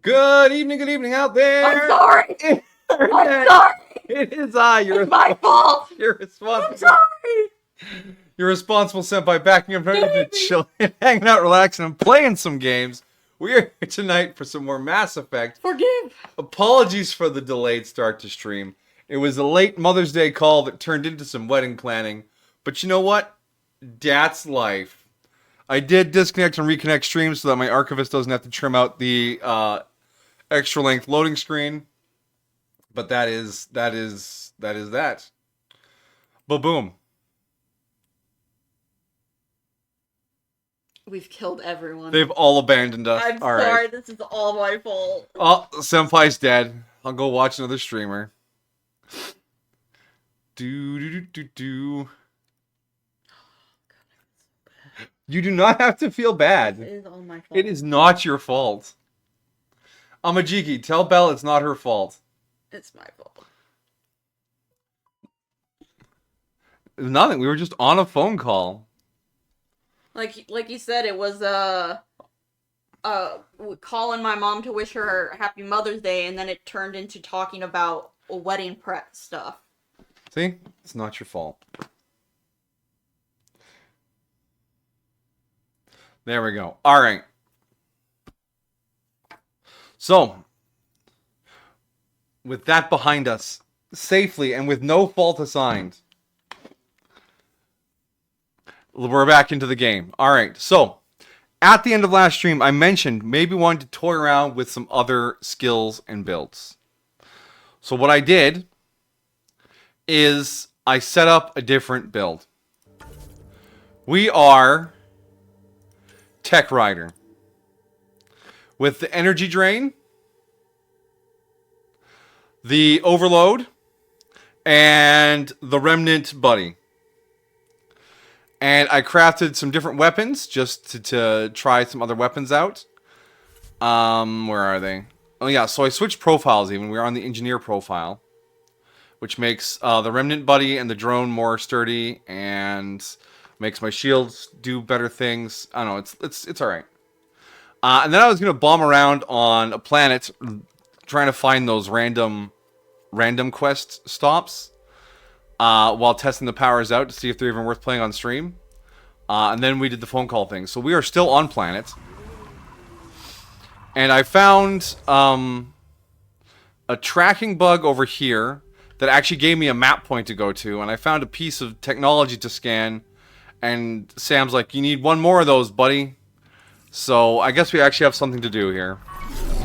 Good evening out there. I'm sorry. I'm sorry. It is I. It's my fault. You're responsible. I'm sorry. You're responsible, senpai, backing up ready to chill and hanging out, relaxing, and playing some games. We are here tonight for some more Mass Effect. Forgive. Apologies for the delayed start to stream. It was a late Mother's Day call that turned into some wedding planning. But you know what? That's life. I did disconnect and reconnect streams so that my archivist doesn't have to trim out the extra length loading screen. But that is that. Ba-boom. We've killed everyone. They've all abandoned us. I'm all sorry, right. this is all my fault. Oh, Senpai's dead. I'll go watch another streamer. Do. You do not have to feel bad. It is all my fault. It is not your fault. Amajiki, tell Belle it's not her fault. It's my fault. It's nothing. We were just on a phone call. Like you said, it was calling my mom to wish her happy Mother's Day, and then it turned into talking about wedding prep stuff. See? It's not your fault. There we go. All right. So, with that behind us, safely and with no fault assigned, we're back into the game. All right. So, at the end of last stream, I mentioned maybe wanting to toy around with some other skills and builds. So, what I did is I set up a different build. We are Tech Rider with the energy drain, the overload, and the remnant buddy. And I crafted some different weapons just to try some other weapons out. Where are they? Oh yeah, so I switched profiles even. We were on the engineer profile, which makes the remnant buddy and the drone more sturdy and makes my shields do better things. I don't know, it's all right. And then I was gonna bomb around on a planet, trying to find those random quest stops, while testing the powers out to see if they're even worth playing on stream. And then we did the phone call thing. So we are still on planet, and I found a tracking bug over here that actually gave me a map point to go to, and I found a piece of technology to scan. And Sam's like, "You need one more of those, buddy." So I guess we actually have something to do here.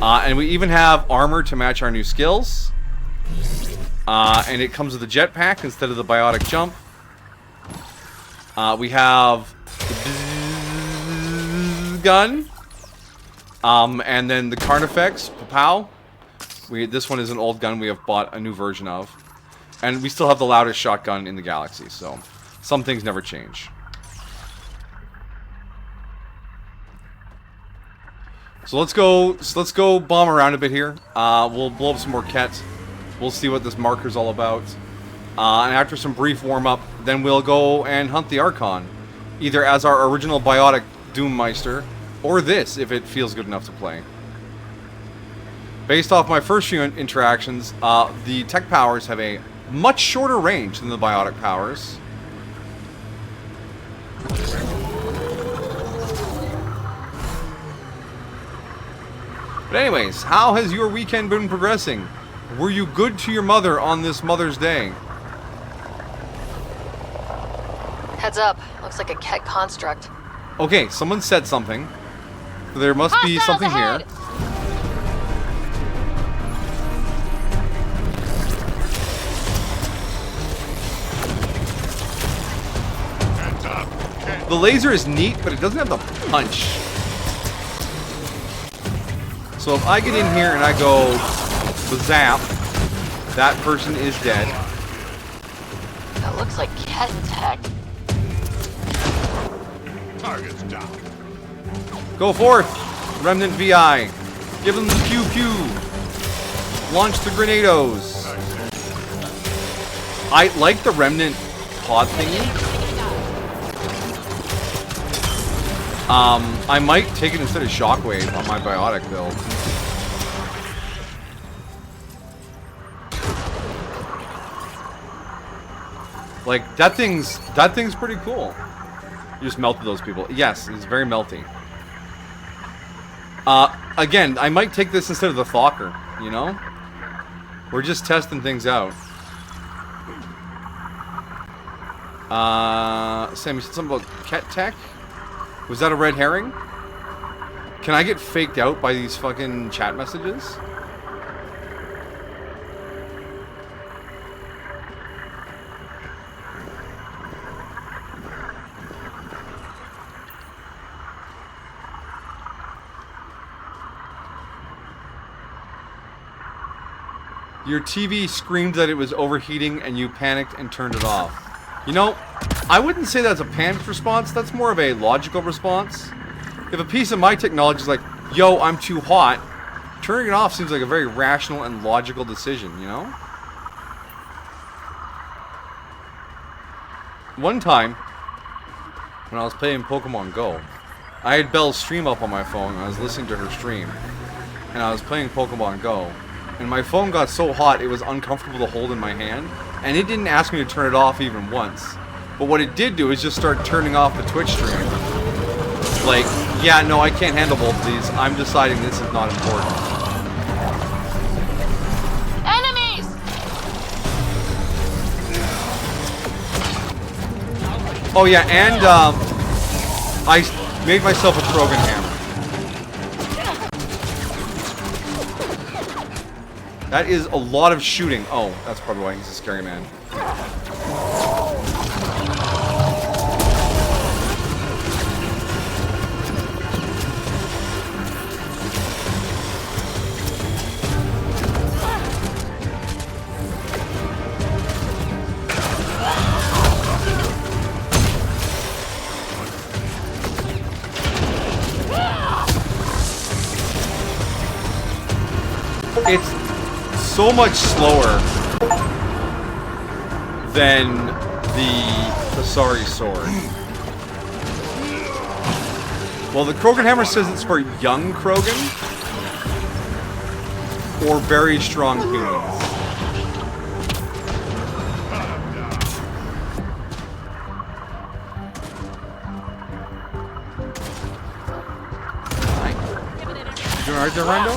And we even have armor to match our new skills. And it comes with a jetpack instead of the biotic jump. We have the gun. And then the Carnifex, Pow. This one is an old gun we have bought a new version of. And we still have the loudest shotgun in the galaxy, so some things never change. So let's go bomb around a bit here. We'll blow up some more Kett. We'll see what this marker's all about. And after some brief warm-up, then we'll go and hunt the Archon. Either as our original biotic Doommeister, or this, if it feels good enough to play. Based off my first few interactions, the tech powers have a much shorter range than the biotic powers. But anyways, how has your weekend been progressing? Were you good to your mother on this Mother's Day? Heads up. Looks like a Kett construct. Okay, someone said something. There must be something here. The laser is neat, but it doesn't have the punch. So if I get in here and I go zap, that person is dead. That looks like Kett tech. Target's down. Go forth, Remnant VI. Give them the pew pew. Launch the grenados. I like the Remnant pod thingy. I might take it instead of Shockwave on my biotic build. Like, that thing's pretty cool. You just melted those people. Yes, it's very melty. Again, I might take this instead of the Thawker, you know? We're just testing things out. Sam, you said something about Kett Tech? Was that a red herring? Can I get faked out by these fucking chat messages? Your TV screamed that it was overheating and you panicked and turned it off. You know, I wouldn't say that's a panicked response. That's more of a logical response. If a piece of my technology is like, yo, I'm too hot, turning it off seems like a very rational and logical decision, you know? One time, when I was playing Pokemon Go, I had Belle's stream up on my phone and I was listening to her stream. And I was playing Pokemon Go. And my phone got so hot it was uncomfortable to hold in my hand. And it didn't ask me to turn it off even once. But what it did do is just start turning off the Twitch stream. Like, yeah, no, I can't handle both of these. I'm deciding this is not important. Enemies! Oh yeah, and I made myself a Krogan hammer. That is a lot of shooting. Oh, that's probably why he's a scary man. It's so much slower than the Sorry Sword. Well, the Krogan Hammer says it's for young Krogan or very strong humans. You doing alright there, Rando?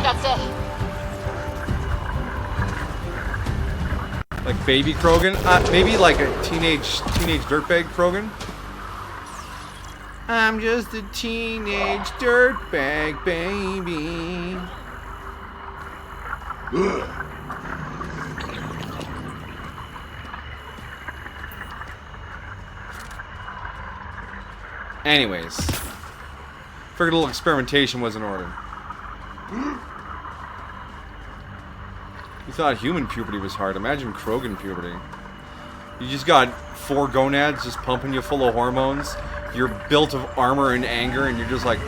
That's it. Like baby Krogan? Maybe like a teenage dirtbag Krogan? I'm just a teenage dirtbag baby. Anyways. Figured a little experimentation was in order. You thought human puberty was hard. Imagine Krogan puberty. You just got 4 gonads just pumping you full of hormones. You're built of armor and anger, and you're just like...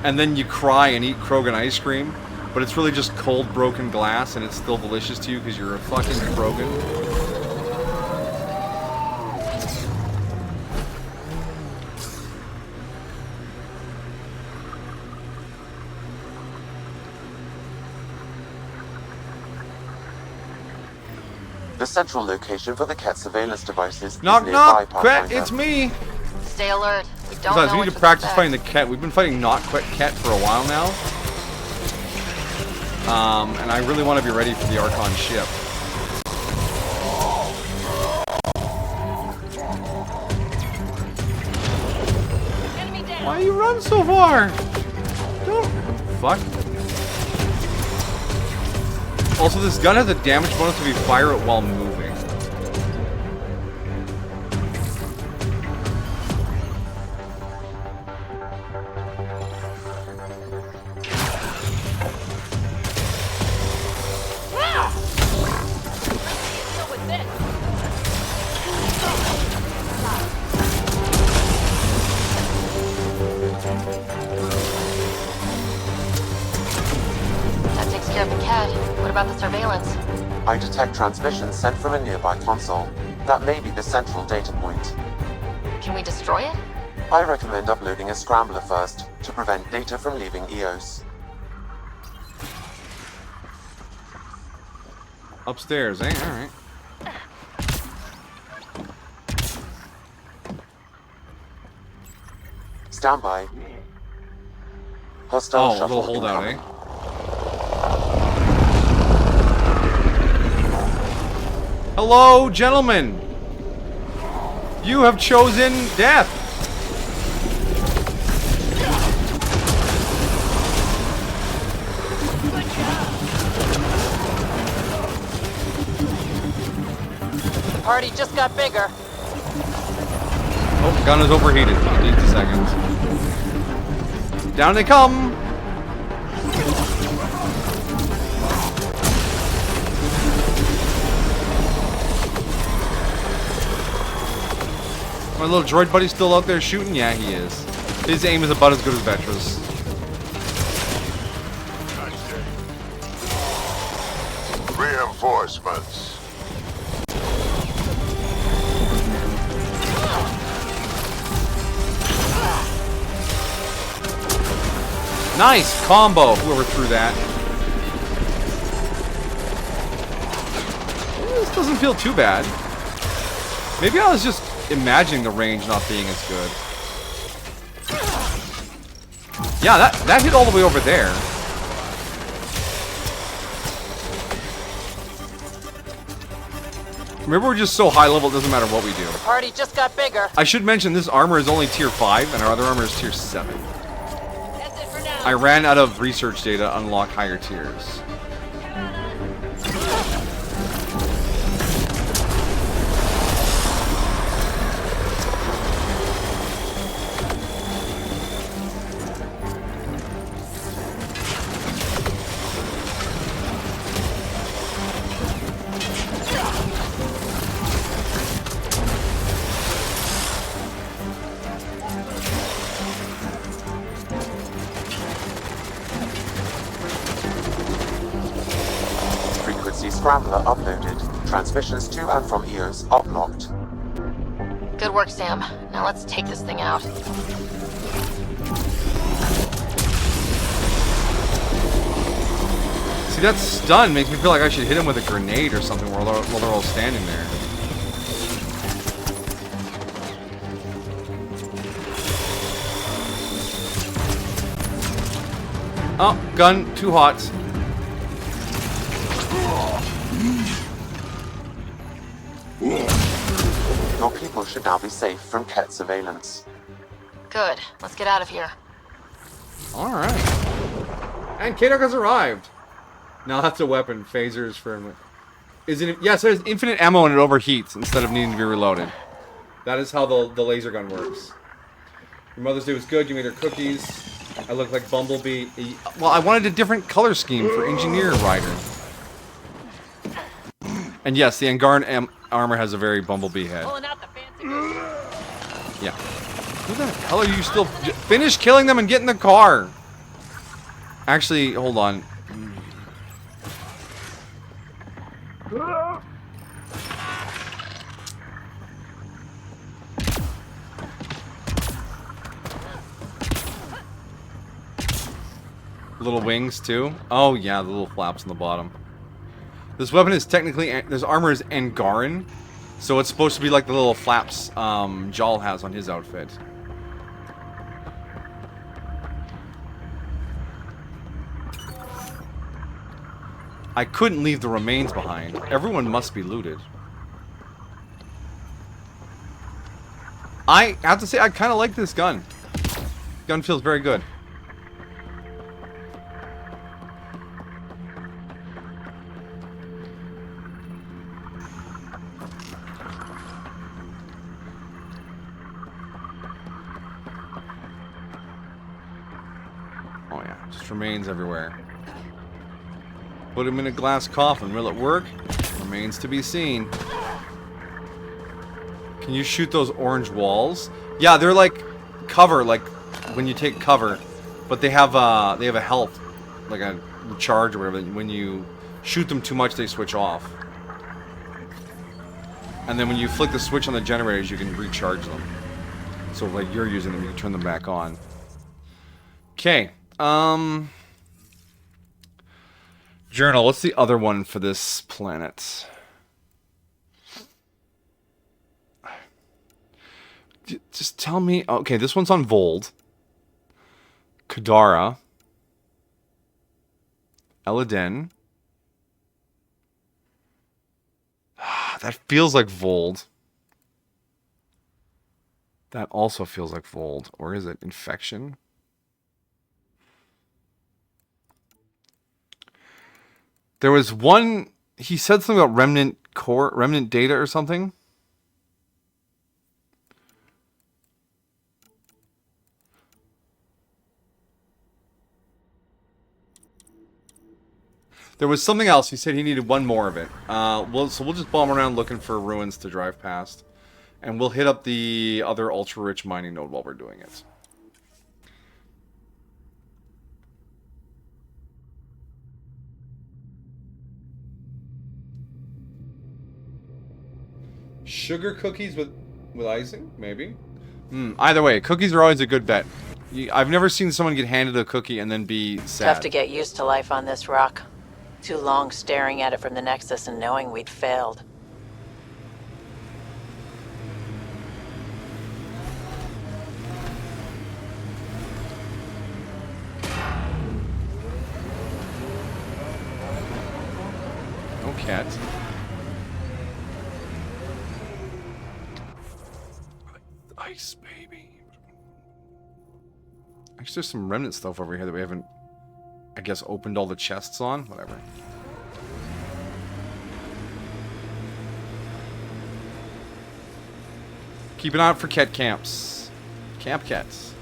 And then you cry and eat Krogan ice cream, but it's really just cold, broken glass, and it's still delicious to you because you're a fucking Krogan. The central location for the Kett surveillance devices Knock, is nearby, knock! Kett, Pathfinder. it's me! Stay alert. We don't Besides, know we what need to practice expect. fighting the Kett. We've been fighting not Kett for a while now. And I really want to be ready for the Archon ship. Why you run so far? Don't... Fuck. Also, this gun has a damage bonus if you fire it while moving. That takes care of the cat. What about the surveillance? I detect transmissions sent from a nearby console. That may be the central data point. Can we destroy it? I recommend uploading a scrambler first, to prevent data from leaving EOS. Upstairs, eh? Alright. Stand by. Hostile Oh, a shuttle little holdout, eh? incoming. Hello, gentlemen! You have chosen death! The party just got bigger. Oh, gun is overheated. 80 seconds. Down they come! My little droid buddy's still out there shooting? Yeah, he is. His aim is about as good as Vetra's. Reinforcements. Nice combo, whoever threw that. This doesn't feel too bad. Maybe I was just imagining the range not being as good. Yeah, that hit all the way over there. Remember, we're just so high level, it doesn't matter what we do. The party just got bigger. I should mention this armor is only tier 5, and our other armor is tier 7. That's it for now. I ran out of research data to unlock higher tiers. Scrambler uploaded. Transmissions to and from EOS are blocked. Good work, Sam. Now let's take this thing out. See, that stun makes me feel like I should hit him with a grenade or something while they're all standing there. Oh, gun, too hot. Your people should now be safe from Kett surveillance. Good. Let's get out of here. Alright. And Kett has arrived. Now that's a weapon. Phasers for... Is it... Yes, there's infinite ammo and it overheats instead of needing to be reloaded. That is how the laser gun works. Your Mother's Day was good. You made her cookies. I look like Bumblebee. Well, I wanted a different color scheme for Engineer Rider. And yes, the Angaran armor has a very Bumblebee head. Pulling out the fancy. Yeah. Who the hell are you still... Finish killing them and get in the car! Actually, hold on. Little wings, too? Oh, yeah, the little flaps on the bottom. This weapon is technically... This armor is Angaran, so it's supposed to be like the little flaps Jal has on his outfit. I couldn't leave the remains behind. Everyone must be looted. I have to say, I kind of like this gun. Gun feels very good. Oh yeah, just remains everywhere. Put him in a glass coffin. Will it work? Remains to be seen. Can you shoot those orange walls? Yeah, they're like cover, like when you take cover, but they have a health, like a charge or whatever. When you shoot them too much, they switch off. And then when you flick the switch on the generators, you can recharge them. So like you're using them, you can turn them back on. Okay. Journal, what's the other one for this planet? Just tell me. Okay, this one's on Vold. Kadara. Eladen. That feels like Vold. That also feels like Vold. Or is it Infection? There was one... He said something about remnant core, remnant data or something. There was something else. He said he needed one more of it. So we'll just bomb around looking for ruins to drive past. And we'll hit up the other ultra-rich mining node while we're doing it. Sugar cookies with icing? Maybe. Either way, cookies are always a good bet. I've never seen someone get handed a cookie and then be sad. Tough to get used to life on this rock. Too long staring at it from the Nexus and knowing we'd failed. No Kett. Ice, baby. Actually, there's some remnant stuff over here that we haven't, I guess, opened all the chests on. Whatever. Keep an eye out for Kett camps. Camp Ketts.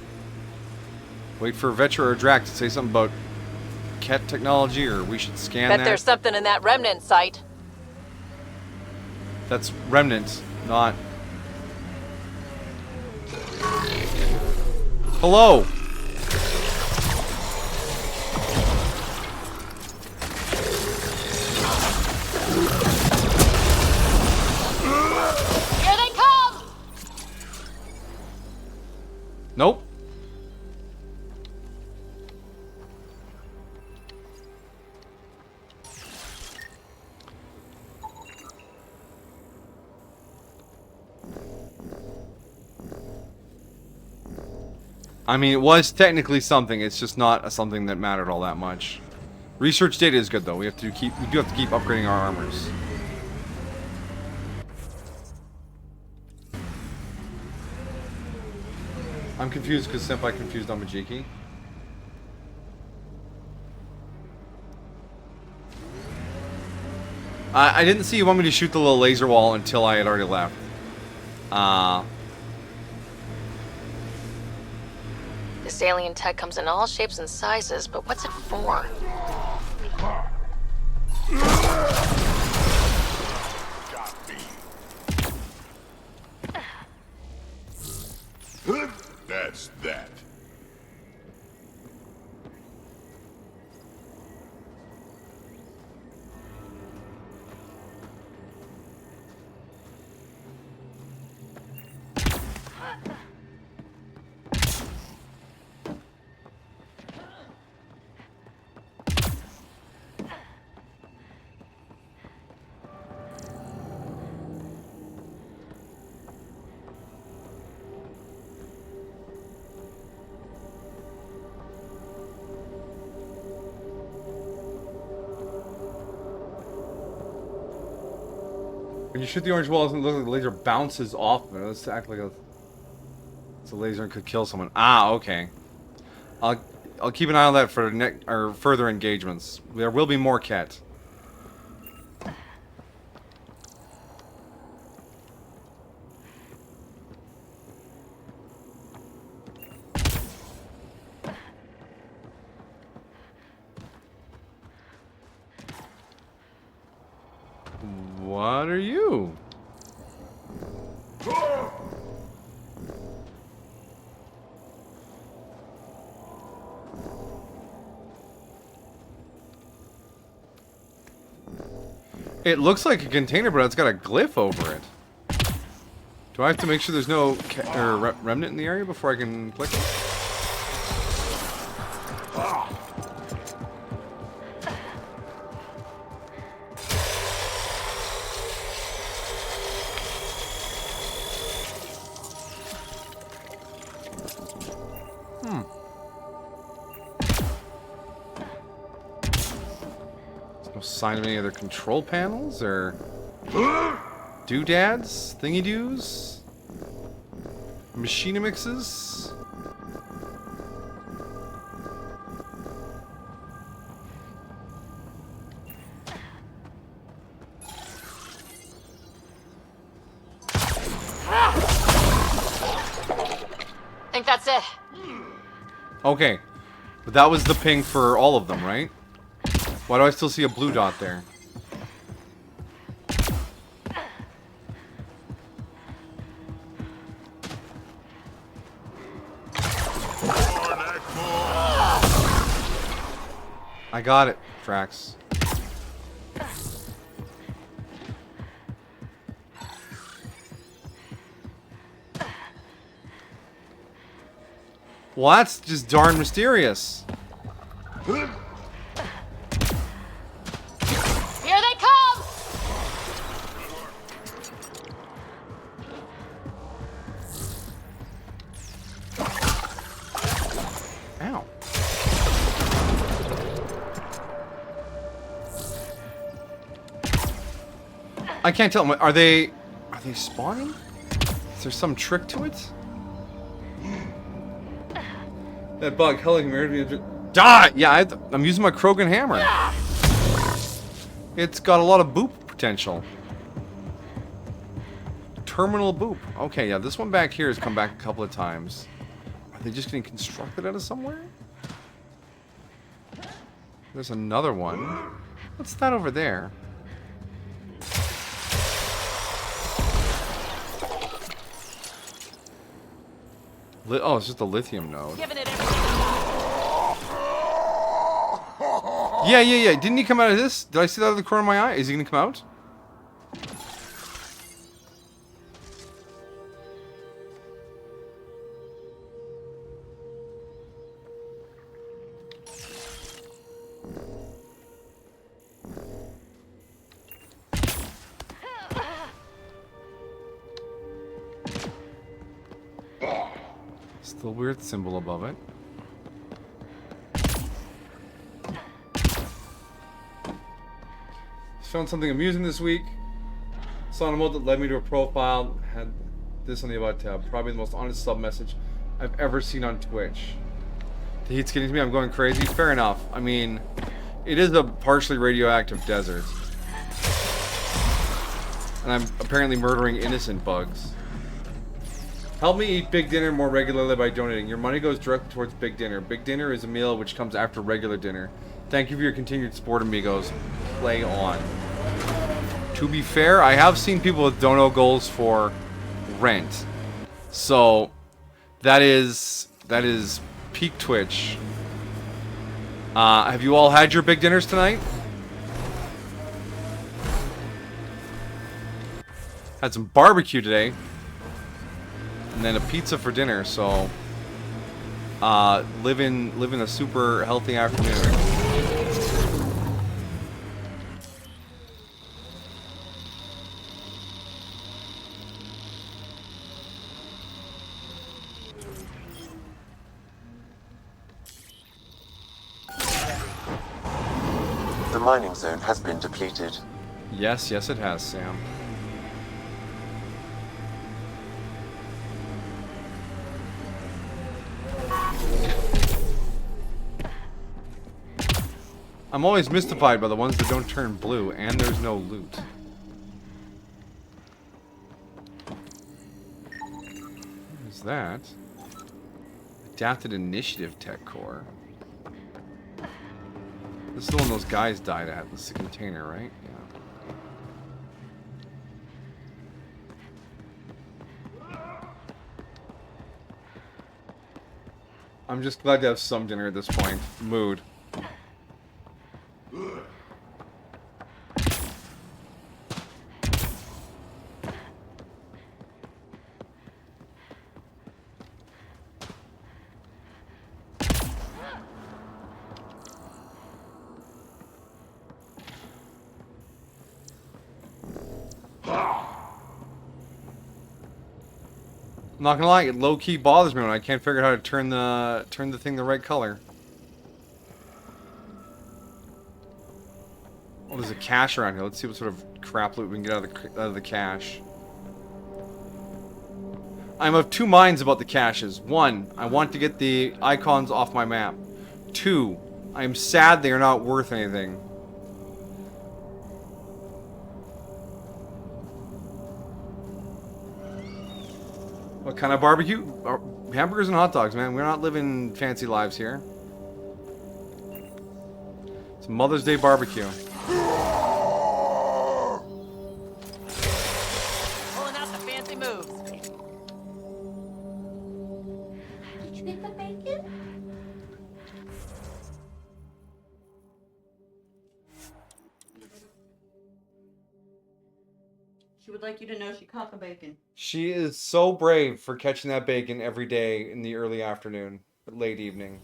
Wait for Vetra or Drac to say something about Kett technology, or we should scan that. Bet there's something in that remnant site. That's remnant, not... Hello! Here they come! Nope. I mean, it was technically something. It's just not something that mattered all that much. Research data is good though. We do have to keep upgrading our armors. I'm confused because Senpai confused on Majiki. I didn't see you want me to shoot the little laser wall until I had already left. This alien tech comes in all shapes and sizes, but what's it for? That's that. When you shoot the orange wall, it doesn't look like the laser bounces off of it. Let's act like it's a laser and could kill someone. Ah, okay. I'll keep an eye on that for further engagements. There will be more Kett. What are you? It looks like a container, but it's got a glyph over it. Do I have to make sure there's no remnant in the area before I can click it? There's no sign of any other control panels or doodads, thingy-doos, machinimixes. Think that's it. Okay, but that was the ping for all of them, right? Why do I still see a blue dot there? I got it, Frax. Well, that's just darn mysterious. Here they come! Ow. I can't tell. Are they spawning? Is there some trick to it? That bug, hell, die! Yeah, I'm using my Krogan hammer. It's got a lot of boop potential. Terminal boop. Okay, yeah, this one back here has come back a couple of times. Are they just getting constructed out of somewhere? There's another one. What's that over there? Oh, it's just a lithium node. Giving it everything. Yeah. Didn't he come out of this? Did I see that out of the corner of my eye? Is he gonna come out? Still weird symbol above it. Found something amusing this week. Saw an emote that led me to a profile. Had this on the About tab. Probably the most honest sub message I've ever seen on Twitch. The heat's getting to me. I'm going crazy. Fair enough. I mean, it is a partially radioactive desert. And I'm apparently murdering innocent bugs. Help me eat Big Dinner more regularly by donating. Your money goes directly towards Big Dinner. Big Dinner is a meal which comes after regular dinner. Thank you for your continued support, amigos. Play on. To be fair, I have seen people with dono goals for rent. So, that is peak Twitch. Have you all had your big dinners tonight? Had some barbecue today. And then a pizza for dinner, so living a super healthy afternoon. The mining zone has been depleted. Yes, it has, Sam. I'm always mystified by the ones that don't turn blue, and there's no loot. What is that? Adapted Initiative Tech Core. This is the one those guys died at. This is the container, right? Yeah. I'm just glad to have some dinner at this point. Mood. not gonna lie, it low-key bothers me when I can't figure out how to turn the thing the right color. Oh, there's a cache around here. Let's see what sort of crap loot we can get out of the cache. I'm of two minds about the caches. One, I want to get the icons off my map. Two, I'm sad they are not worth anything. What kind of barbecue? Hamburgers and hot dogs, man. We're not living fancy lives here. It's Mother's Day barbecue. Pulling out the fancy moves. Did you get the bacon? She would like you to know she caught the bacon. She is so brave for catching that bacon every day in the early afternoon, late evening.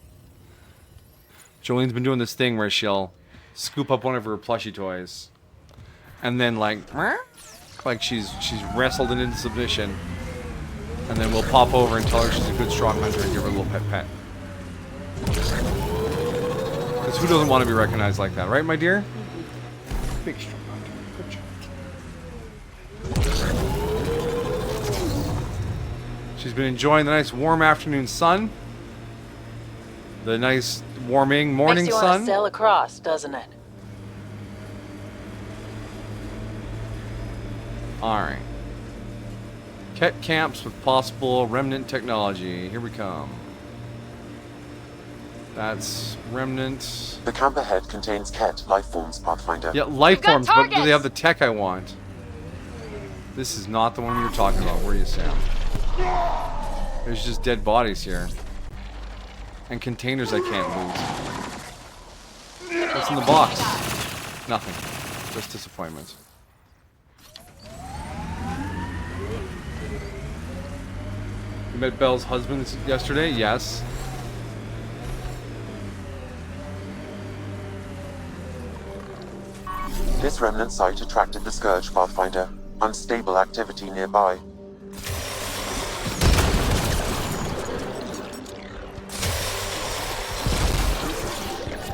Jolene's been doing this thing where she'll scoop up one of her plushie toys, and then like she's wrestled it into submission, and then we'll pop over and tell her she's a good strong hunter and give her a little pet. Because who doesn't want to be recognized like that, right, my dear? Big strong hunter. Good job. She's been enjoying the nice warm afternoon sun. The nice warming morning Makes you want sun. to sail across, doesn't it? Alright. Kett camps with possible remnant technology. Here we come. That's remnant. The camp ahead contains Kett life forms, Pathfinder. Yeah, life got forms, but do targets! they have the tech I want? This is not the one we were talking about. Where are you, Sam? There's just dead bodies here. And containers I can't loot. What's in the box? Nothing. Just disappointment. You met Belle's husband yesterday? Yes. This remnant site attracted the Scourge, Pathfinder. Unstable activity nearby.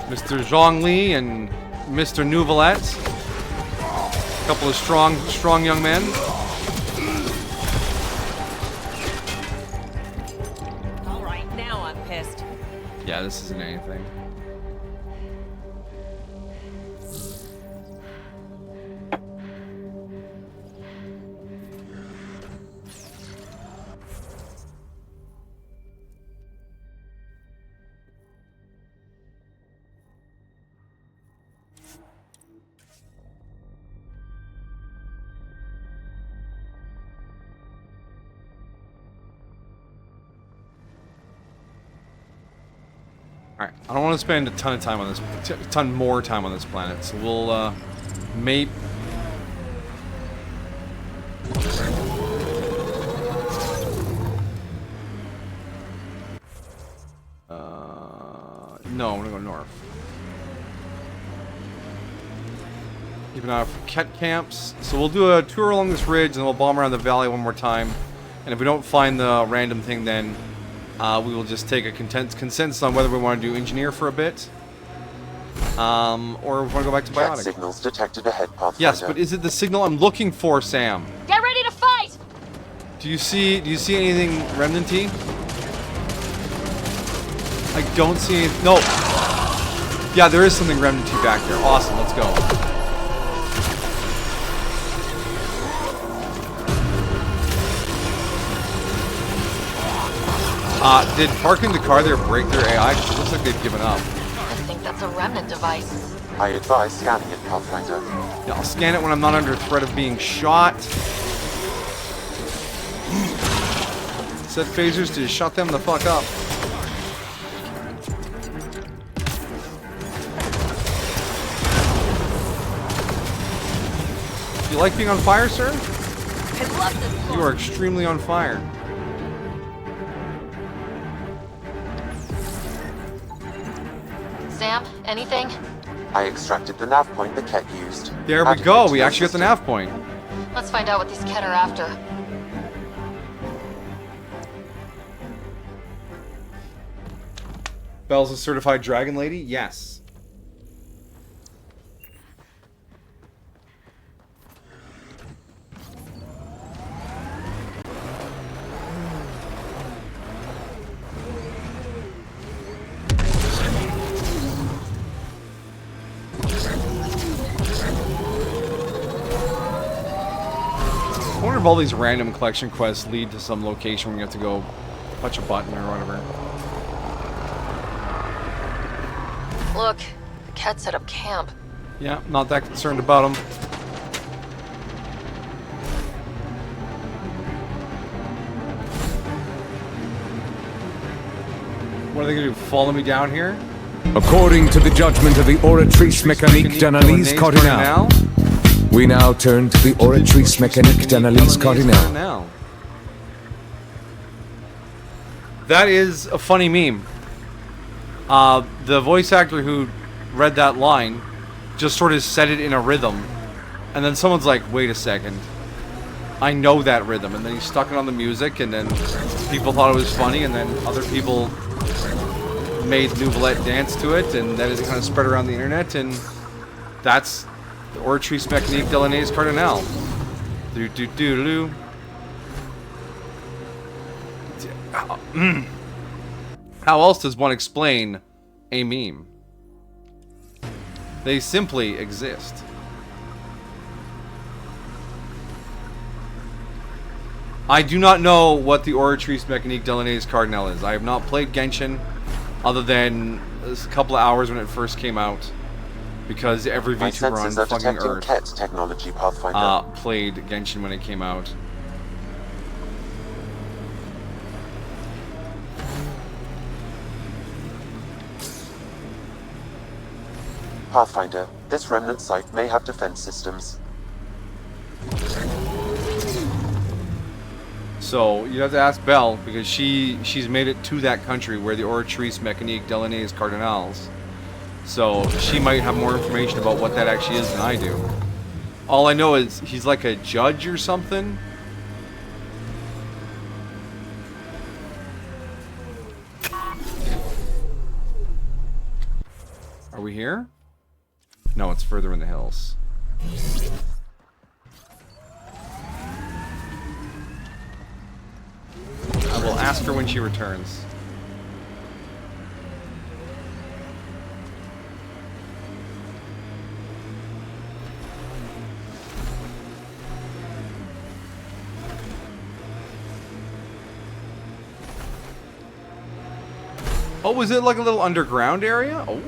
Mr. Zhongli and Mr. Nouvelette. A couple of strong young men. All right, now I'm pissed. Yeah, this isn't anything. Alright, I don't want to spend a ton of time on this, a ton more time on this planet, so we'll, maybe... No, I'm gonna go north. Keep an eye out for Kett camps. So we'll do a tour along this ridge, and we'll bomb around the valley one more time. And if we don't find the random thing, then we will just take a consensus on whether we want to do engineer for a bit, or if we want to go back to Kett biotic. signals detected ahead, Pathfinder. Yes, but is it the signal I'm looking for, Sam? Get ready to fight! Do you see anything remnant-y? I don't see any. No. Yeah, there is something remnant-y back there. Awesome. Let's go. Did parking the car there break their AI? Because it looks like they've given up. I think that's a remnant device. I advise scanning it, Pathfinder. Yeah, I'll scan it when I'm not under threat of being shot. Set phasers to shut them the fuck up. You like being on fire, sir? I love this. You are extremely on fire. Sam, anything? I extracted the nav point that Kett used. There we Added go. it to We your actually got the system. nav point. Let's find out what these Kett are after. Belle's a certified dragon lady? Yes. I wonder if all these random collection quests lead to some location where you have to go touch a button or whatever. Look, the Kett set up camp. Yeah, not that concerned about them. What are they gonna do? Follow me down here? According to the judgment of the Oratrice Mécanique d'Analyse Cardinal, we now turn to the Oratrice Mécanique d'Analyse Cardinal. That is a funny meme. The voice actor who read that line just sort of said it in a rhythm, and then someone's like, wait a second, I know that rhythm, and then he stuck it on the music, and then people thought it was funny, and then other people made Nouvellette dance to it, and that is kind of spread around the internet, and that's the Oratrice Mécanique d'Analyse Cardinal. Do do do do. How else does one explain a meme? They simply exist. I do not know what the Oratrice Mécanique d'Analyse Cardinal is. I have not played Genshin other than a couple of hours when it first came out, because every My VTuber on sensors are fucking detecting Earth Kett technology, Pathfinder. played Genshin when it came out. Pathfinder, this remnant site may have defense systems. So you have to ask Belle, because she's made it to that country where the Oratrice Mécanique d'Analyse Cardinals. So she might have more information about what that actually is than I do. All I know is he's like a judge or something. Are we here? No, it's further in the hills. I will ask her when she returns. Oh, was it like a little underground area? Oh.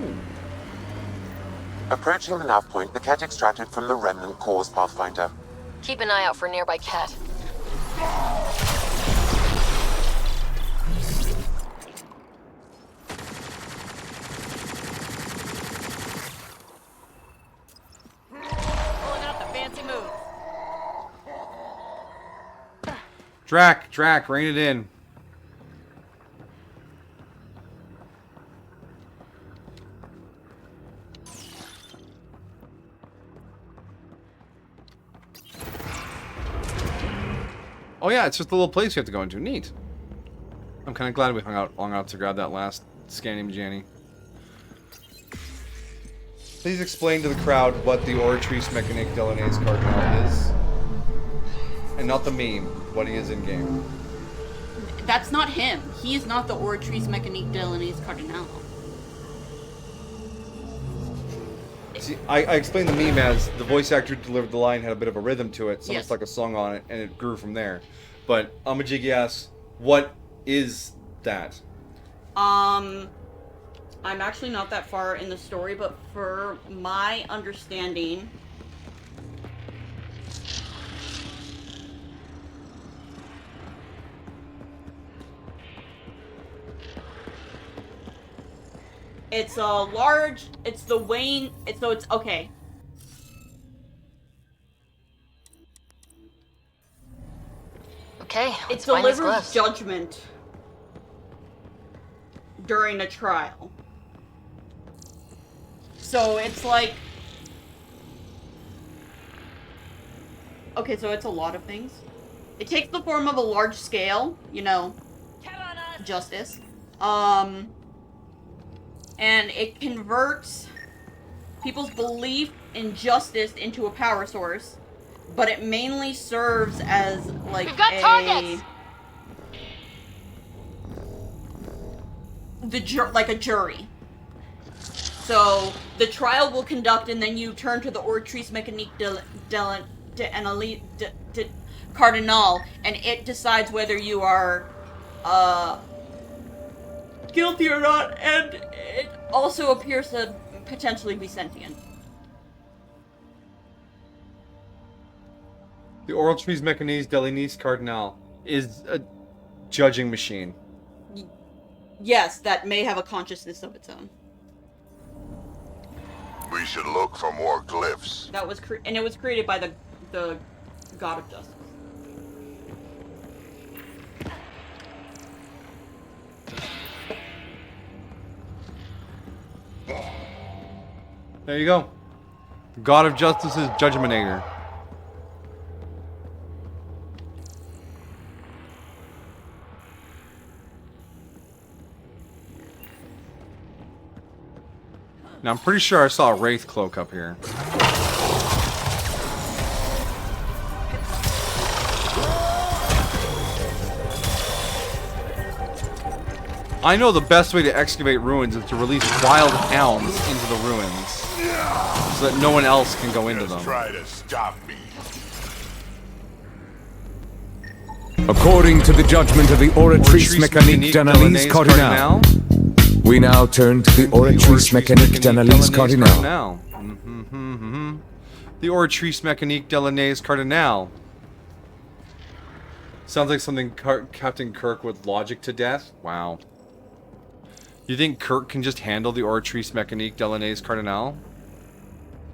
Approaching the nav point, the Kett extracted from the remnant cores, Pathfinder. Keep an eye out for nearby Kett. Pulling out the fancy move. Drac, rein it in. Oh yeah, it's just a little place you have to go into. Neat. I'm kind of glad we hung out long enough to grab that last Scandium Janny. Please explain to the crowd what the Oratrice Mécanique d'Analyse Cardinal is. And not the meme, what he is in-game. That's not him. He is not the Oratrice Mécanique d'Analyse Cardinal. See, I explained the meme as the voice actor who delivered the line had a bit of a rhythm to it, so Yes. it's like a song on it, and it grew from there. But Amajigi asks, what is that? I'm actually not that far in the story, but for my understanding, it's a large, it's the Wayne, it's okay. Okay, It let's find these delivers glyphs. judgment during a trial. So it's like... Okay, so it's a lot of things. It takes the form of a large scale, you know, justice. and it converts people's belief in justice into a power source, but it mainly serves as like We've got targets! like a jury. So the trial will conduct, and then you turn to the Oratrice Mécanique de Cardinal, and it decides whether you are guilty or not, and it also appears to potentially be sentient. The Oratrice Mécanique de Nice Cardinal is a judging machine. Yes, that may have a consciousness of its own. We should look for more glyphs. That was and it was created by the God of Justice. There you go. God of Justice's Judgminator. Now, I'm pretty sure I saw a Wraith cloak up here. I know the best way to excavate ruins is to release wild hounds into the ruins, so that no one else can go into them. Try to stop me. According to the judgment of the Oratrice Mécanique d'Analyse Cardinal, we now turn to the Oratrice Mécanique d'Analyse Cardinal. The Oratrice Mécanique d'Analyse Cardinal. Sounds like something Captain Kirk would logic to death. Wow. You think Kirk can just handle the Oratrice Mécanique d'Analyse Cardinal?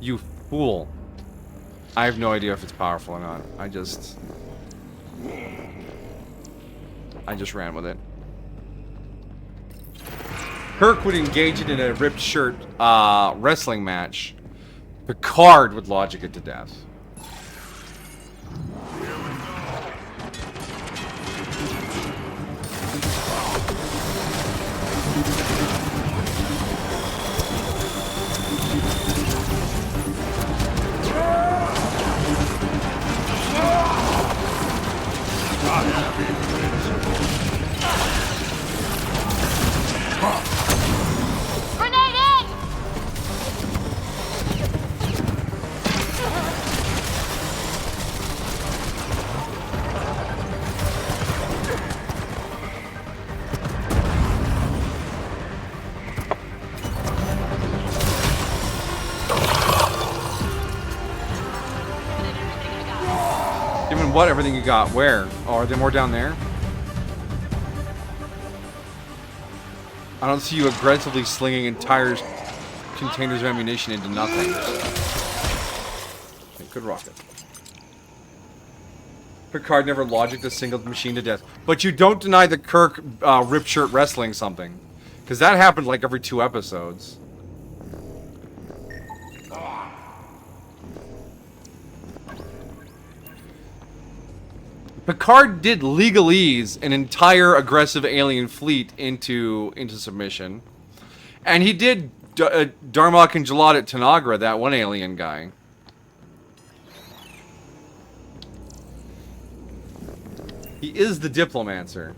You fool. I have no idea if it's powerful or not. I just ran with it. Kirk would engage it in a ripped shirt wrestling match. Picard would logic it to death. Grenade in! Given what? Everything you got? Where? Oh, are there more down there? I don't see you aggressively slinging entire containers of ammunition into nothing. Okay, good rocket. Picard never logicked a single machine to death. But you don't deny that Kirk ripped shirt wrestling something. Because that happened like every 2 episodes. Picard did legalese an entire aggressive alien fleet into submission. And he did Darmok and Jalad at Tanagra, that one alien guy. He is the Diplomancer.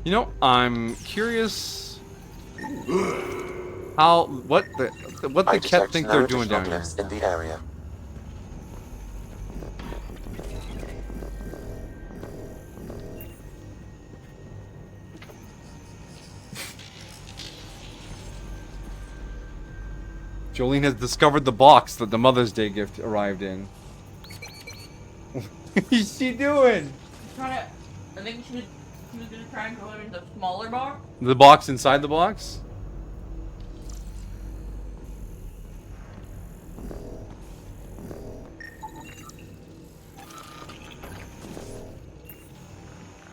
You know, I'm curious what the Kett think they're doing down here. In the area. Jolene has discovered the box that the Mother's Day gift arrived in. What is she doing? I think she was gonna try and go in the smaller box. The box inside the box?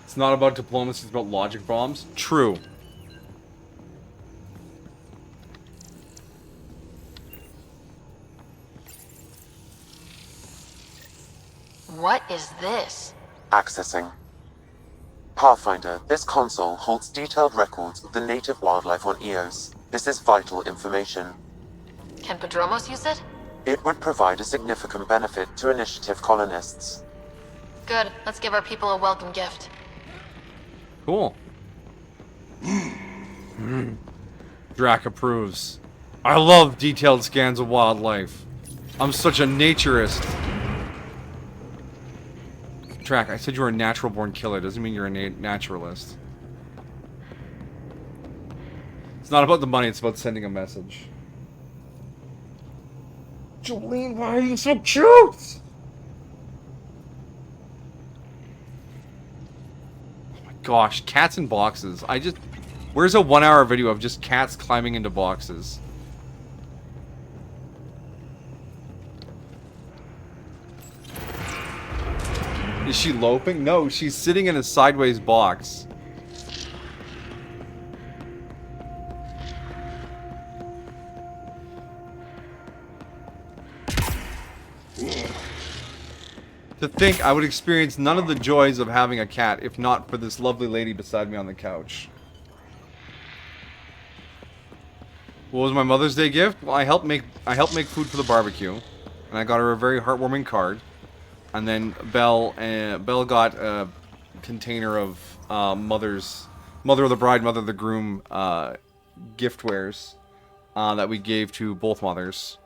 It's not about diplomacy, it's about logic bombs. True. What is this? Accessing. Pathfinder, this console holds detailed records of the native wildlife on Eos. This is vital information. Can Padromos use it? It would provide a significant benefit to Initiative colonists. Good. Let's give our people a welcome gift. Cool. Drac approves. I love detailed scans of wildlife. I'm such a naturist. Drac, I said you were a natural-born killer. Doesn't mean you're a naturalist. It's not about the money. It's about sending a message. Jolene, why are you so cute? Gosh, cats in boxes. Where's a 1 hour video of just cats climbing into boxes? Is she loping? No, she's sitting in a sideways box. To think I would experience none of the joys of having a cat if not for this lovely lady beside me on the couch. What was my Mother's Day gift? Well, I helped make food for the barbecue, and I got her a very heartwarming card. And then Belle got a container of Mother of the Bride, Mother of the Groom giftwares that we gave to both mothers.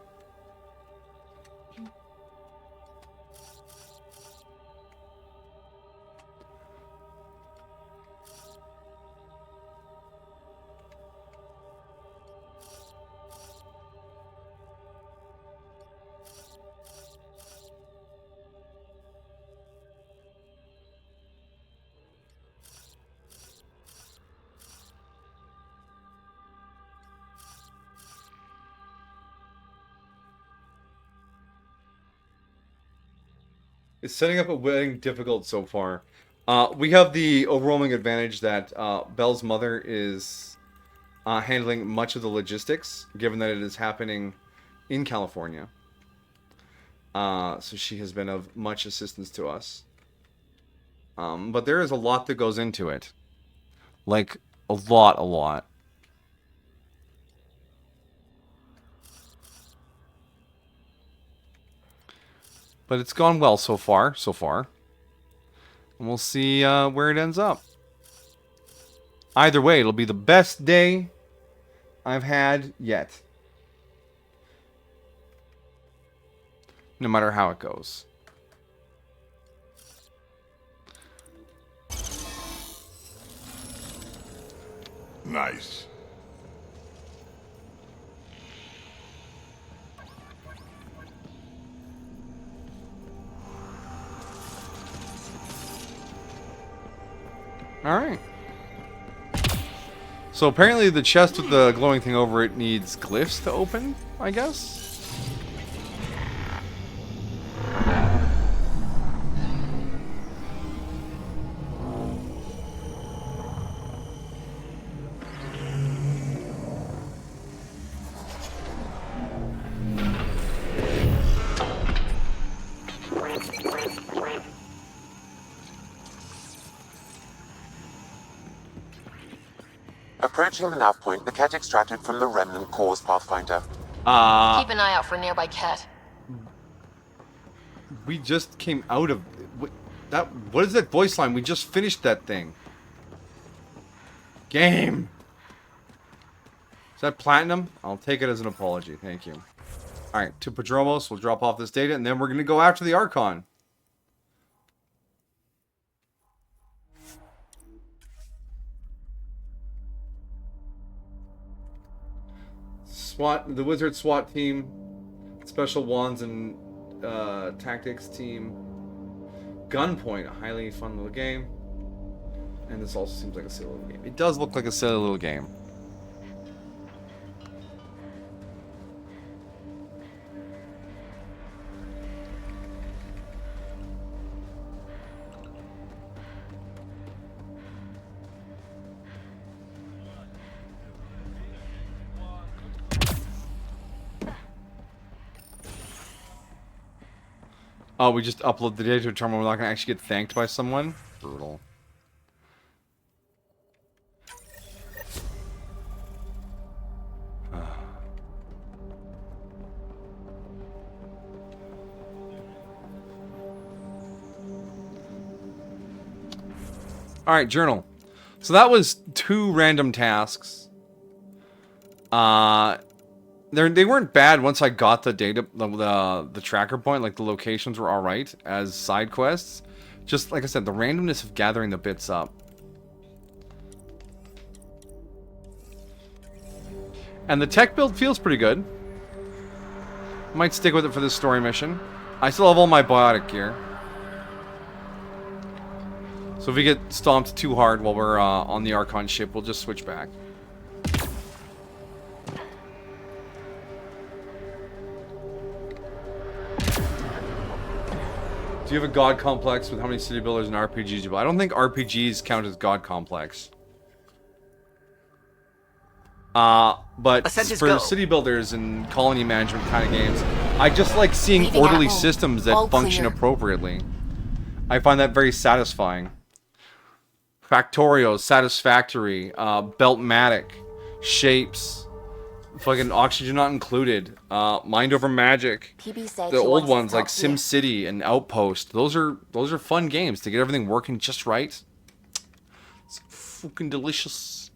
Is setting up a wedding difficult so far? We have the overwhelming advantage that Belle's mother is handling much of the logistics, given that it is happening in California. So she has been of much assistance to us. But there is a lot that goes into it. Like, a lot. But it's gone well so far. And we'll see where it ends up. Either way, it'll be the best day I've had yet. No matter how it goes. Nice. Alright. So apparently the chest with the glowing thing over it needs glyphs to open, I guess? Approaching the nav point, the Kett extracted from the remnant cores, Pathfinder. Keep an eye out for nearby Kett. We just came out of... What is that voice line? We just finished that thing. Game! Is that platinum? I'll take it as an apology. Thank you. Alright, to Padromos. We'll drop off this data, and then we're going to go after the Archon. The Wizard SWAT team, Special Wands and Tactics team, Gunpoint, a highly fun little game, and this also seems like a silly little game. It does look like a silly little game. Oh, we just upload the data to a terminal. We're not going to actually get thanked by someone? Brutal. Alright, journal. So that was 2 random tasks. They weren't bad once I got the data, the tracker point. Like, the locations were alright as side quests. Just, like I said, the randomness of gathering the bits up. And the tech build feels pretty good. Might stick with it for this story mission. I still have all my biotic gear. So if we get stomped too hard while we're on the Archon ship, we'll just switch back. Do you have a god complex with how many city builders and RPGs you build? I don't think RPGs count as god complex. But for city builders and colony management kind of games, I just like seeing orderly systems that function appropriately. I find that very satisfying. Factorio, Satisfactory, Beltmatic, Shapes, fucking Oxygen Not Included, Mind Over Magic, the old ones like SimCity and Outpost. Those are fun games to get everything working just right. It's fucking delicious.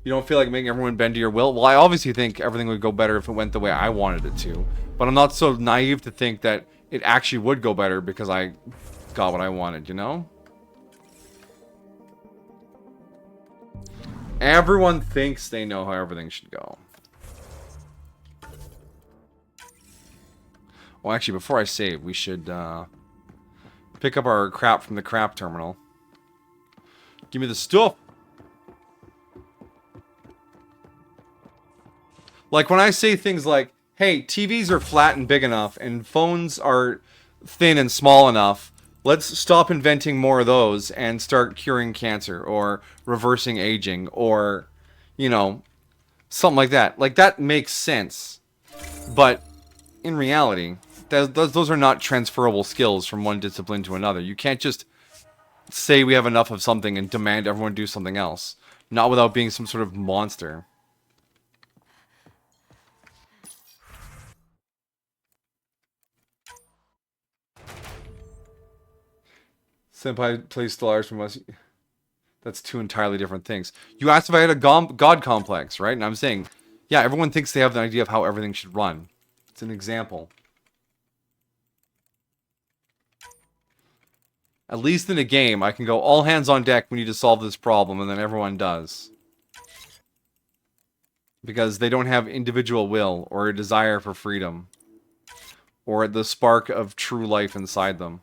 You don't feel like making everyone bend to your will? Well, I obviously think everything would go better if it went the way I wanted it to. But I'm not so naive to think that it actually would go better because I got what I wanted, you know? Everyone thinks they know how everything should go. Well, actually, before I save, we should pick up our crap from the crap terminal. Give me the stuff! Like, when I say things like, hey, TVs are flat and big enough, and phones are thin and small enough, let's stop inventing more of those and start curing cancer, or reversing aging, or, you know, something like that. Like, that makes sense. But, in reality, those are not transferable skills from one discipline to another. You can't just say we have enough of something and demand everyone do something else. Not without being some sort of monster. Senpai plays Stellaris from us. That's 2 entirely different things. You asked if I had a god complex, right? And I'm saying, yeah, everyone thinks they have an idea of how everything should run. It's an example. At least in a game, I can go all hands on deck, we need to solve this problem, and then everyone does. Because they don't have individual will, or a desire for freedom. Or the spark of true life inside them.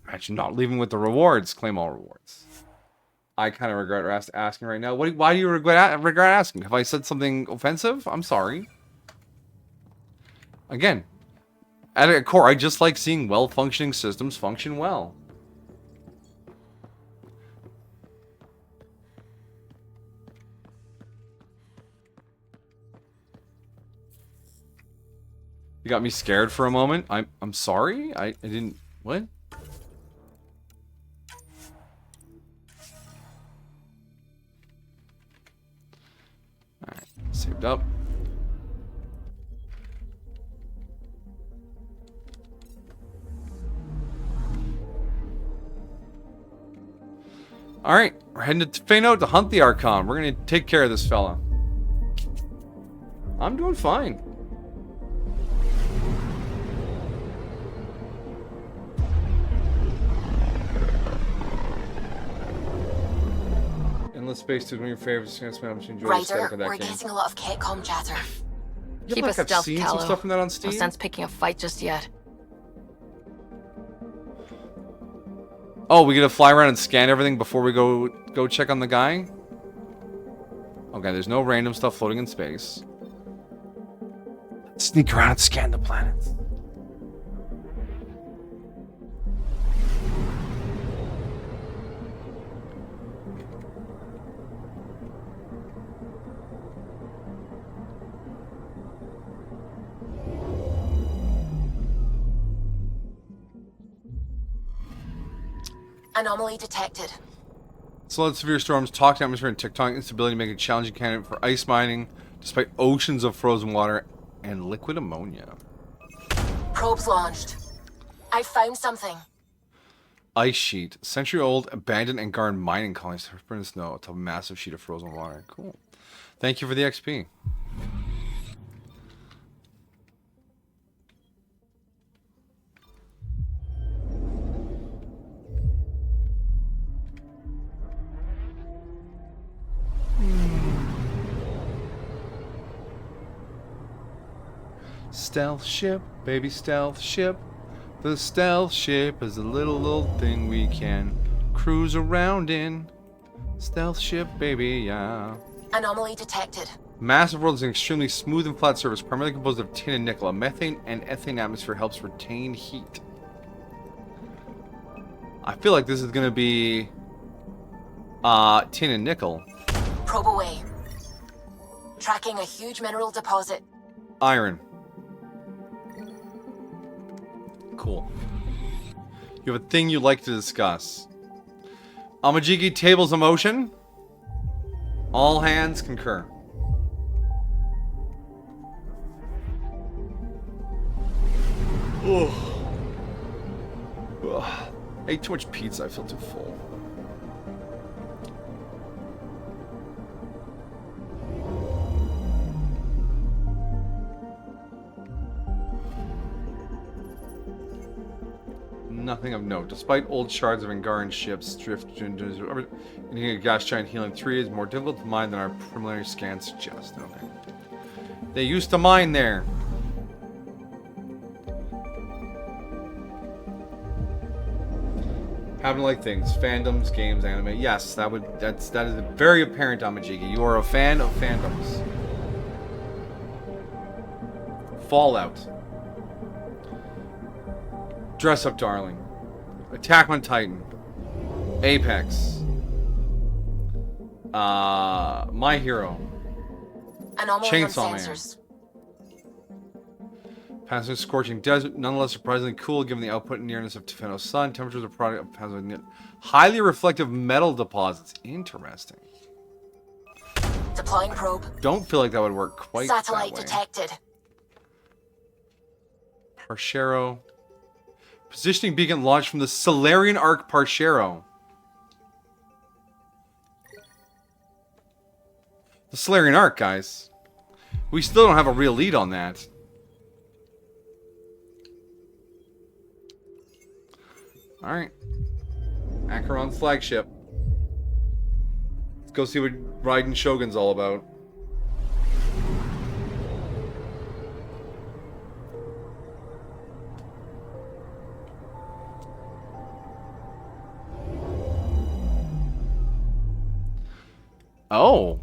Imagine not leaving with the rewards. Claim all rewards. I kind of regret asking right now. Why do you regret asking? Have I said something offensive? I'm sorry. Again, at a core, I just like seeing well-functioning systems function well. You got me scared for a moment. I'm sorry. I didn't. What? Alright, saved up. Alright, we're heading to Feyenoord to hunt the Archon. We're gonna take care of this fella. I'm doing fine. Endless Space 2 is one of your favorites. I'm to enjoy the aesthetic of that we're game. getting a lot of Kett comm chatter. Yeah, Keep like, a I've stealth, seen some Callow. stuff from that on Steam. No sense picking a fight just yet. Oh, we get to fly around and scan everything before we go check on the guy? Okay, there's no random stuff floating in space. Sneak around and scan the planets. Anomaly detected. Solid severe storms, toxic atmosphere, and tectonic instability make it a challenging candidate for ice mining, despite oceans of frozen water and liquid ammonia. Probes launched. I found something. Ice sheet. Century-old abandoned and guarded mining colonies covered in snow atop a massive sheet of frozen water. Cool. Thank you for the XP. Stealth ship, baby stealth ship. The stealth ship is a little thing we can cruise around in. Stealth ship, baby, yeah. Anomaly detected. Massive world is an extremely smooth and flat surface, primarily composed of tin and nickel. A methane and ethane atmosphere helps retain heat. I feel like this is gonna be tin and nickel. Probe away. Tracking a huge mineral deposit. Iron. Cool. You have a thing you'd like to discuss. Amajigi tables a motion. All hands concur. Ugh. Ugh. Ate too much pizza, I feel too full. Nothing of note. Despite old shards of Angaran ships drift into a gas giant Helium 3 is more difficult to mine than our preliminary scans suggest. Okay. They used to mine there. Happen to like things. Fandoms, games, anime. Yes, that is very apparent, Amajigi. You are a fan of fandoms. Fallout. Dress Up Darling. Attack on Titan. Apex. My Hero. Anomaly Chainsaw on Man. sensors. Passing a scorching desert, nonetheless surprisingly cool given the output and nearness of Tefeno's sun. Temperatures are product of passing highly reflective metal deposits. Interesting. Deploying probe. Don't feel like that would work quite Satellite that way. detected. Parcero. Positioning beacon launched from the Solarian Arc Parcero. The Solarian Arc, guys. We still don't have a real lead on that. Alright. Acheron's flagship. Let's go see what Raiden Shogun's all about. Oh.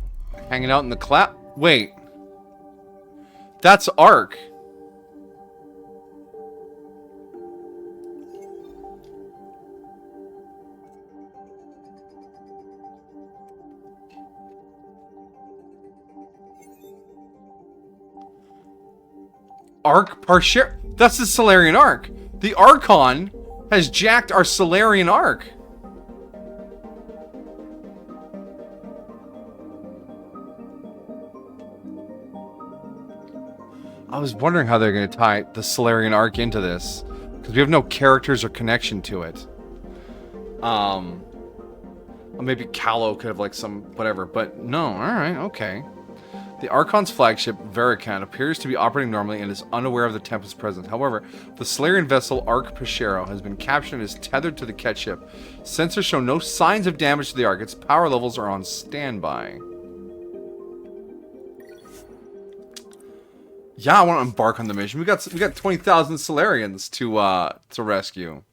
Hanging out in the cloud. Wait. That's Ark. Arc Parcero. That's the Solarian Arc. The Archon has jacked our Solarian Arc. I was wondering how they're going to tie the Solarian Arc into this, because we have no characters or connection to it. Or maybe Callow could have like some whatever, but no. All right, okay. The Archon's flagship, Verican, appears to be operating normally and is unaware of the Tempest's presence. However, the Solarian vessel Arc Pachero has been captured and is tethered to the Kett ship. Sensors show no signs of damage to the Arc. Its power levels are on standby. Yeah, I want to embark on the mission. We got 20,000 Solarians to rescue.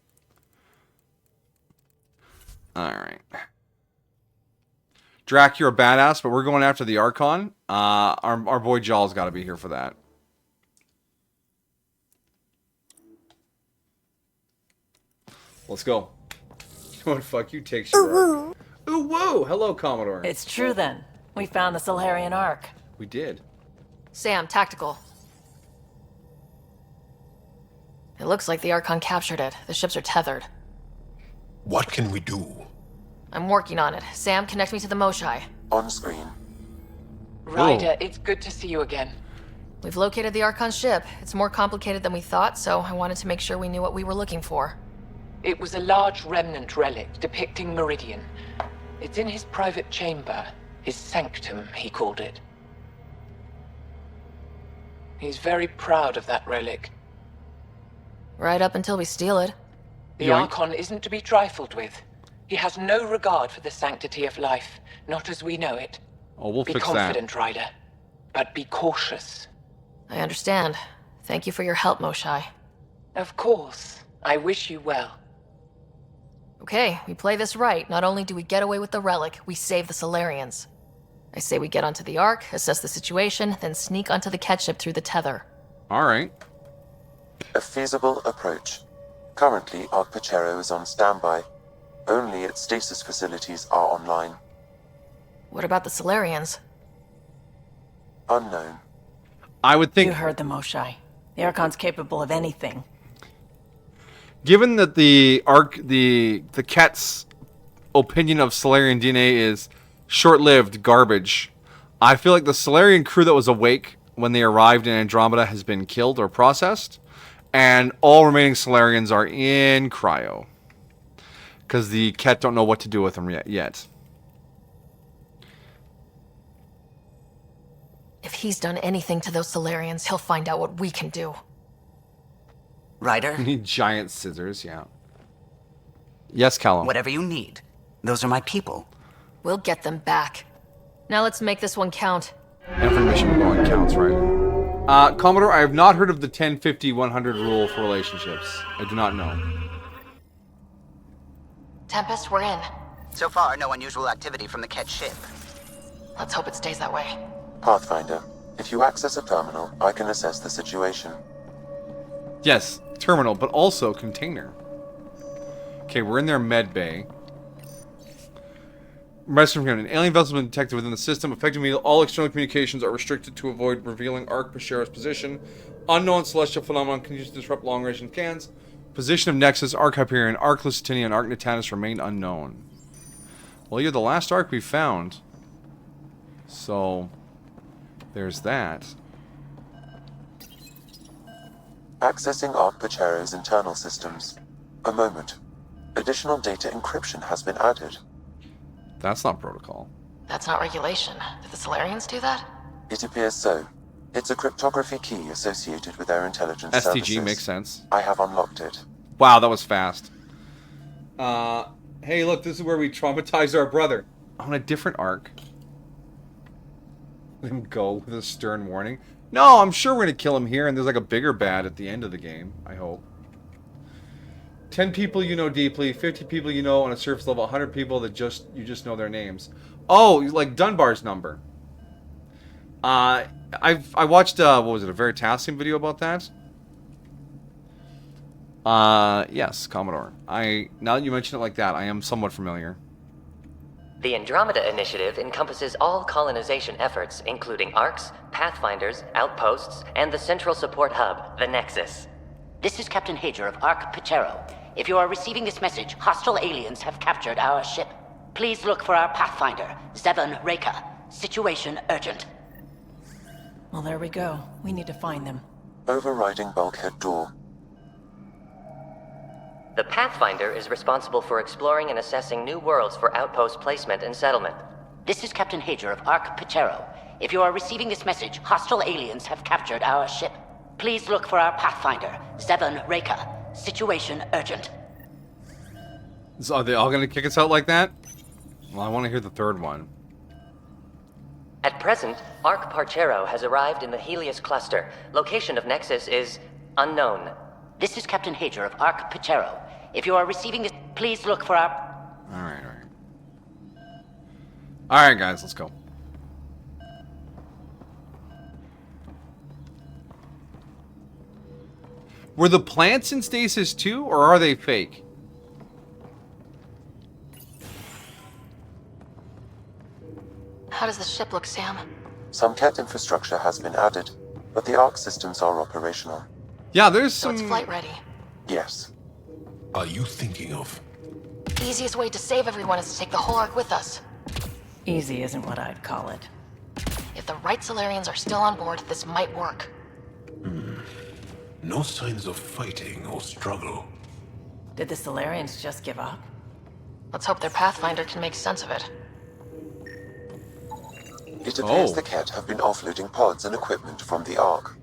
All right. Drac, you're a badass, but we're going after the Archon. Our boy Jaw's got to be here for that. Let's go. You want to fuck you? Take your Arc. Ooh, whoa! Hello, Commodore. It's true then. We found the Solarian Arc. We did. Sam, tactical. It looks like the Archon captured it. The ships are tethered. What can we do? I'm working on it. Sam, connect me to the Moshai. On screen. Ryder, it's good to see you again. We've located the Archon ship. It's more complicated than we thought, so I wanted to make sure we knew what we were looking for. It was a large remnant relic depicting Meridian. It's in his private chamber. His sanctum, he called it. He's very proud of that relic. Right up until we steal it. The Yoink. Archon isn't to be trifled with. He has no regard for the sanctity of life, not as we know it. Oh, we'll Be fix confident, Ryder, but be cautious. I understand. Thank you for your help, Moshai. Of course. I wish you well. Okay, we play this right. Not only do we get away with the relic, we save the Solarians. I say we get onto the Ark, assess the situation, then sneak onto the Kett ship through the tether. that. Alright. A feasible approach. Currently, Ark Pachero is on standby. Only its stasis facilities are online. What about the Solarians? Unknown. I would think, You heard the Moshai. The Archon's capable of anything. given that the Kett's opinion of Solarian DNA is short-lived garbage, I feel like the Solarian crew that was awake when they arrived in Andromeda has been killed or processed, and all remaining Solarians are in cryo. Because the Kett don't know what to do with them yet. If he's done anything to those Solarians, he'll find out what we can do. Ryder, You need giant scissors, yeah. Yes, Callum. whatever you need. Those are my people. We'll get them back. Now let's make this one count. Every mission going counts, right? Commodore, I have not heard of the 10-50-100 rule for relationships. I do not know. Tempest, we're in. So far, no unusual activity from the Kett ship. Let's hope it stays that way. Pathfinder, if you access a terminal, I can assess the situation. Yes, terminal, but also container. Okay, we're in their med bay. Message from an alien vessel has been detected within the system. Effectively, all external communications are restricted to avoid revealing Ark Pachero's position. Unknown celestial phenomenon continues to disrupt long-range scans. Position of Nexus, Ark Hyperion, Ark Lusitania, and Ark Natanus remain unknown. Well, you're the last Ark we found. So, there's that. Accessing Ark Pachero's internal systems. A moment. Additional data encryption has been added. That's not protocol. That's not regulation. Did the Solarians do that? It appears so. It's a cryptography key associated with their intelligence STG services. makes sense. I have unlocked it. Wow, that was fast. Hey, look, this is where we traumatized our brother. On a different Ark. Let him go with a stern warning. No, I'm sure we're going to kill him here, and there's like a bigger bad at the end of the game, I hope. 10 people you know deeply, 50 people you know on a surface level, 100 people that you just know their names. Oh, like Dunbar's number. I watched, what was it, a Veritasium video about that? Yes, Commodore. Now that you mention it like that, I am somewhat familiar. The Andromeda Initiative encompasses all colonization efforts, including ARCs, Pathfinders, outposts, and the central support hub, the Nexus. This is Captain Hager of Ark Pachero. If you are receiving this message, hostile aliens have captured our ship. Please look for our Pathfinder, Zevon Reka. Situation urgent. Well, there we go. We need to find them. Overriding bulkhead door. The Pathfinder is responsible for exploring and assessing new worlds for outpost placement and settlement. This is Captain Hager of Ark Pachero. If you are receiving this message, hostile aliens have captured our ship. Please look for our Pathfinder, Zevon Reka. Situation urgent. So are they all going to kick us out like that? Well, I want to hear the third one. At present, Ark Pachero has arrived in the Helios cluster. Location of Nexus is unknown. This is Captain Hager of Ark Pachero. If you are receiving this, please look for our... Alright. Alright, guys, let's go. Were the plants in stasis too, or are they fake? How does the ship look, Sam? Some Kett infrastructure has been added, but the Ark systems are operational. Yeah, there's So some... it's flight ready. Yes. Are you thinking of Easiest way to save everyone is to take the whole Ark with us. Easy isn't what I'd call it. If the right Solarians are still on board, this might work. No signs of fighting or struggle. Did the Solarians just give up? Let's hope their Pathfinder can make sense of it. It appears the Kett have been offloading pods and equipment from the Ark.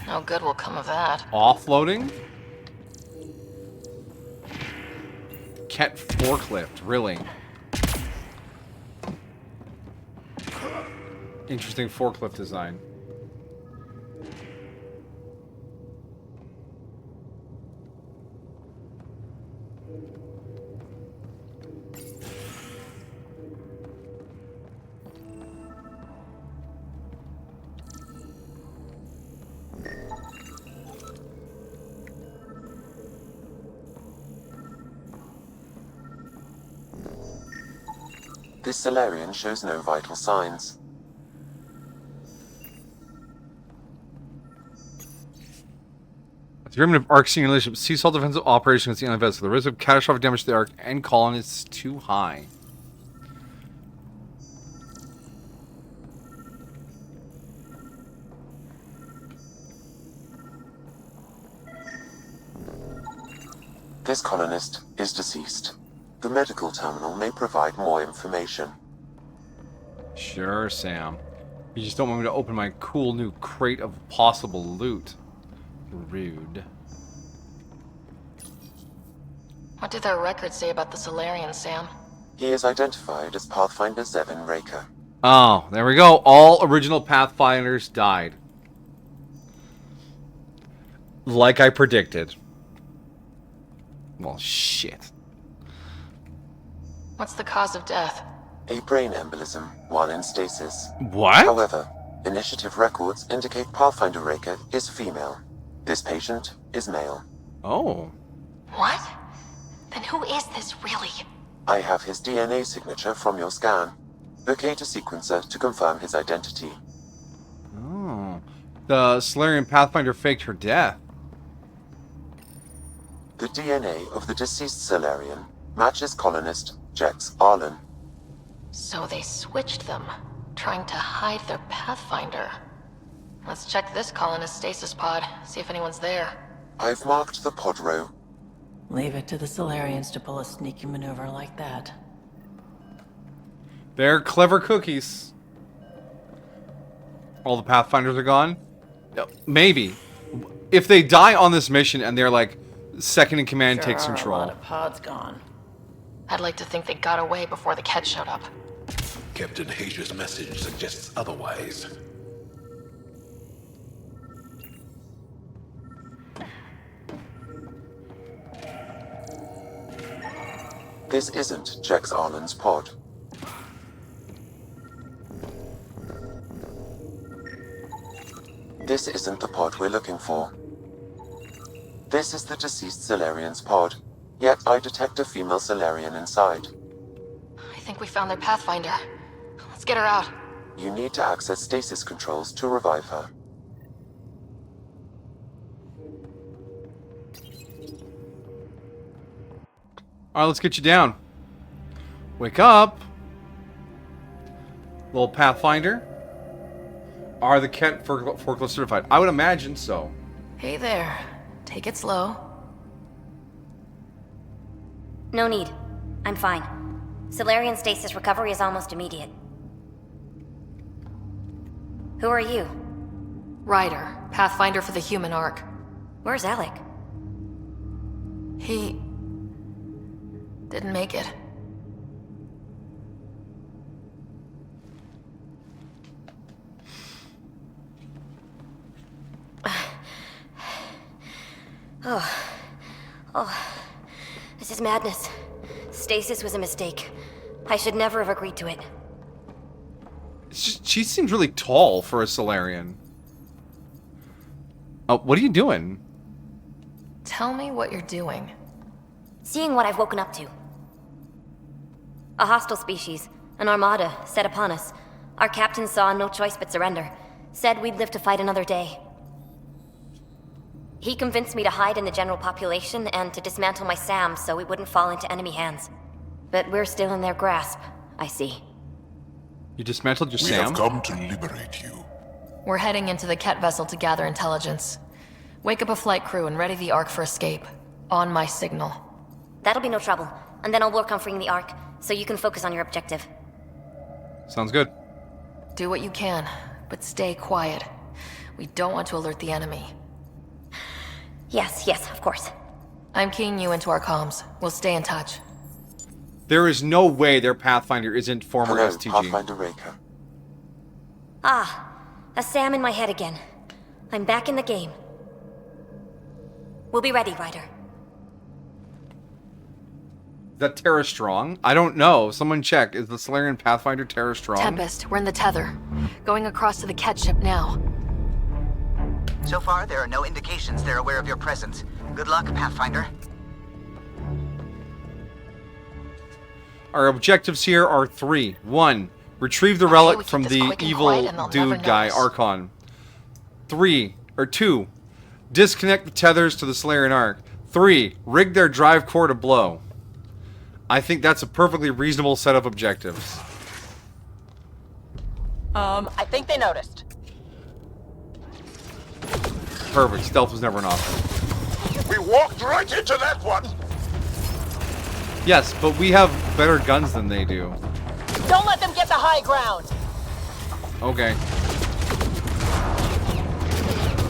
No good will come of that. Offloading? Kett forklift, really? Interesting forklift design. This Solarian shows no vital signs. The agreement of Ark senior leadership cease all defensive operations against the alien vessel. The risk of catastrophic damage to the Ark and colonists is too high. This colonist is deceased. The medical terminal may provide more information. Sure, Sam. You just don't want me to open my cool new crate of possible loot. Rude. What do their records say about the Solarians, Sam? He is identified as Pathfinder Zevin Raker. Oh, there we go. All original Pathfinders died. Like I predicted. Well, shit. What's the cause of death? A brain embolism while in stasis. What? However, initiative records indicate Pathfinder Raker is female. This patient is male. Oh. What? Then who is this really? I have his DNA signature from your scan. Locate a sequencer to confirm his identity. Oh. The Solarian Pathfinder faked her death. The DNA of the deceased Solarian matches colonist Jex Arlen. So they switched them, trying to hide their Pathfinder. Let's check this colonist stasis pod, see if anyone's there. I've marked the pod row. Leave it to the Solarians to pull a sneaky maneuver like that. They're clever cookies. All the Pathfinders are gone? Maybe. If they die on this mission and they're like, second in command takes control. A lot of pods gone. I'd like to think they got away before the Kett showed up. Captain Hager's message suggests otherwise. This isn't Jex Arlen's pod. This isn't the pod we're looking for. This is the deceased Solarian's pod, yet I detect a female Solarian inside. I think we found their Pathfinder. Let's get her out. You need to access stasis controls to revive her. Alright, let's get you down. Wake up. Little Pathfinder. Are the Kett forklift certified? I would imagine so. Hey there. Take it slow. No need. I'm fine. Solarian stasis recovery is almost immediate. Who are you? Ryder, Pathfinder for the human Ark. Where's Alec? He didn't make it. This is madness. Stasis was a mistake. I should never have agreed to it. She seems really tall for a Solarian. Oh, what are you doing? Tell me what you're doing. Seeing what I've woken up to. A hostile species, an armada, set upon us. Our captain saw no choice but surrender. Said we'd live to fight another day. He convinced me to hide in the general population and to dismantle my SAM so it wouldn't fall into enemy hands. But we're still in their grasp, I see. You dismantled your We SAM? have come to liberate you. We're heading into the Kett vessel to gather intelligence. Wake up a flight crew and ready the Ark for escape. On my signal. That'll be no trouble. And then I'll work on freeing the Ark, so you can focus on your objective. Sounds good. Do what you can, but stay quiet. We don't want to alert the enemy. Yes, of course. I'm keying you into our comms. We'll stay in touch. There is no way their Pathfinder isn't former Hello, STG. Pathfinder Raker. Ah, a SAM in my head again. I'm back in the game. We'll be ready, Ryder. Is that Terra strong? I don't know. Someone check. Is the Solarian Pathfinder Terra strong? Tempest, we're in the tether. Going across to the Kett ship now. So far, there are no indications they're aware of your presence. Good luck, Pathfinder. Our objectives here are 3. 1. Retrieve the relic from the evil dude guy, Archon. 2. Disconnect the tethers to the Solarian Ark. 3. Rig their drive core to blow. I think that's a perfectly reasonable set of objectives. I think they noticed. Perfect. Stealth was never an option. We walked right into that one! Yes, but we have better guns than they do. Don't let them get the high ground! Okay.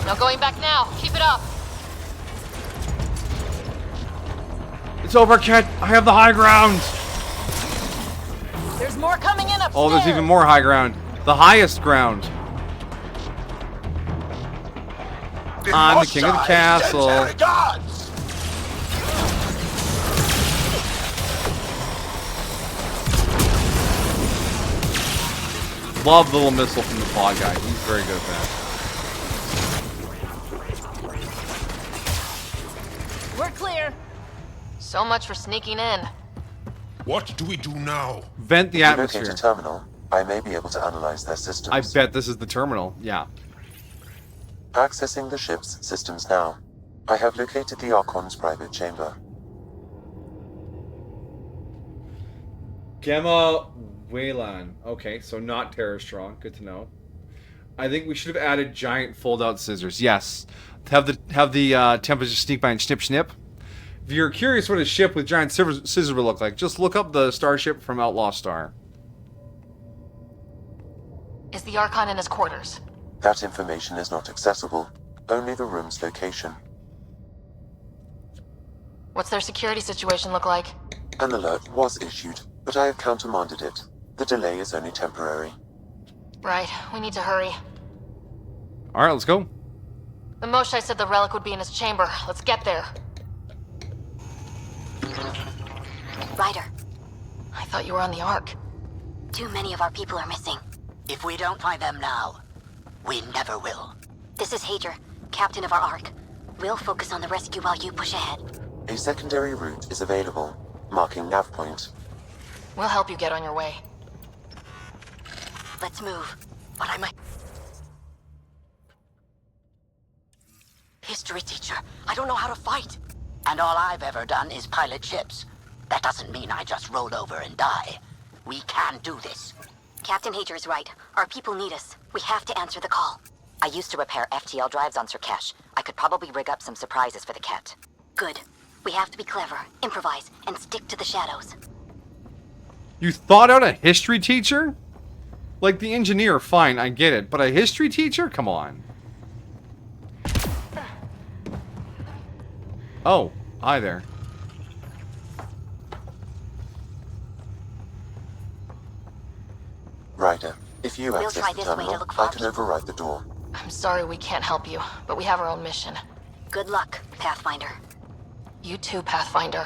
No going back now. Keep it up. It's over, Kett. I have the high ground. There's more coming in upstairs! Oh, there's even more high ground. The highest ground. I'm the king of the castle. Love the little missile from the claw guy. He's very good at that. We're clear. So much for sneaking in. What do we do now? Vent the If you locate atmosphere. a terminal, I may be able to analyze their systems. I bet this is the terminal. Yeah. Accessing the ship's systems now. I have located the Archon's private chamber. Gamma Waylan. Okay, so not Terror Strong. Good to know. I think we should have added giant fold-out scissors. Yes. Have the Tempest just sneak by and snip. If you're curious what a ship with giant scissors would look like, just look up the starship from Outlaw Star. Is the Archon in his quarters? That information is not accessible. Only the room's location. What's their security situation look like? An alert was issued, but I have countermanded it. The delay is only temporary. Right, we need to hurry. Alright, let's go. The Moshai said the relic would be in his chamber. Let's get there. Ryder, I thought you were on the Ark. too many of our people are missing. If we don't find them now, we never will. This is Hager, captain of our Ark. We'll focus on the rescue while you push ahead. A secondary route is available, marking nav point. We'll help you get on your way. Let's move. But I might... History teacher, I don't know how to fight. And all I've ever done is pilot ships. That doesn't mean I just roll over and die. We can do this. Captain Hager is right. Our people need us. We have to answer the call. I used to repair FTL drives on Sirkesh. I could probably rig up some surprises for the Kett. Good. We have to be clever, improvise, and stick to the shadows. You thought out a history teacher? Like the engineer, fine, I get it. But a history teacher? Come on. Oh, hi there. Ryder, if you We'll access try the this way to terminal, look for I our can people. override the door. I'm sorry we can't help you, but we have our own mission. Good luck, Pathfinder. You too, Pathfinder.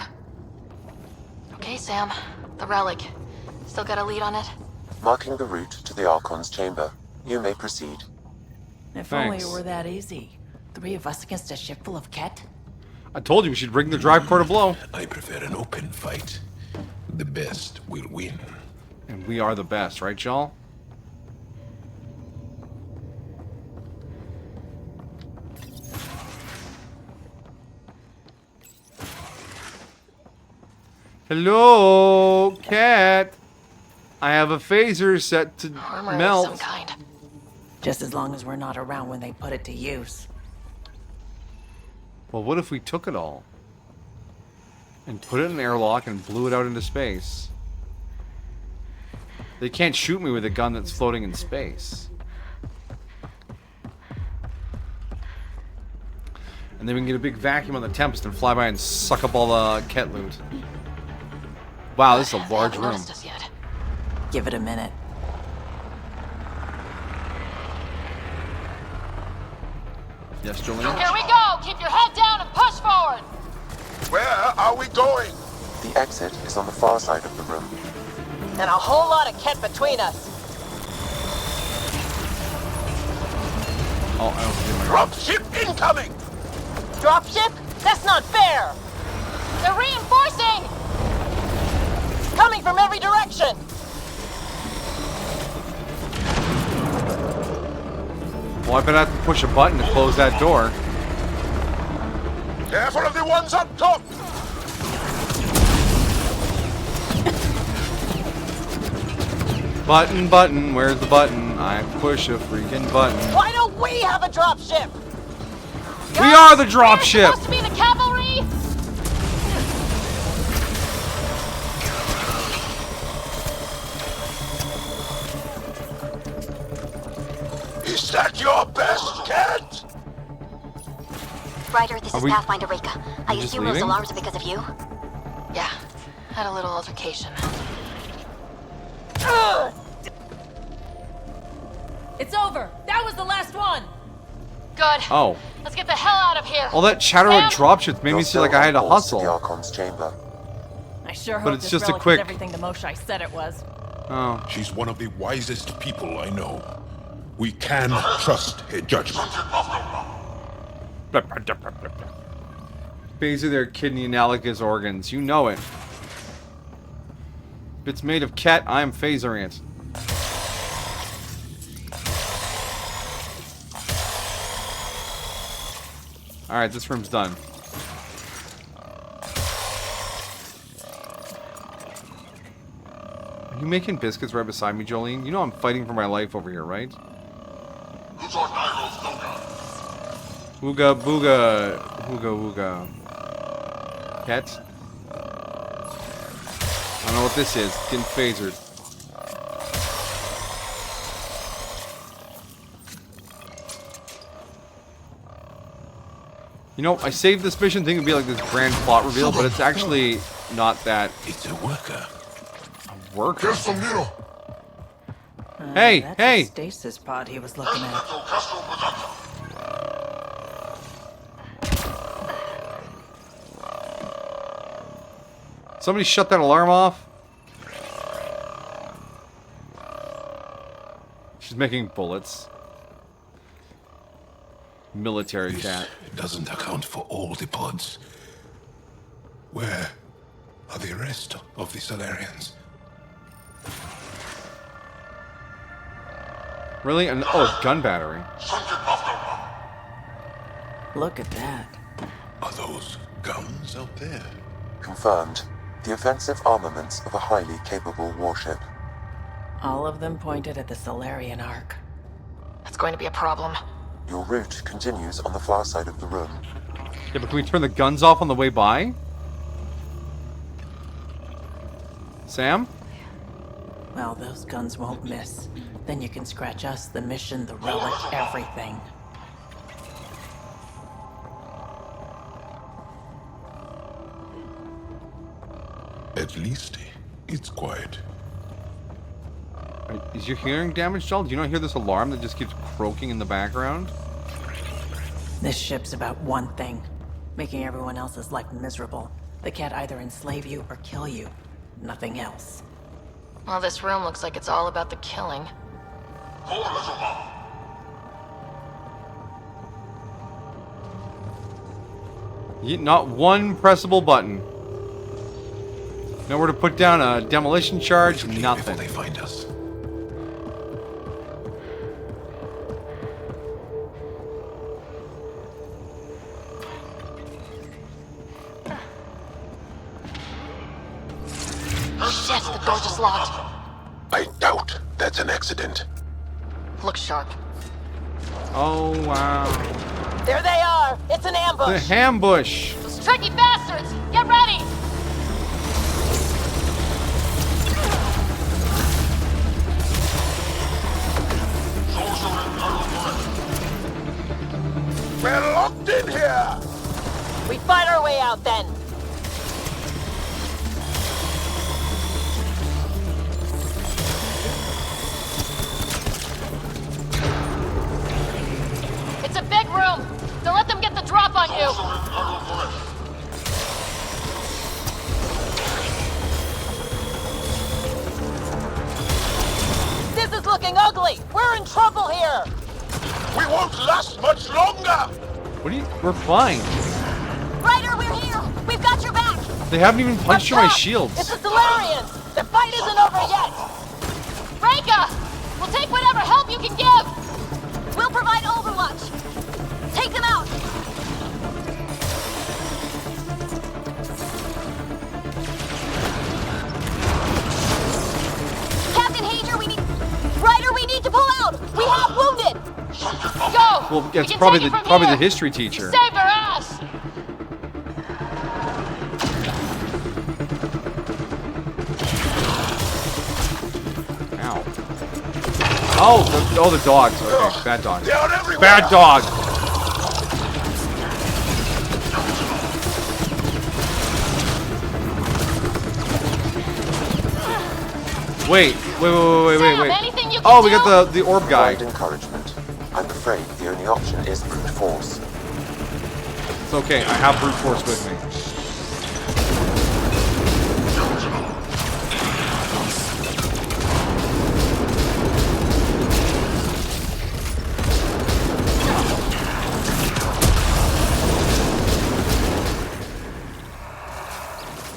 Okay, Sam. The relic. Still got a lead on it? Marking the route to the Archon's chamber. You may proceed. If only Thanks. it were that easy. 3 of us against a ship full of Kett? I told you we should rig the drive core to blow. I prefer an open fight. The best will win. And we are the best, right, y'all? Hello, Kett. I have a phaser set to Armor melt. of some kind. Just as long as we're not around when they put it to use. Well, what if we took it all? And put it in an airlock and blew it out into space? They can't shoot me with a gun that's floating in space. And then we can get a big vacuum on the Tempest and fly by and suck up all the Kett loot. Wow, this is a large room. Us yet. Give it a minute. Yes, Julian? Here we go! Keep your head down and push forward! Where are we going? The exit is on the far side of the room. And a whole lot of Kett between us. Oh, I don't see my Dropship incoming! Dropship? That's not fair! They're reinforcing! Coming from every direction! Well, I better have to push a button to close that door. Careful of the ones up top! Button, button, where's the button? I push a freaking button. Why don't we have a dropship? We are the dropship! Supposed to be the cavalry? Is that your best, Kett? Ryder, this is Pathfinder Reka. I just assume those leaving? alarms are because of you? Yeah, had a little altercation. It's over. That was the last one. Good. Oh. Let's get the hell out of here. All that chatter about dropships made me feel like I had to To the hustle. Archon's chamber. I sure But hope it's this just a relic quick- is everything the Moshai said it was. Oh. She's one of the wisest people I know. We can trust her judgment. Phase of their kidney analogous organs. You know it. If it's made of Kett, I'm phasering it. Alright, this room's done. Are you making biscuits right beside me, Jolene? You know I'm fighting for my life over here, right? Ooga booga. Ooga ooga. Kett? I don't know what this is. Getting phasered. You know, I saved this mission thinking it'd be like this grand plot reveal, but it's actually not that. It's a worker. A worker? Here's some needle. Hey, that's hey! the stasis pod he was looking at. Somebody shut that alarm off. She's making bullets. Military cat. It doesn't account for all the pods. Where are the rest of the Solarians? Really? And oh, gun battery. Look at that. Are those guns out there? Confirmed. The offensive armaments of a highly capable warship. All of them pointed at the Solarian Ark. That's going to be a problem. Your route continues on the far side of the room. Yeah, but can we turn the guns off on the way by? Sam? Well, those guns won't miss. Then you can scratch us, the mission, the relic, everything. At least it's quiet. Is your hearing damaged, Joel? Do you not hear this alarm that just keeps croaking in the background? This ship's about one thing. Making everyone else's life miserable. They can't either enslave you or kill you. Nothing else. Well, this room looks like it's all about the killing. Not one pressable button. Nowhere to put down a demolition charge, nothing. They find us. Shit, the door just locked. I doubt that's an accident. Look sharp. Oh, wow. There they are! It's an ambush! The ambush! Those tricky bastards! Get ready! We're locked in here! We fight our way out then! It's a big room! Don't let them get the drop on you! This is looking ugly! We're in trouble here! We won't last much longer! What are you... We're fine. Ryder, we're here! We've got your back! They haven't even punched through my shields. It's the Solarians! The fight isn't over yet! Reka! We'll take whatever help you can give! We'll provide overwatch! Take them out! Captain Hager, we need... Ryder, we need to pull out! We have wounded! Go! Well, it's probably the history teacher. You saved our ass! Ow. Oh, the dogs. Okay, bad dogs. They're everywhere! Bad dog! Wait. Sam, anything you can Oh, we do? got the orb guy. Provide encouragement. I'm afraid the only option is brute force. It's okay, I have brute force with me.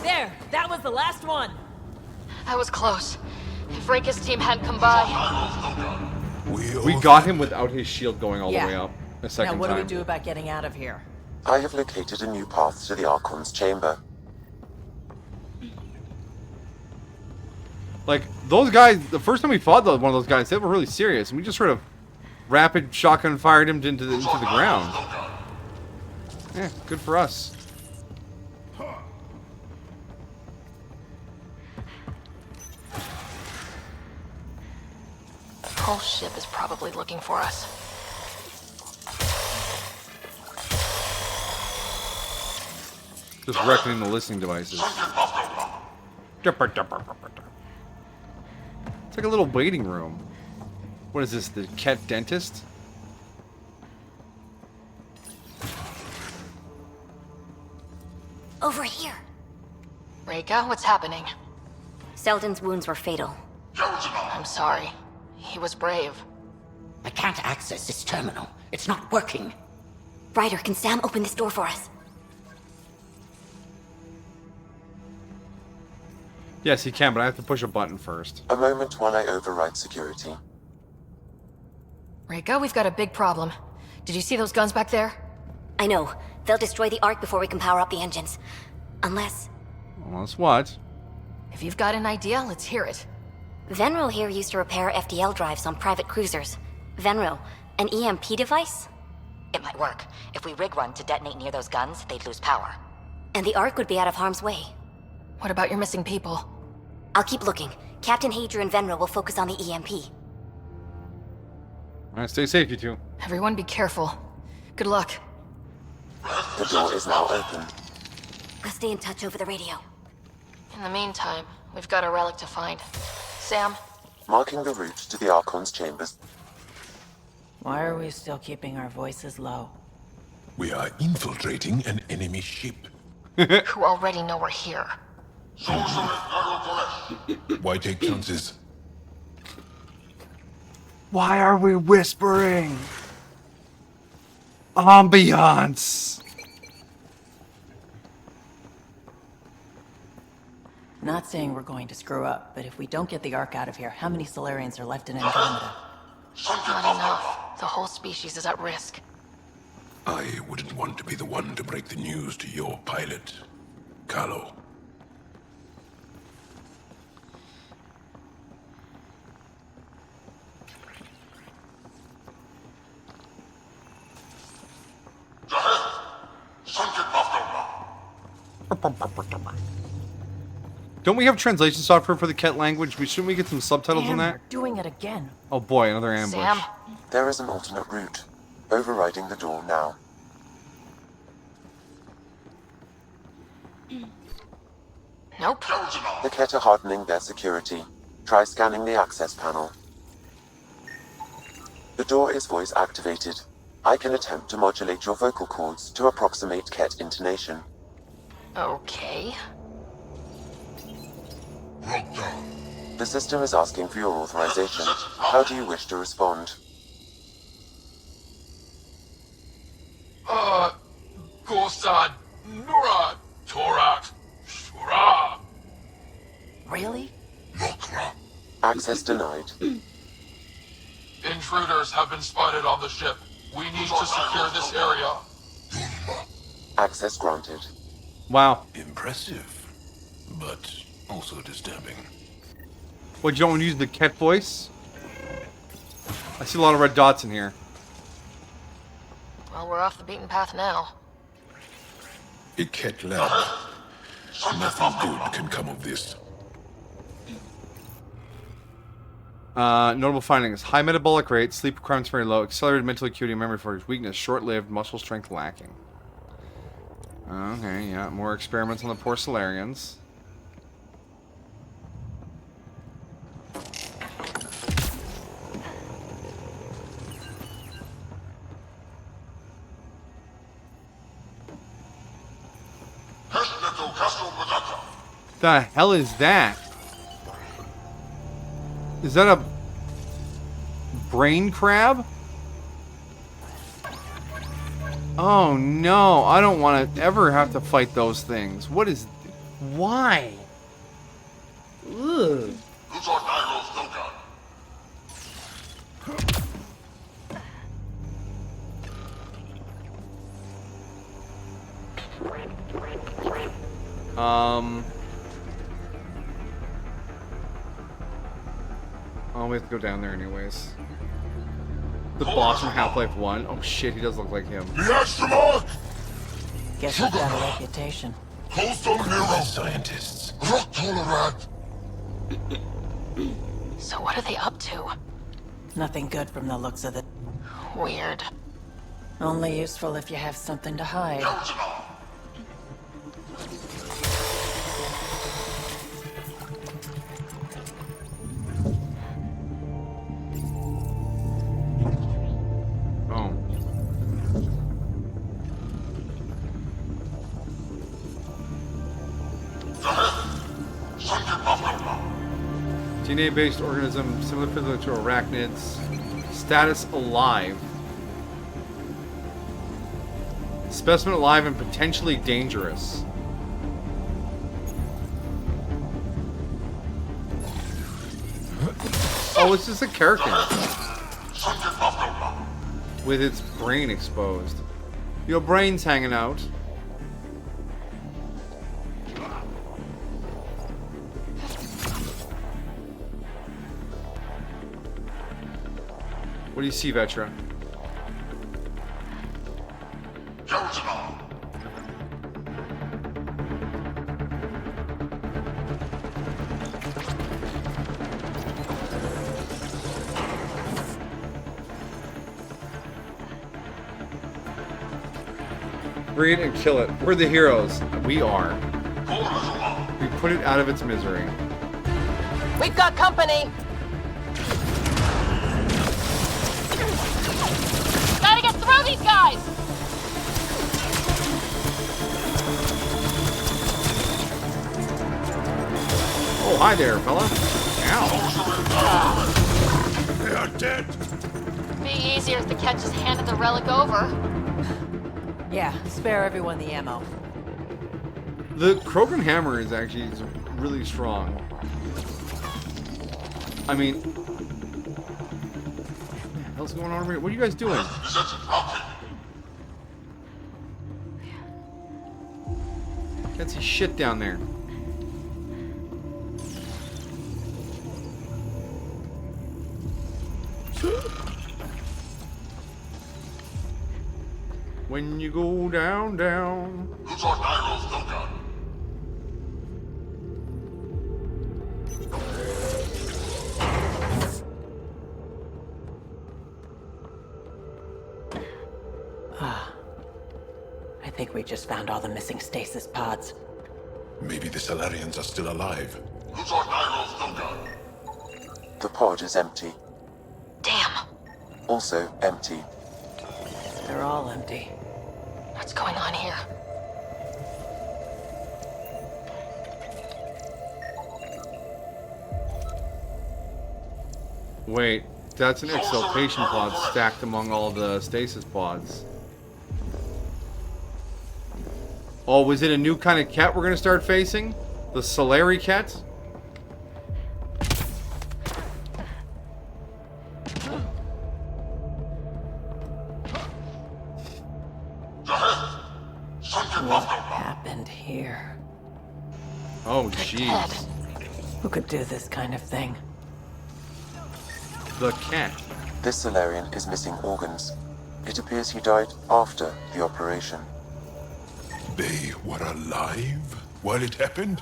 There! That was the last one! That was close. If Reka's team hadn't come by... We got him without his shield going all the way up a second time. Now what do we do about getting out of here? I have located a new path to the Archon's chamber. Like, those guys, the first time we fought one of those guys, they were really serious, and we just sort of rapid shotgun fired him into the ground. Yeah, good for us. The whole ship is probably looking for us. Just reckoning the listening devices. It's like a little waiting room. What is this, the Kett dentist? Over here. Reka, what's happening? Selden's wounds were fatal. I'm sorry. He was brave. I can't access this terminal. It's not working. Ryder, can Sam open this door for us? Yes, he can, but I have to push a button first. A moment while I override security. Reka, we've got a big problem. Did you see those guns back there? I know. They'll destroy the Ark before we can power up the engines. Unless... Unless what? If you've got an idea, let's hear it. Venril here used to repair FDL drives on private cruisers. Venril, an EMP device? It might work. If we rig one to detonate near those guns, they'd lose power. And the Ark would be out of harm's way. What about your missing people? I'll keep looking. Captain Hager and Venril will focus on the EMP. Alright, stay safe, you two. Everyone be careful. Good luck. The door is now open. I'll stay in touch over the radio. In the meantime, we've got a relic to find. Sam? Marking the route to the Archon's chambers. Why are we still keeping our voices low? We are infiltrating an enemy ship. Who already know we're here. Why take chances? Why are we whispering? Ambiance. Not saying we're going to screw up, but if we don't get the Ark out of here, how many Solarians are left in Andromeda? Not enough. The whole species is at risk. I wouldn't want to be the one to break the news to your pilot, Carlo. Don't we have translation software for the Kett language? Shouldn't we get some subtitles on that? We're doing it again. Oh boy, another ambush. Sam? There is an alternate route. Overriding the door now. Nope. The Kett are hardening their security. Try scanning the access panel. The door is voice activated. I can attempt to modulate your vocal cords to approximate Kett intonation. Okay. The system is asking for your authorization. How do you wish to respond? Gorsad, Nura, Torat, Shura. Really? Access denied. Intruders have been spotted on the ship. We need to secure this area. Access granted. Wow. Impressive, but also disturbing. What, you don't want to use the Kett voice? I see a lot of red dots in here. Well, we're off the beaten path now. A Kett lab. Nothing good can come of this. Notable findings. High metabolic rate, sleep requirements very low, accelerated mental acuity and memory force, weakness, short-lived, muscle strength lacking. Okay, yeah, more experiments on the poor Solarians. The hell is that? Is that a brain crab? Oh no, I don't want to ever have to fight those things. What is... Why? Ugh. Oh, we have to go down there anyways. The boss from Half-Life 1. Oh shit, he does look like him. Guess you've got a reputation. Scientists. So what are they up to? Nothing good from the looks of it. Weird. Only useful if you have something to hide. DNA-based organism, similar to arachnids. Status alive. Specimen alive and potentially dangerous. Oh, it's just a character. With its brain exposed. Your brain's hanging out. What do you see, Vetra? Breed and kill it. We're the heroes. We are. We put it out of its misery. We've got company. Gotta get through these guys! Oh, hi there, fella. Ow. They are dead. Be easier if the Kett just handed the relic over. Yeah, spare everyone the ammo. The Krogan hammer is actually really strong. I mean, what the hell's going on over here? What are you guys doing? Can't see shit down there. When you go down, down. I think we just found all the missing stasis pods. Maybe the Salarians are still alive. The pod is empty. Damn. Also empty. They're all empty. What's going on here? Wait, that's an exaltation pod stacked among all the stasis pods. Oh, was it a new kind of Kett we're gonna start facing? The Solari Kett? What happened here? Oh, jeez. Who could do this kind of thing? The Kett. This Solarian is missing organs. It appears he died after the operation. They were alive while it happened?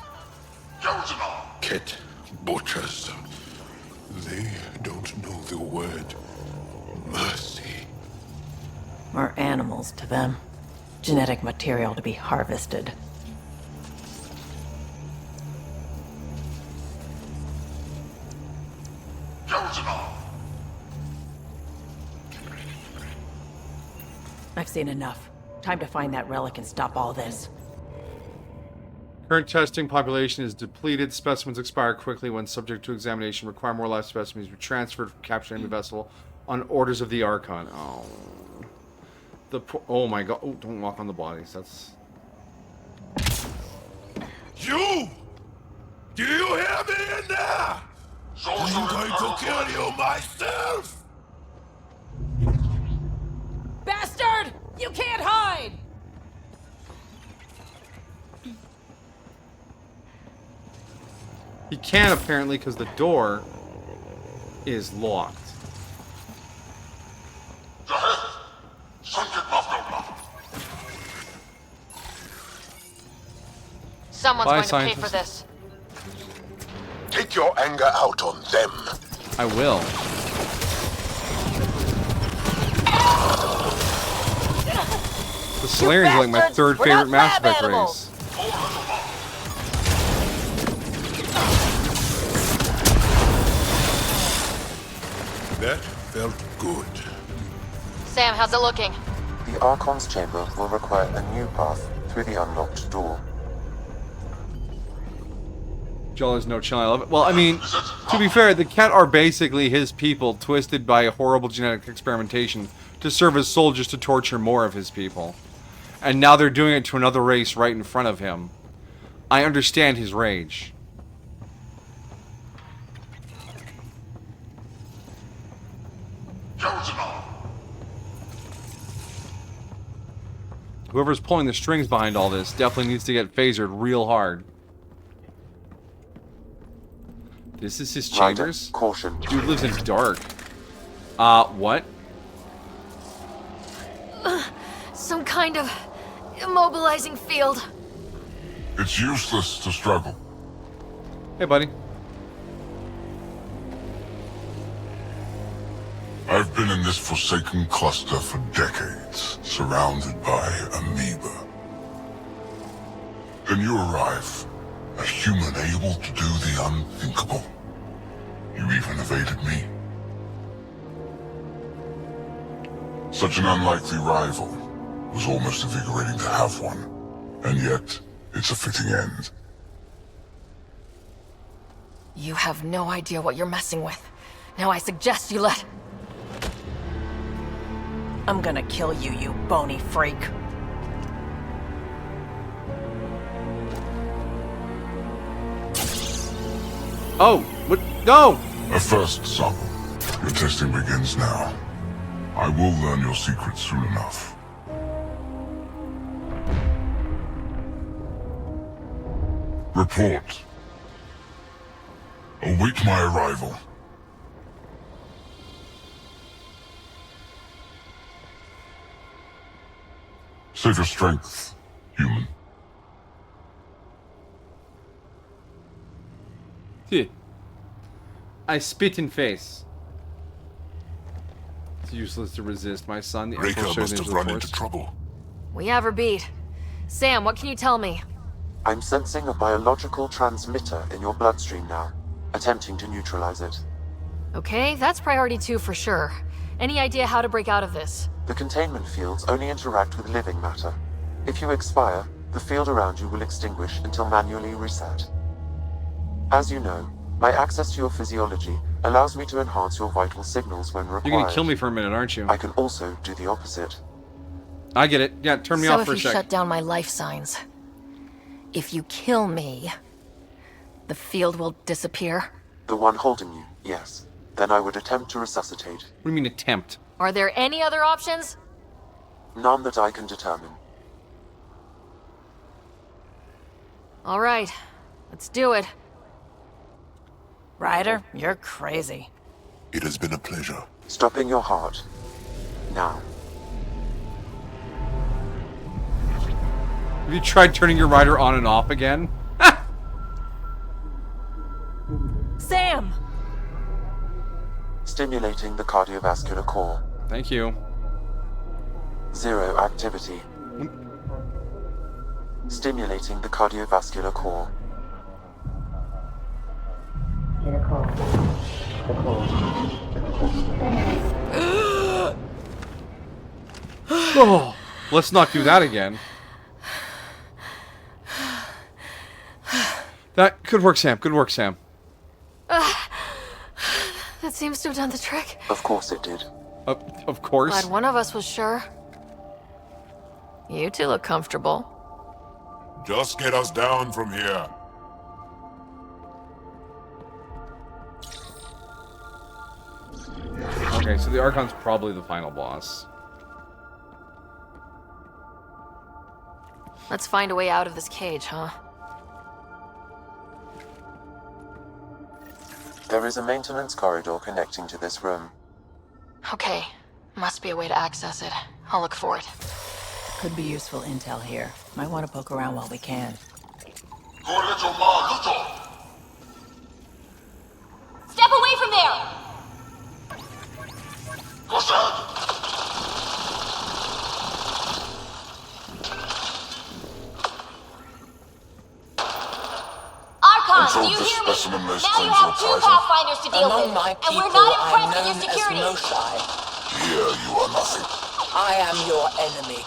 Kett butchers. They don't know the word mercy. We're animals to them. Genetic material to be harvested. I've seen enough. Time to find that relic and stop all this. Current testing population is depleted. Specimens expire quickly when subject to examination. Require more live specimens to be transferred from captured enemy vessel on orders of the Archon. Oh. Oh my god. Oh, don't walk on the bodies. That's... You! Do you hear me in there? I'm going to kill you myself! Bastard! You can't hide! He can apparently because the door is locked. Someone's Bye, going to pay for scientist. this. Take your anger out on them. I will. The Solarians are like my third favorite Mass Effect race. That felt good. Sam, how's it looking? The Archon's chamber will require a new path through the unlocked door. Jolly's no chill. I love it. Well, I mean, to be fair, the Kett are basically his people, twisted by horrible genetic experimentation to serve as soldiers to torture more of his people. And now they're doing it to another race right in front of him. I understand his rage. Whoever's pulling the strings behind all this definitely needs to get phasered real hard. This is his chambers? Caution. Dude lives in dark. What? Some kind of immobilizing field. It's useless to struggle. Hey, buddy. I've been in this forsaken cluster for decades, surrounded by amoeba. Then you arrive, a human able to do the unthinkable. You even evaded me. Such an unlikely rival. Was almost invigorating to have one. And yet, it's a fitting end. You have no idea what you're messing with. Now I suggest you let... I'm gonna kill you, you bony freak. Oh, what? No! A first sample. Your testing begins now. I will learn your secrets soon enough. Report. Await my arrival. Save your strength, human. I spit in face. It's useless to resist, my son. The Reika Emperor must shows have the run Force. into trouble. We have her beat. Sam, what can you tell me? I'm sensing a biological transmitter in your bloodstream now, attempting to neutralize it. Okay, that's priority 2 for sure. Any idea how to break out of this? The containment fields only interact with living matter. If you expire, the field around you will extinguish until manually reset. As you know, my access to your physiology allows me to enhance your vital signals when required. You're gonna kill me for a minute, aren't you? I can also do the opposite. I get it. Yeah, turn me So off if for a you sec. shut down my life signs, if you kill me, the field will disappear? The one holding you, yes. Then I would attempt to resuscitate. What do you mean attempt? Are there any other options? None that I can determine. All right, let's do it. Ryder, you're crazy. It has been a pleasure. Stopping your heart. Now. Have you tried turning your rider on and off again? Sam! Stimulating the cardiovascular core. Thank you. 0 activity. Stimulating the cardiovascular core. Oh, let's not do that again. That could work, Sam. Good work, Sam. That seems to have done the trick. Of course it did. Of course. Glad one of us was sure. You two look comfortable. Just get us down from here. Okay, so the Archon's probably the final boss. Let's find a way out of this cage, huh? There is a maintenance corridor connecting to this room. Okay, must be a way to access it. I'll look for it. Could be useful intel here. Might want to poke around while we can. Step away from there! Archon, do you hear me? Now you have 2 Pathfinders to deal with, and we're not impressed with your security. Here you are nothing. I am your enemy.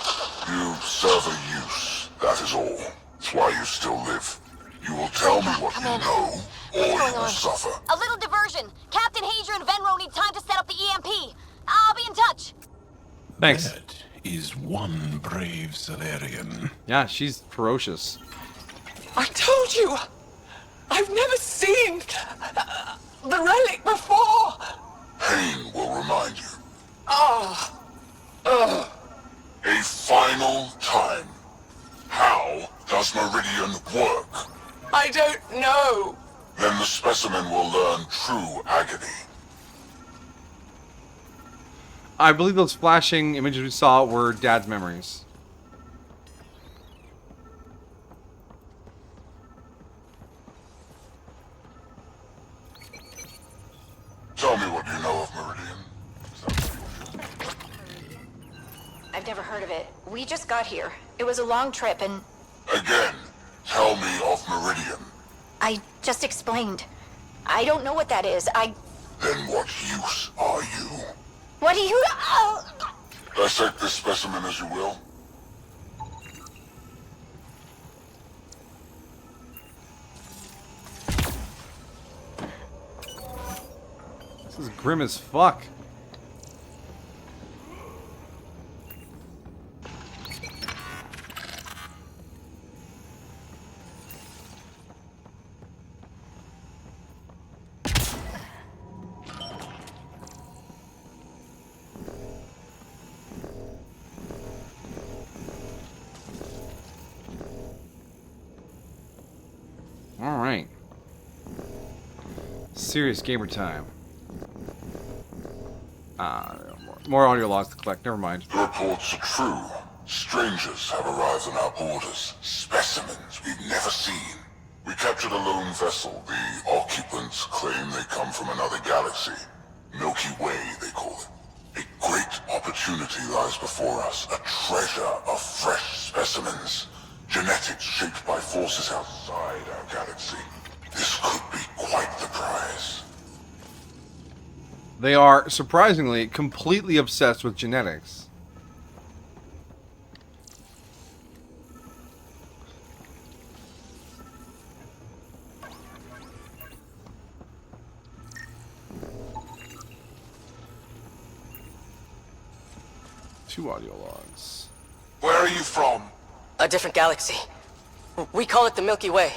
You serve a use, that is all. That's why you still live. You will tell me what you know, or you will suffer. A little diversion. Captain Hager and Venro need time to set up the EMP. I'll be in touch. Thanks. That is one brave Salarian. Yeah, she's ferocious. I told you! I've never seen the relic before! Pain will remind you. Oh. A final time. How does Meridian work? I don't know. Then the specimen will learn true agony. I believe those flashing images we saw were Dad's memories. Tell me what you know of Meridian. I've never heard of it. We just got here. It was a long trip and... Again, tell me of Meridian. I just explained. I don't know what that is. Then what use are you? What do you... Dissect this specimen as you will. This is grim as fuck. Alright. Serious gamer time. More audio logs to collect, never mind. The reports are true. Strangers have arrived on our borders. Specimens we've never seen. We captured a lone vessel. The occupants claim they come from another galaxy. Milky Way, they call it. A great opportunity lies before us. A treasure of fresh specimens. Genetics shaped by forces outside our galaxy. This could be quite the prize. They are, surprisingly, completely obsessed with genetics. Two audio logs. Where are you from? A different galaxy. We call it the Milky Way.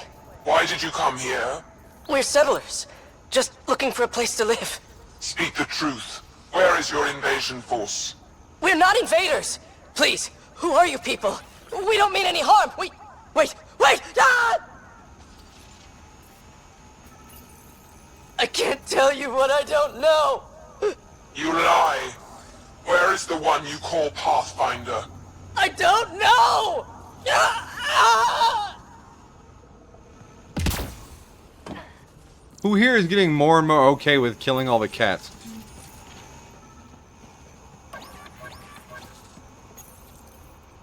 Why did you come here? We're settlers. Just looking for a place to live. Speak the truth. Where is your invasion force? We're not invaders! Please, who are you people? We don't mean any harm! Wait! Ah! I can't tell you what I don't know! You lie! Where is the one you call Pathfinder? I don't know! Who here is getting more and more okay with killing all the cats?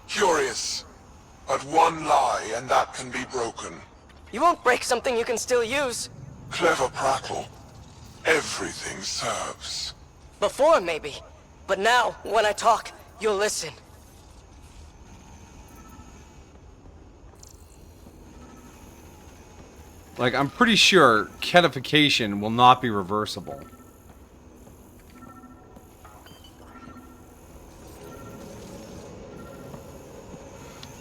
Curious. But one lie and that can be broken. You won't break something you can still use. Clever prattle. Everything serves. Before, maybe. But now, when I talk, you'll listen. Like, I'm pretty sure Kettification will not be reversible.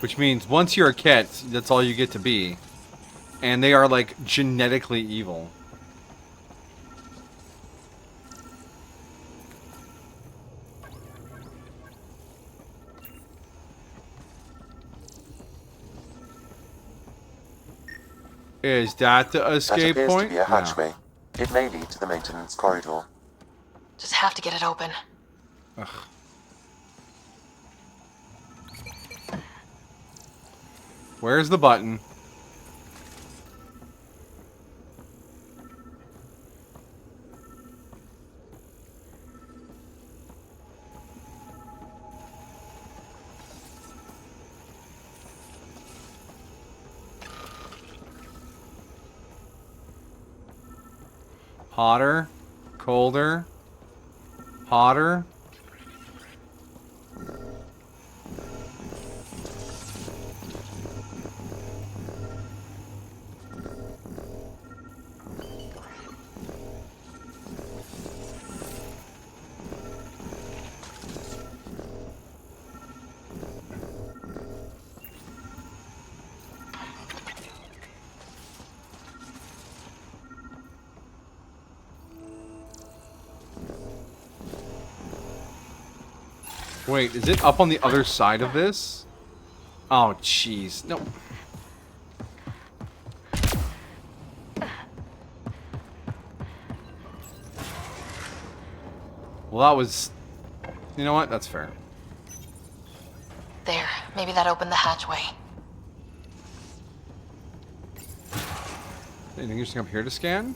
Which means once you're a Kett, that's all you get to be. And they are, like, genetically evil. Is that the escape that appears point? To be a hatchway. No. It may lead to the maintenance corridor. Just have to get it open. Ugh. Where's the button? Hotter, colder, hotter. Wait, is it up on the other side of this? Oh, jeez. No. Well, that was... You know what? That's fair. There. Maybe that opened the hatchway. Anything interesting up here to scan?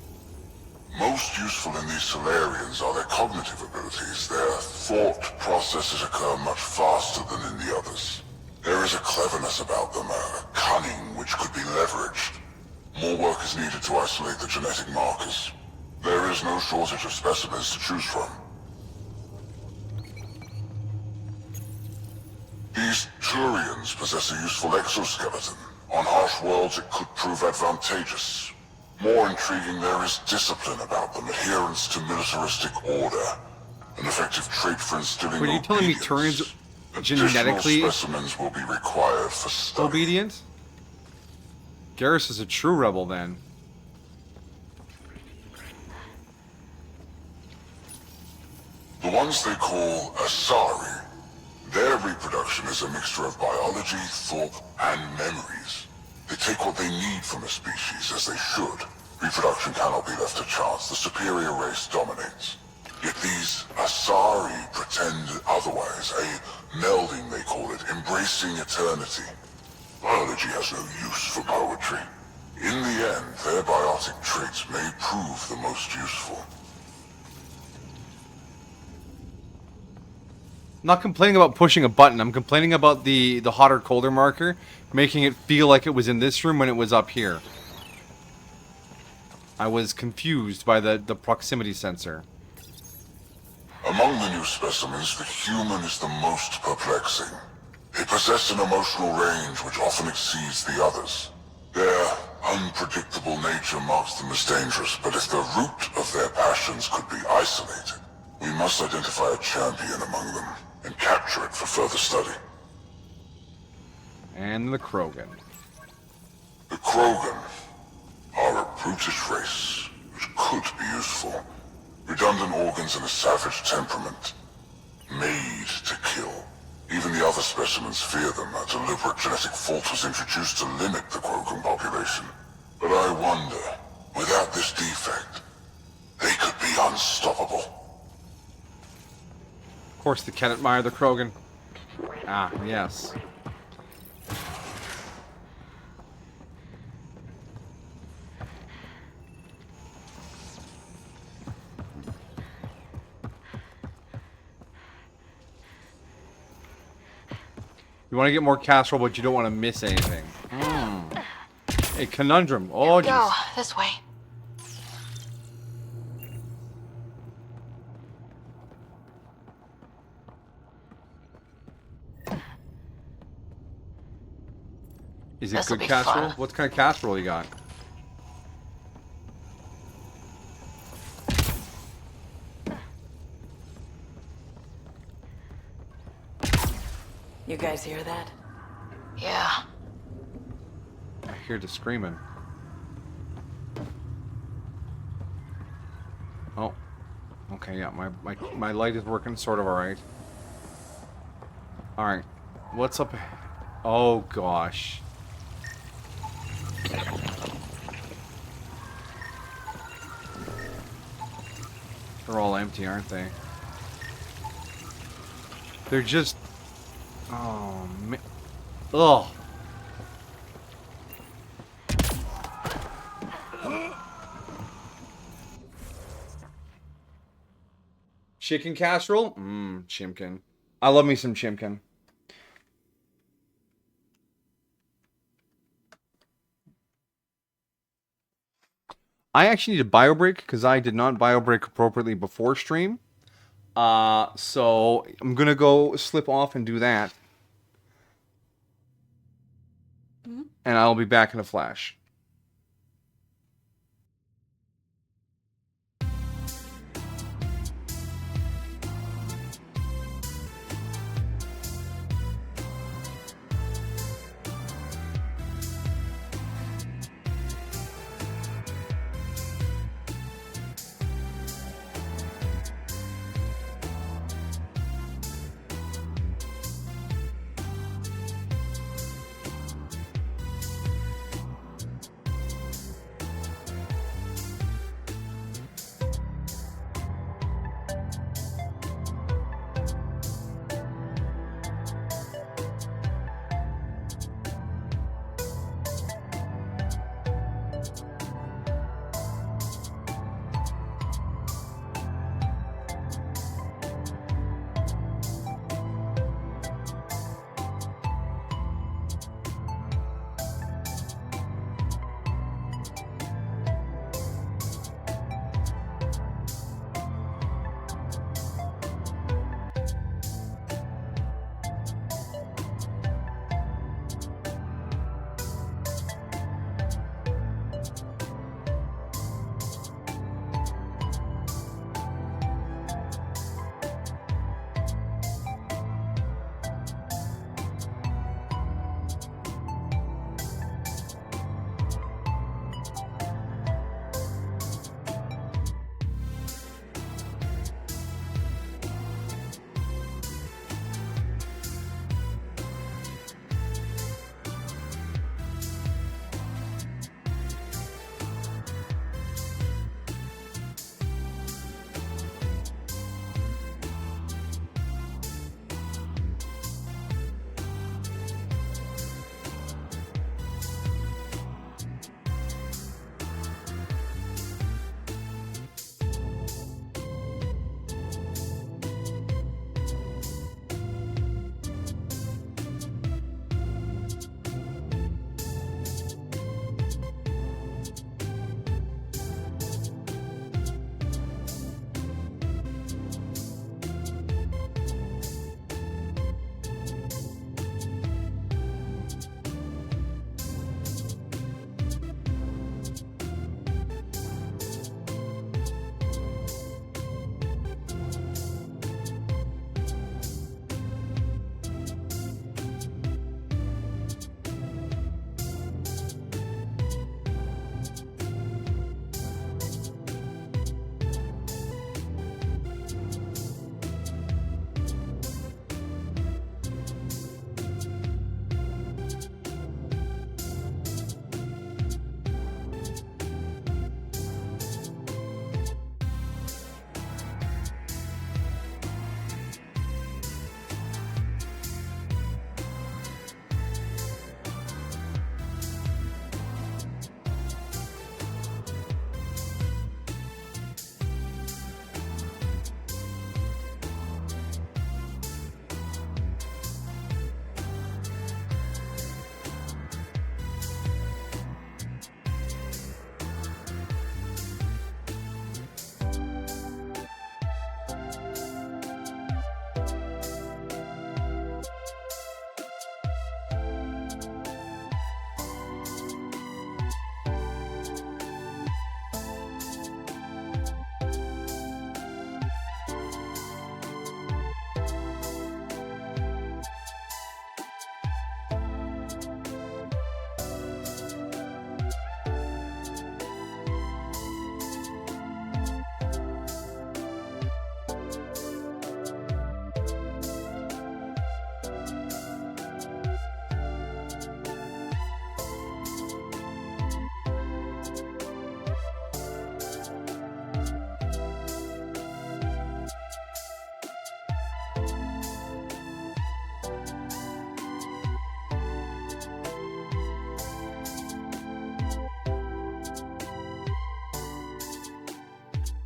Most useful in these Solarians are their cognitive abilities. Their thought processes occur much faster than in the others. There is a cleverness about them, a cunning which could be leveraged. More work is needed to isolate the genetic markers. There is no shortage of specimens to choose from. These Turians possess a useful exoskeleton. On harsh worlds, it could prove advantageous. More intriguing, there is discipline about them, adherence to militaristic order, an effective trait for instilling Were you telling me obedience. Turians genetically specimens will be required for study. Obedient? Garrus is a true rebel then. The ones they call Asari, their reproduction is a mixture of biology, thought, and memories. They take what they need from a species, as they should. Reproduction cannot be left to chance. The superior race dominates. Yet these Asari pretend otherwise. A melding, they call it, embracing eternity. Biology has no use for poetry. In the end, their biotic traits may prove the most useful. I'm not complaining about pushing a button. I'm complaining about the hotter colder marker, making it feel like it was in this room when it was up here. I was confused by the proximity sensor. Among the new specimens, the human is the most perplexing. They possess an emotional range which often exceeds the others. Their unpredictable nature marks them as dangerous, but if the root of their passions could be isolated, we must identify a champion among them and capture it for further study. And the Krogan. The Krogan are a brutish race which could be useful. Redundant organs and a savage temperament. Made to kill. Even the other specimens fear them. A deliberate genetic fault was introduced to limit the Krogan population. But I wonder, without this defect, they could be unstoppable. Of course, the Kett admire the Krogan. Ah, yes. You want to get more casserole, but you don't want to miss anything. A conundrum. Oh, Go jeez. this way. Is it This'll good be casserole? fun. What kind of casserole you got? You guys hear that? Yeah. I hear the screaming. Oh. Okay, yeah, my light is working sort of alright. Alright. What's up? Oh, gosh. They're all empty, aren't they? They're just... Oh, man. Ugh. Chicken casserole? Chimkin. I love me some chimkin. I actually need a bio break because I did not bio break appropriately before stream. So I'm gonna go slip off and do that. And I'll be back in a flash.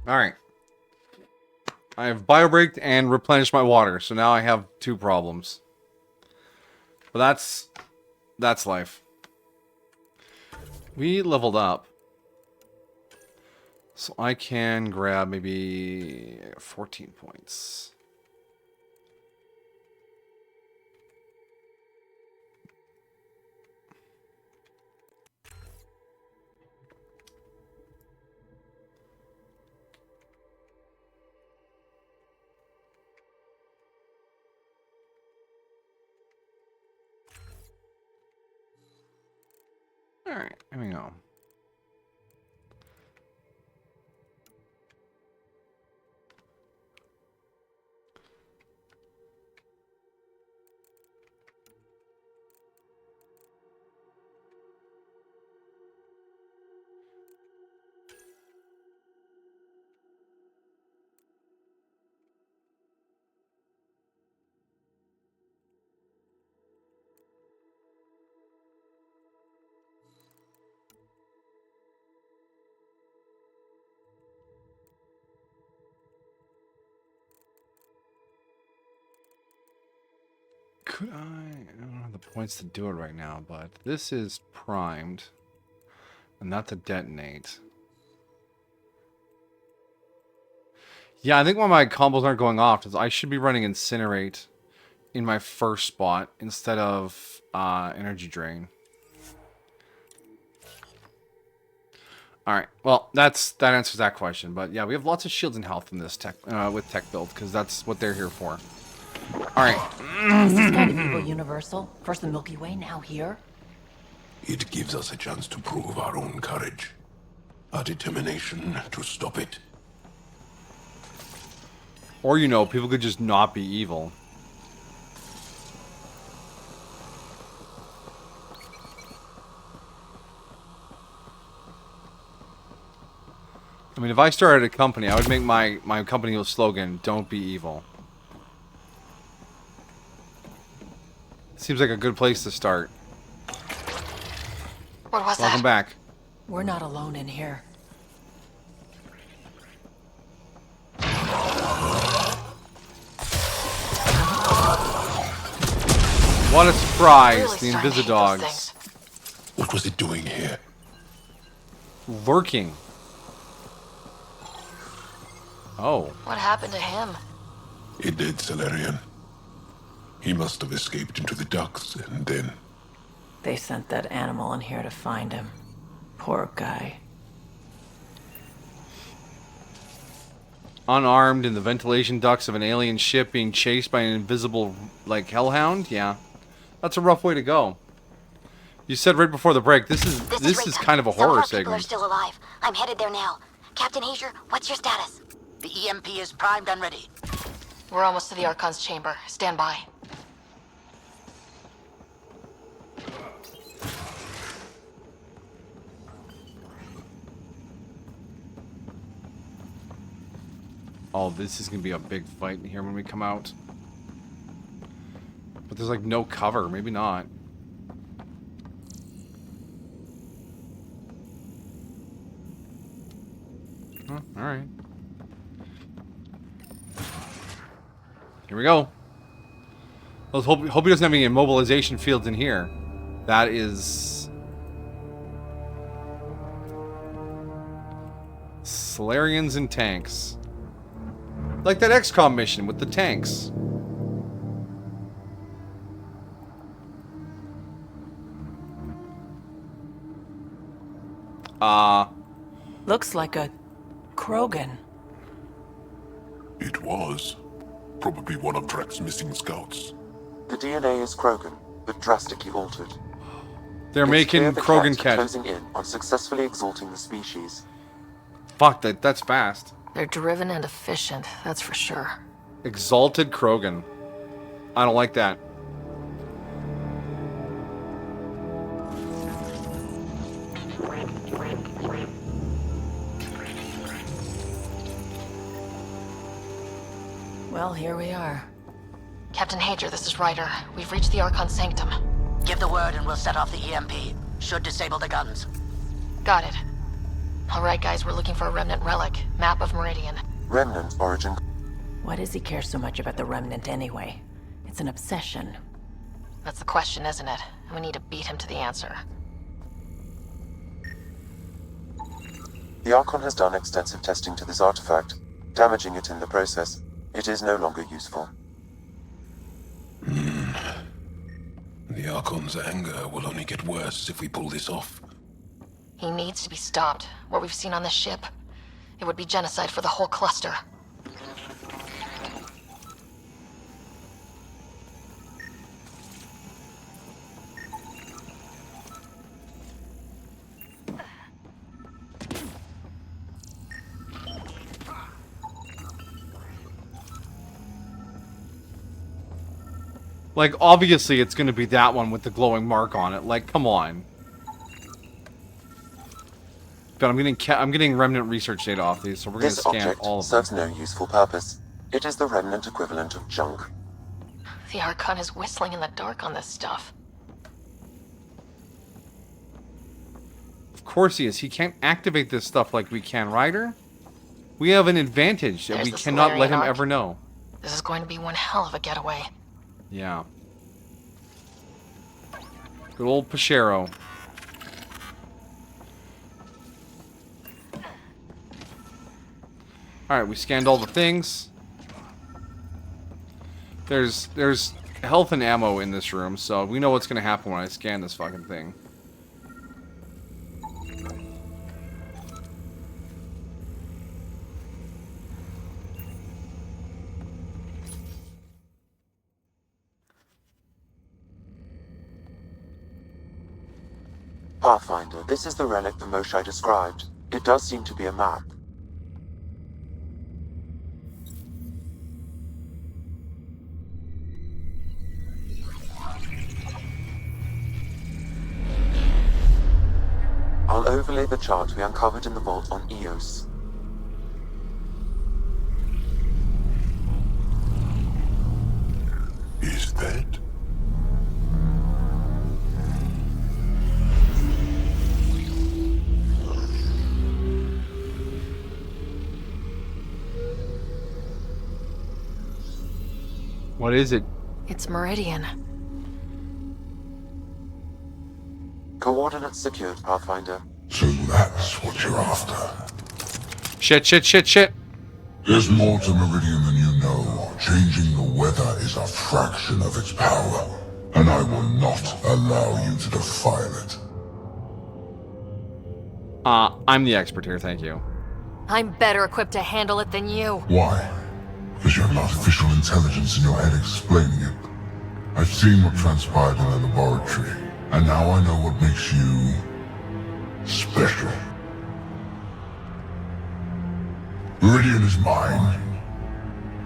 Alright. I have biobreaked and replenished my water, so now I have 2 problems. But that's life. We leveled up. So I can grab maybe 14 points. Alright, here we go. Could I don't have the points to do it right now, but this is primed. And not to detonate. Yeah, I think why my combos aren't going off is I should be running Incinerate in my first spot instead of Energy Drain. Alright, well, that answers that question. But yeah, we have lots of shields and health in this tech with tech build, because that's what they're here for. Alright. Is this kind of evil universal? First the Milky Way, now here? It gives us a chance to prove our own courage. Our determination to stop it. Or, you know, people could just not be evil. I mean, if I started a company, I would make my company slogan, "Don't be evil." Seems like a good place to start. What was that? Welcome back. We're not alone in here. What a surprise, Really the starting to hate those Invisidogs. things. What was it doing here? Lurking. Oh. What happened to him? A dead Salarian. He must have escaped into the ducts, and then... They sent that animal in here to find him. Poor guy. Unarmed in the ventilation ducts of an alien ship being chased by an invisible, like, hellhound? Yeah. That's a rough way to go. You said right before the break, this is kind of a horror Some of our people are segment. still alive. I'm headed there now. Captain Hager, what's your status? The EMP is primed and ready. We're almost to the Archon's chamber. Stand by. Oh, this is gonna be a big fight in here when we come out. But there's like no cover, maybe not. Oh, alright. Here we go. Let's hope he doesn't have any immobilization fields in here. That is... Solarians and tanks. Like that XCOM mission with the tanks. Looks like a Krogan. It was. Probably one of Drek's missing scouts. The DNA is Krogan, but drastically altered. They're It's making clear the Krogan Kett are Kett. closing in on successfully exalting the species. Fuck, that's fast. They're driven and efficient, that's for sure. Exalted Krogan. I don't like that. Well, here we are. Captain Hager, this is Ryder. We've reached the Archon Sanctum. Give the word and we'll set off the EMP. Should disable the guns. Got it. Alright guys, we're looking for a remnant relic. Map of Meridian. Remnant origin. Why does he care so much about the remnant anyway? It's an obsession. That's the question, isn't it? And we need to beat him to the answer. The Archon has done extensive testing to this artifact, damaging it in the process. It is no longer useful. The Archon's anger will only get worse if we pull this off. He needs to be stopped. What we've seen on this ship, it would be genocide for the whole cluster. Like, obviously it's gonna be that one with the glowing mark on it. Like, come on. But I'm getting remnant research data off these, so we're gonna This scan object all of them. serves no useful purpose. It is the remnant equivalent of junk. The Archon is whistling in the dark on this stuff. Of course he is. He can't activate this stuff like we can, Ryder. We have an advantage that There's we the cannot let Solarian him Arc. ever know. This is going to be one hell of a getaway. Yeah. Good old Pachero. Alright, we scanned all the things. There's health and ammo in this room, so we know what's gonna happen when I scan this fucking thing. Pathfinder, this is the relic the Moshai described. It does seem to be a map. I'll overlay the chart we uncovered in the vault on Eos. Is that? What is it? It's Meridian. Coordinates secured, Pathfinder. So that's what you're after. Shit, shit, shit, shit. There's more to Meridian than you know. Changing the weather is a fraction of its power, and I will not allow you to defile it. I'm the expert here, thank you. I'm better equipped to handle it than you. Why? Because you have artificial intelligence in your head explaining it. I've seen what transpired in the laboratory, and now I know what makes you special. Meridian is mine.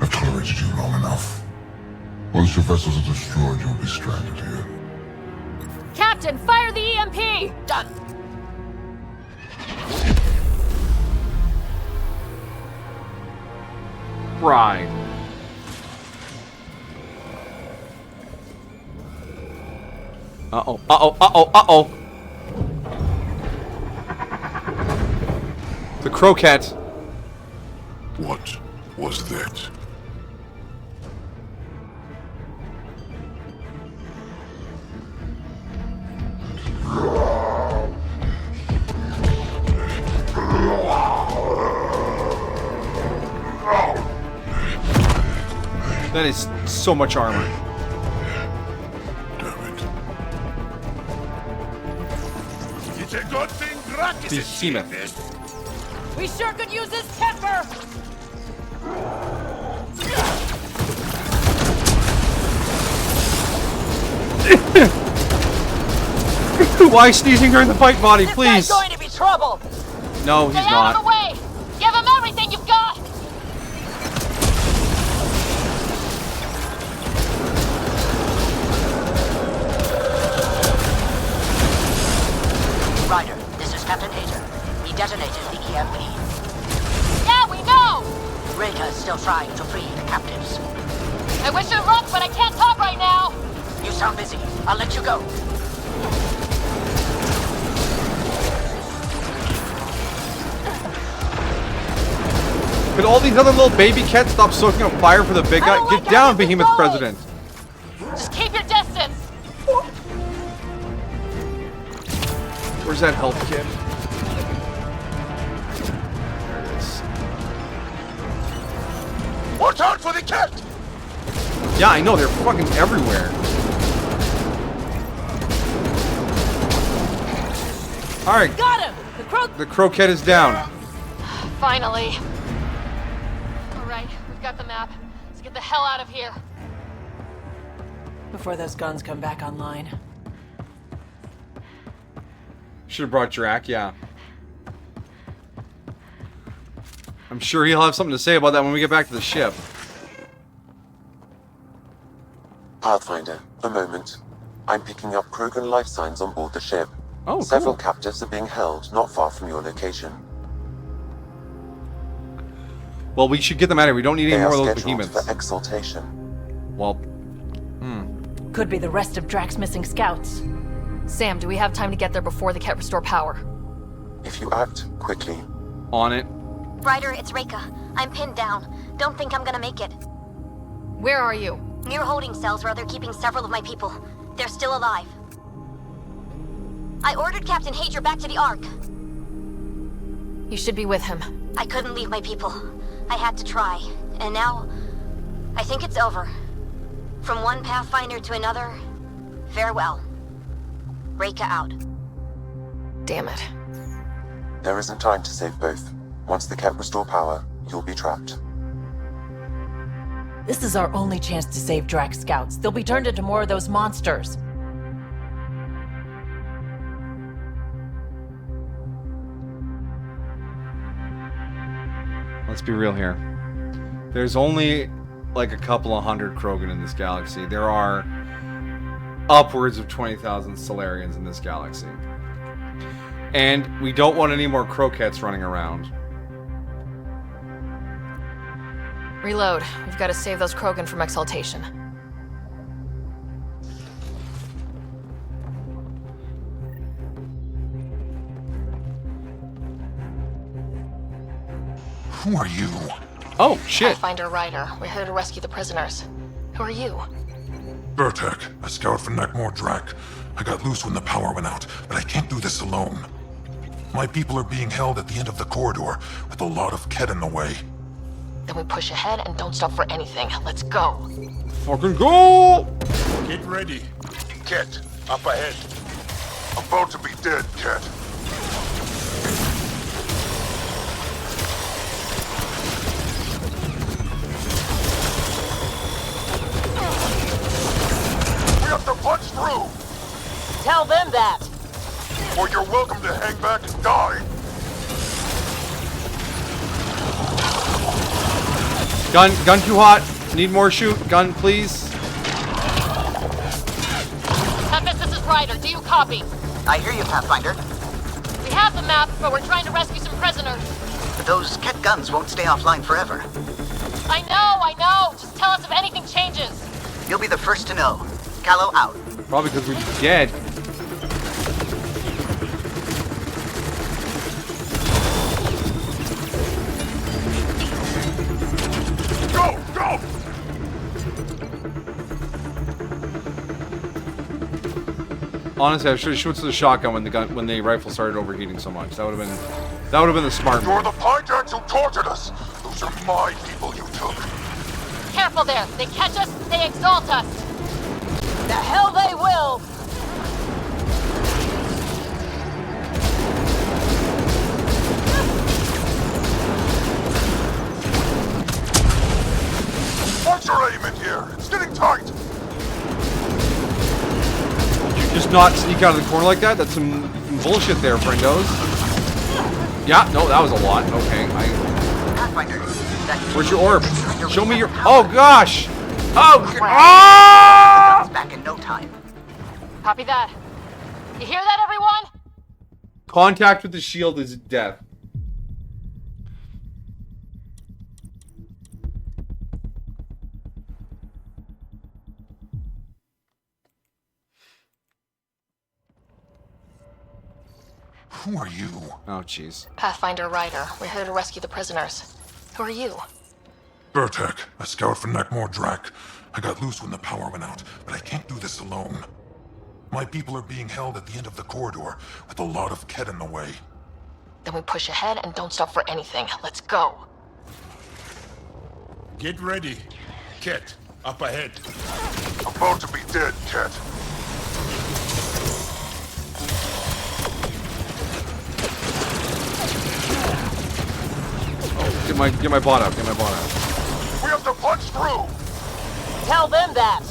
I've tolerated you long enough. Once your vessels are destroyed, you'll be stranded here. Captain, fire the EMP! Done. Right. Uh-oh, uh-oh, uh-oh, uh-oh. The croquette. What was that? That is so much armor. It's a good thing Grak is Behemoth. We sure could use his temper! Why sneezing during the fight, body, please? This guy's going to be trouble! No, he's Stay out of not. the way! Give him everything you've got! Ryder, this is Captain Hager. He detonated the EMP. Yeah, we know! Reka is still trying to free the captives. I wish you luck, but I can't talk right now! You sound busy. I'll let you go. Could all these other little baby Ketts stop soaking up fire for the big guy? Get down, Behemoth President. Just keep your distance. Where's that health kit? There it is. Watch out for the cat! Yeah, I know, they're fucking everywhere. Alright. Got him! The croquette is down. Finally. Alright, we've got the map. Let's get the hell out of here. Before those guns come back online. Should have brought Drac, yeah. I'm sure he'll have something to say about that when we get back to the ship. Pathfinder, a moment. I'm picking up Krogan life signs on board the ship. Oh, Several cool. captives are being held not far from your location. Well, we should get them out of here. We don't need any They more are of those scheduled behemoths. for exaltation. Well, Could be the rest of Drax's missing scouts. Sam, do we have time to get there before the Kett restore power? If you act quickly. On it. Ryder, it's Reika. I'm pinned down. Don't think I'm gonna make it. Where are you? Near holding cells where they're keeping several of my people. They're still alive. I ordered Captain Hager back to the Ark. You should be with him. I couldn't leave my people. I had to try. And now, I think it's over. From one Pathfinder to another, farewell. Reika out. Damn it. There isn't time to save both. Once the Kett restore power, you'll be trapped. This is our only chance to save Drax scouts. They'll be turned into more of those monsters. Let's be real here. There's only like a couple of hundred Krogan in this galaxy. There are upwards of 20,000 Solarians in this galaxy. And we don't want any more croquettes running around. Reload. We've got to save those Krogan from exaltation. Who are you? Oh, shit. Pathfinder Ryder. We're here to rescue the prisoners. Who are you? Burtek, a scout for Nakmor Drak. I got loose when the power went out, but I can't do this alone. My people are being held at the end of the corridor, with a lot of Kett in the way. Then we push ahead and don't stop for anything. Let's go. Fucking go! Get ready. Kett, up ahead. About to be dead, Kett. We have to punch through! Tell them that! Or you're welcome to hang back and die! Gun too hot. Need more shoot. Gun, please. Tempest, this is Ryder. Do you copy? I hear you, Pathfinder. We have the map, but we're trying to rescue some prisoners. But those Kett guns won't stay offline forever. I know. Just tell us if anything changes. You'll be the first to know. Callow out. Probably because we're dead. Go! Go! Honestly, I should have switched to the shotgun when the rifle started overheating so much. That would have been the smart You're move. the Pyjaks who tortured us! Those are my people you took. Careful there. They catch us, they exalt us. The hell they will! Watch your aim in here! It's getting tight! You just not sneak out of the corner like that? That's some bullshit there, friendos. Yeah, no, that was a lot. Okay, Pathfinder, where's your orb? Show me your... Oh, gosh! Oh, back in no time. Copy that. You hear that, everyone? Contact with the shield is death. Who are you? Oh, jeez. Pathfinder Ryder. We're here to rescue the prisoners. Who are you? Burtek, a scout from Nakmor-Drak. I got loose when the power went out, but I can't do this alone. My people are being held at the end of the corridor, with a lot of Kett in the way. Then we push ahead and don't stop for anything. Let's go. Get ready. Kett, up ahead. About to be dead, Kett. Get my bot up. We have to punch through! Tell them that!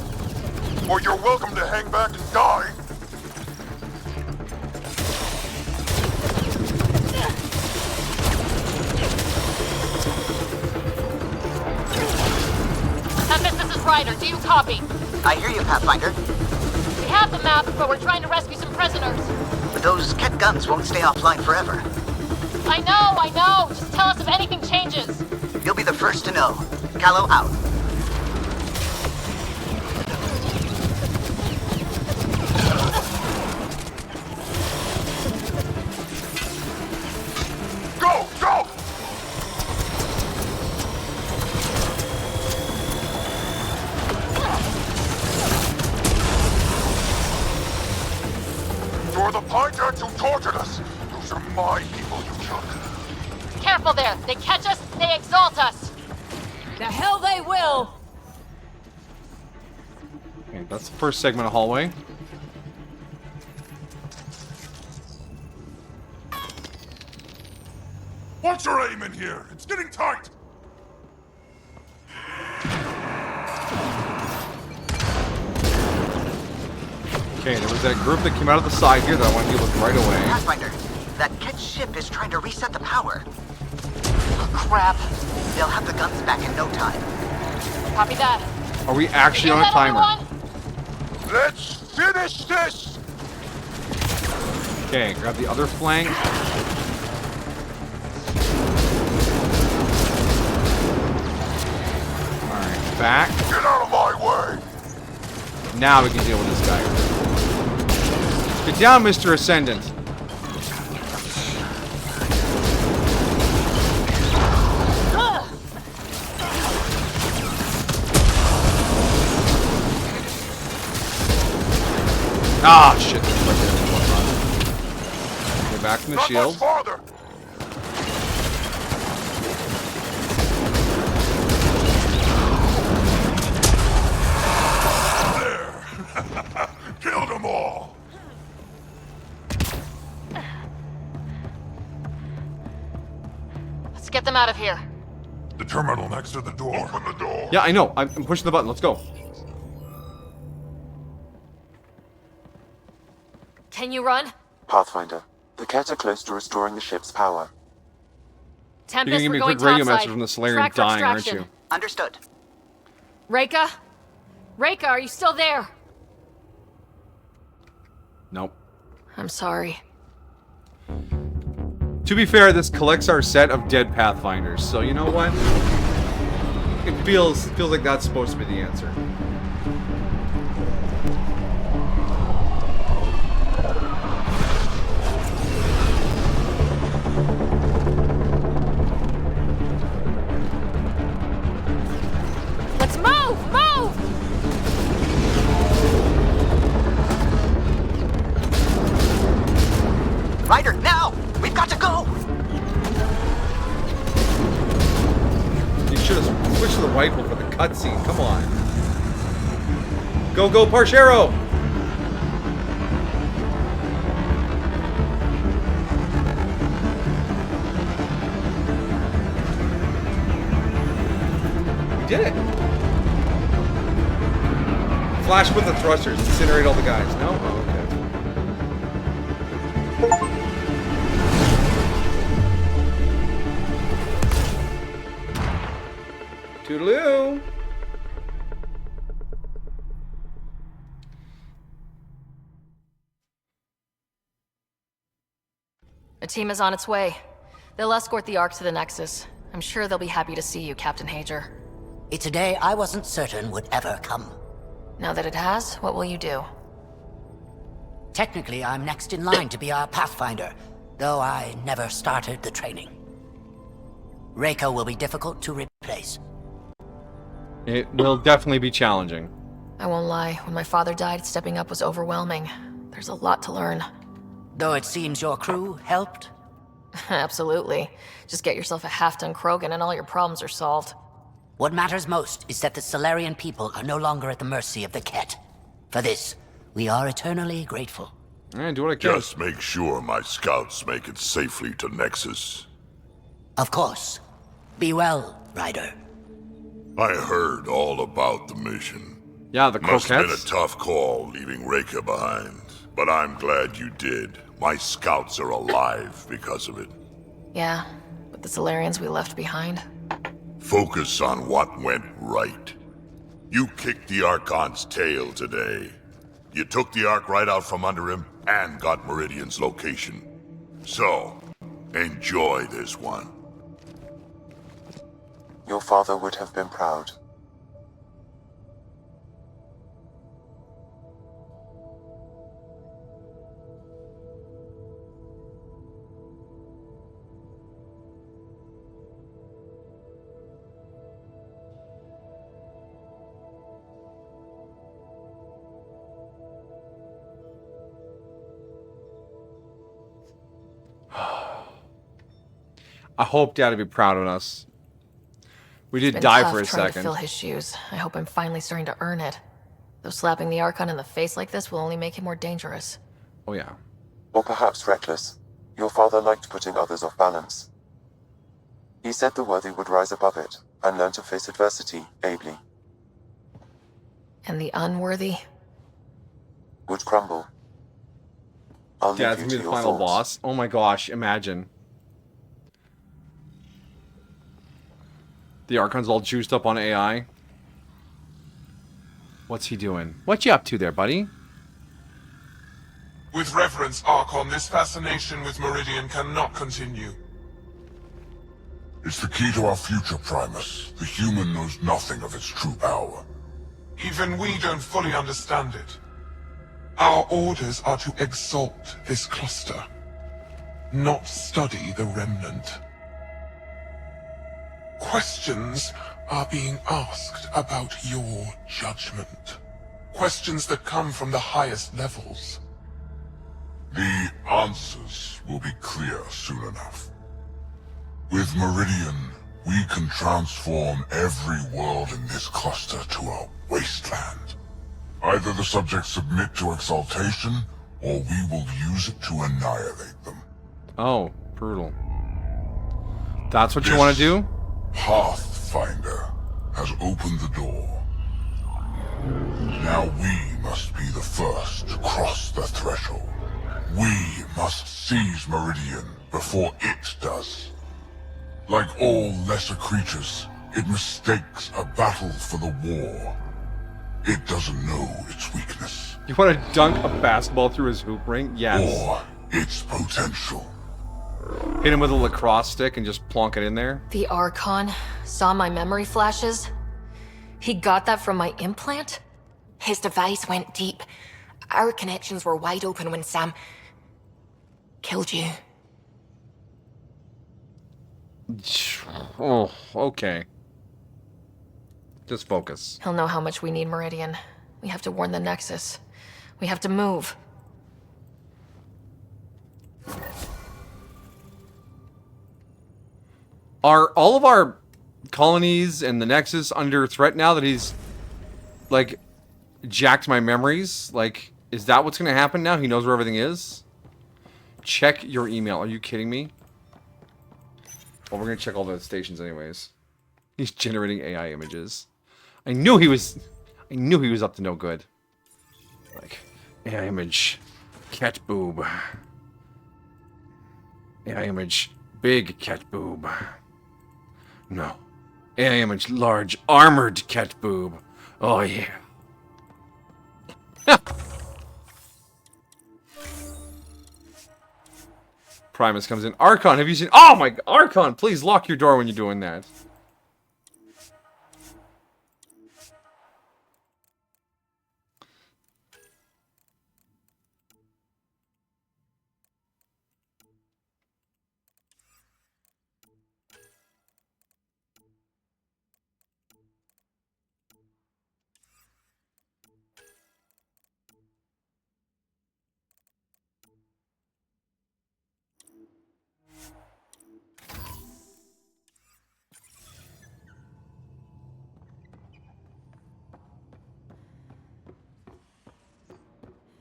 Or you're welcome to hang back and die. Tempest, this is Ryder. Do you copy? I hear you, Pathfinder. We have the map, but we're trying to rescue some prisoners. But those Kett guns won't stay offline forever. I know. Just tell us if anything changes. You'll be the first to know. Callow out. Go! You're the Pinecats who tortured us. Those are my people, you jerk. Careful there. They catch us, they exalt us. The hell they will! Okay, that's the first segment of hallway. What's your aim in here? It's getting tight! Okay, there was that group that came out of the side here that I want to deal with right away. Pathfinder, that Kett ship is trying to reset the power. Oh, crap. They'll have the guns back in no time. Copy that. Are we actually on a timer? Everyone? Let's finish this! Okay, grab the other flank. Alright, back. Get out of my way! Now we can deal with this guy. Get down, Mr. Ascendant. Ah, shit. Get back from the shield. Farther. There! Killed them all! Let's get them out of here. The terminal next to the door. Open the door. Yeah, I know. I'm pushing the button. Let's go. Can you run? Pathfinder, the Kett are close to restoring the ship's power. You're Tempest, gonna give me we're a going quick radio topside. message from the Solarian Track for dying, aren't extraction. you? Understood. Reika? Reika, are you still there? Nope. I'm sorry. To be fair, this collects our set of dead Pathfinders, so you know what? It feels like that's supposed to be the answer. Let's move! Move! Ryder, now! We've got to go! You should have switched to the rifle for the cutscene. Come on. Go, go, Parchero! We did it. Flash with the thrusters. Incinerate all the guys. No? Oh, okay. Toodaloo! A team is on its way. They'll escort the Ark to the Nexus. I'm sure they'll be happy to see you, Captain Hager. It's a day I wasn't certain would ever come. Now that it has, what will you do? Technically, I'm next in line to be our Pathfinder, though I never started the training. Reika will be difficult to replace. It will definitely be challenging. I won't lie, when my father died, stepping up was overwhelming. There's a lot to learn. Though it seems your crew helped? Absolutely. Just get yourself a half-ton Krogan and all your problems are solved. What matters most is that the Solarian people are no longer at the mercy of the Kett. For this, we are eternally grateful. Do what I can. Just make sure my scouts make it safely to Nexus. Of course. Be well, Ryder. I heard all about the mission. Yeah, the Must have been croquettes. a tough call leaving Reika behind, but I'm glad you did. My scouts are alive because of it. Yeah, but the Solarians we left behind. Focus on what went right. You kicked the Archon's tail today. You took the Ark right out from under him and got Meridian's location. So, enjoy this one. Your father would have been proud. I hope Dad would be proud of us. We did It's been die tough for a trying to second. fill his shoes. I hope I'm finally starting to earn it. Though slapping the Archon in the face like this will only make him more dangerous. Oh yeah. Or perhaps reckless. Your father liked putting others off balance. He said the worthy would rise above it and learn to face adversity ably. And the unworthy? Would crumble. I'll leave Dad's you gonna to be the your final thoughts. boss. Oh my gosh, imagine. The Archon's all juiced up on AI. What's he doing? What you up to there, buddy? With reverence, Archon, this fascination with Meridian cannot continue. It's the key to our future, Primus. The human knows nothing of its true power. Even we don't fully understand it. Our orders are to exalt this cluster, not study the remnant. Questions are being asked about your judgment. Questions that come from the highest levels. The answers will be clear soon enough. With Meridian, we can transform every world in this cluster to a wasteland. Either the subjects submit to exaltation, or we will use it to annihilate them. Oh, brutal. That's what you want to do? Pathfinder has opened the door. Now we must be the first to cross the threshold. We must seize Meridian before it does. Like all lesser creatures, it mistakes a battle for the war. It doesn't know its weakness. You want to dunk a basketball through his hoop ring? Yes. Or its potential. Hit him with a lacrosse stick and just plonk it in there? The Archon saw my memory flashes? He got that from my implant? His device went deep. Our connections were wide open when Sam killed you. Oh, okay. Just focus. He'll know how much we need Meridian. We have to warn the Nexus. We have to move. Are all of our colonies and the Nexus under threat now that he's, like, jacked my memories? Like, is that what's going to happen now? He knows where everything is? Check your email. Are you kidding me? Well, we're going to check all the stations anyways. He's generating AI images. I knew he was up to no good. Like, AI image, cat boob. AI image, big cat boob. No. AI image, large, armored cat boob. Oh, yeah. Primus comes in. Archon, have you seen... Oh, my... Archon, please lock your door when you're doing that.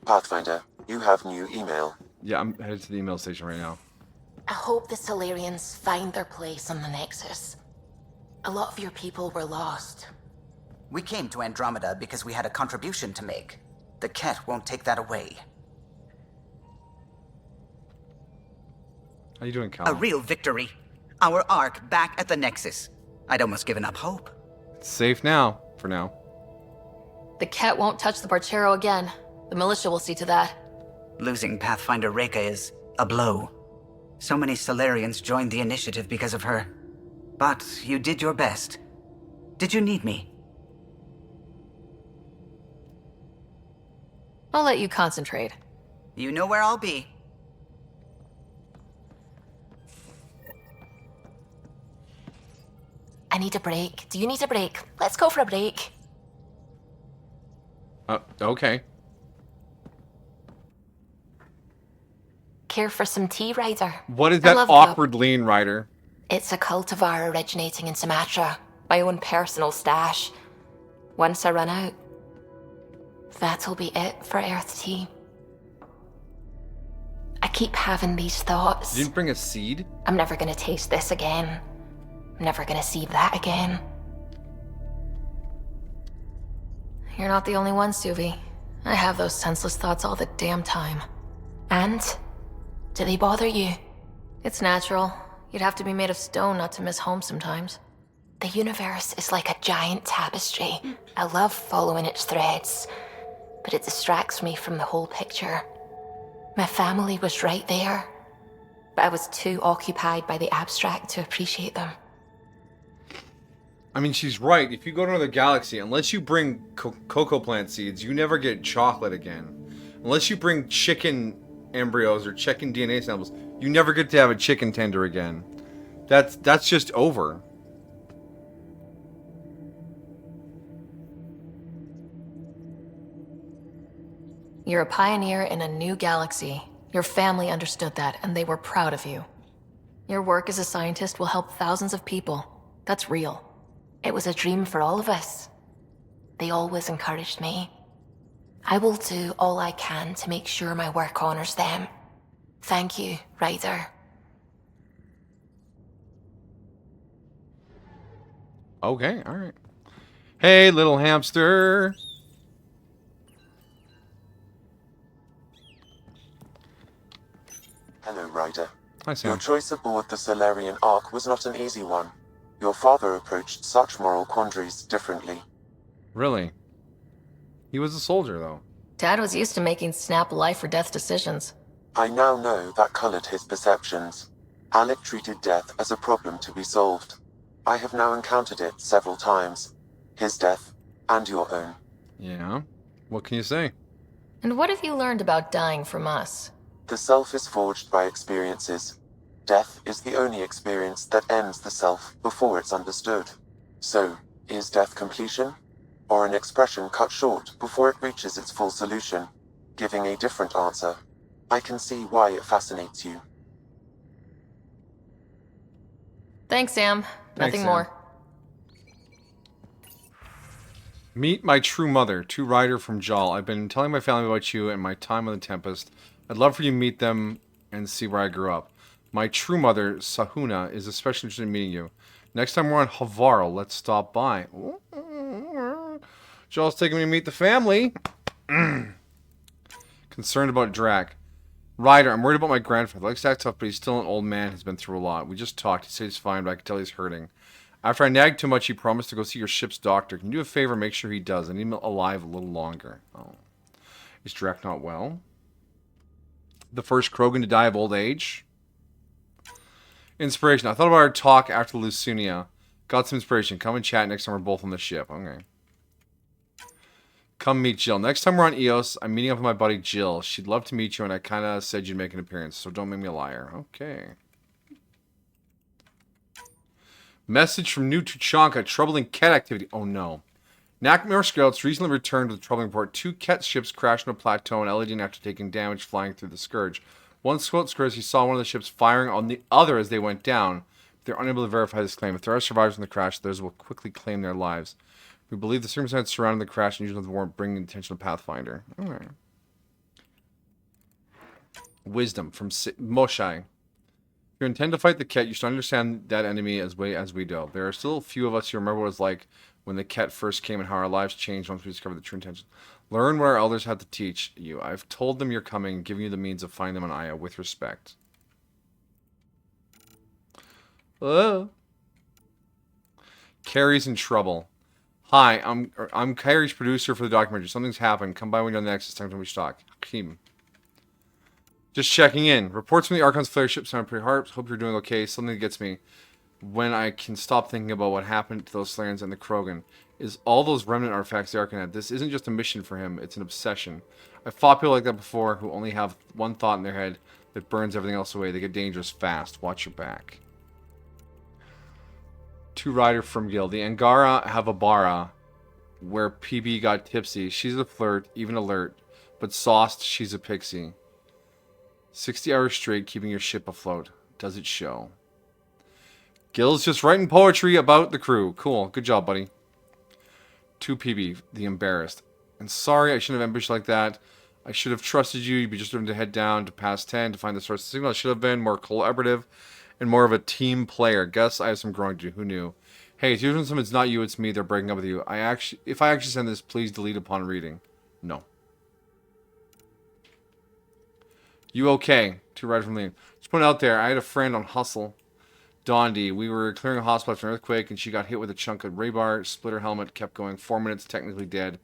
Pathfinder, you have new email. Yeah, I'm headed to the email station right now. I hope the Solarians find their place on the Nexus. A lot of your people were lost. We came to Andromeda because we had a contribution to make. The Kett won't take that away. How you doing, Cal? A real victory. Our Ark back at the Nexus. I'd almost given up hope. It's safe now, for now. The Kett won't touch the Parchero again. The militia will see to that. Losing Pathfinder Reka is a blow. So many Solarians joined the initiative because of her. But you did your best. Did you need me? I'll let you concentrate. You know where I'll be. I need a break. Do you need a break? Let's go for a break. Okay. Care for some tea, Ryder? What is I that love awkward lean, Ryder? It's a cultivar originating in Sumatra. My own personal stash. Once I run out, that'll be it for Earth tea. I keep having these thoughts. You didn't bring a seed? I'm never gonna taste this again. I'm never gonna see that again. You're not the only one, Suvi. I have those senseless thoughts all the damn time. And? Do they bother you? It's natural. You'd have to be made of stone not to miss home sometimes. The universe is like a giant tapestry. I love following its threads, but it distracts me from the whole picture. My family was right there, but I was too occupied by the abstract to appreciate them. I mean, she's right. If you go to another galaxy, unless you bring cocoa plant seeds, you never get chocolate again. Unless you bring chicken embryos or chicken DNA samples, you never get to have a chicken tender again. That's just over. You're a pioneer in a new galaxy. Your family understood that, and they were proud of you. Your work as a scientist will help thousands of people. That's real. It was a dream for all of us. They always encouraged me. I will do all I can to make sure my work honors them. Thank you, Ryder. Okay, alright. Hey, little hamster. Hello, Ryder. Hi, Sam. Your choice aboard the Solarian Ark was not an easy one. Your father approached such moral quandaries differently. Really? He was a soldier, though. Dad was used to making snap life-or-death decisions. I now know that colored his perceptions. Alec treated death as a problem to be solved. I have now encountered it several times. His death, and your own. Yeah? What can you say? And what have you learned about dying from us? The self is forged by experiences. Death is the only experience that ends the self before it's understood. So, is death completion? Or an expression cut short before it reaches its full solution, giving a different answer? I can see why it fascinates you. Thanks, Sam. Nothing Sam. more. Meet my true mother, to Ryder from Jal. I've been telling my family about you and my time on the Tempest. I'd love for you to meet them and see where I grew up. My true mother, Sahuna, is especially interested in meeting you. Next time we're on Havaro, let's stop by. Jal's taking me to meet the family. Concerned about Drac. Ryder, I'm worried about my grandfather. He likes to act tough, but he's still an old man. He's been through a lot. We just talked. He said he's fine, but I can tell he's hurting. After I nagged too much, he promised to go see your ship's doctor. Can you do a favor and make sure he does? I need him alive a little longer. Oh. Is Drac not well? The first Krogan to die of old age? Inspiration. I thought about our talk after Lucinia. Got some inspiration. Come and chat next time we're both on the ship. Okay. Come meet Jill. Next time we're on Eos, I'm meeting up with my buddy Jill. She'd love to meet you, and I kind of said you'd make an appearance, so don't make me a liar. Okay. Message from New Tuchanka. Troubling Kett activity. Oh, no. Nakmor Scouts recently returned to the troubling report. 2 Kett ships crashed on a plateau in Eladine after taking damage flying through the Scourge. One scout swears he saw one of the ships firing on the other as they went down. They're unable to verify this claim. If there are survivors in the crash, those will quickly claim their lives. We believe the circumstances surrounding the crash and usually the warrant bringing the attention of Pathfinder. Alright. Wisdom from Moshai. If you intend to fight the Kett, you should understand that enemy as we do. There are still a few of us who remember what it was like when the Kett first came and how our lives changed once we discovered the true intentions. Learn what our elders had to teach you. I've told them you're coming, giving you the means of finding them on Aya with respect. Carrie's in trouble. Hi, I'm Carrie's producer for the documentary. Something's happened. Come by when you're on the next time we should talk. Hakeem. Just checking in. Reports from the Archon's flare ship sound pretty hard. Hope you're doing okay. Something that gets me when I can stop thinking about what happened to those Solarians and the Krogan is all those remnant artifacts the Archon had. This isn't just a mission for him, it's an obsession. I've fought people like that before who only have one thought in their head that burns everything else away. They get dangerous fast. Watch your back. Two rider from Gil. The Angara have a bara where PB got tipsy. She's a flirt, even alert, but sauced, she's a pixie. 60 hours straight, keeping your ship afloat. Does it show? Gil's just writing poetry about the crew. Cool. Good job, buddy. 2 PB, the embarrassed. And sorry, I shouldn't have ambushed like that. I should have trusted you. You'd be just driven to head down to past 10 to find the source of the signal. I should have been more collaborative and more of a team player. Guess I have some growing to do. Who knew? Hey, it's usually when someone's not you, it's me. They're breaking up with you. If I actually send this, please delete upon reading. No. You okay? 2 right from Liam. Just put it out there. I had a friend on Hustle. Dondi. We were clearing a hospital after an earthquake, and she got hit with a chunk of rebar, split her helmet, kept going. 4 minutes, technically dead.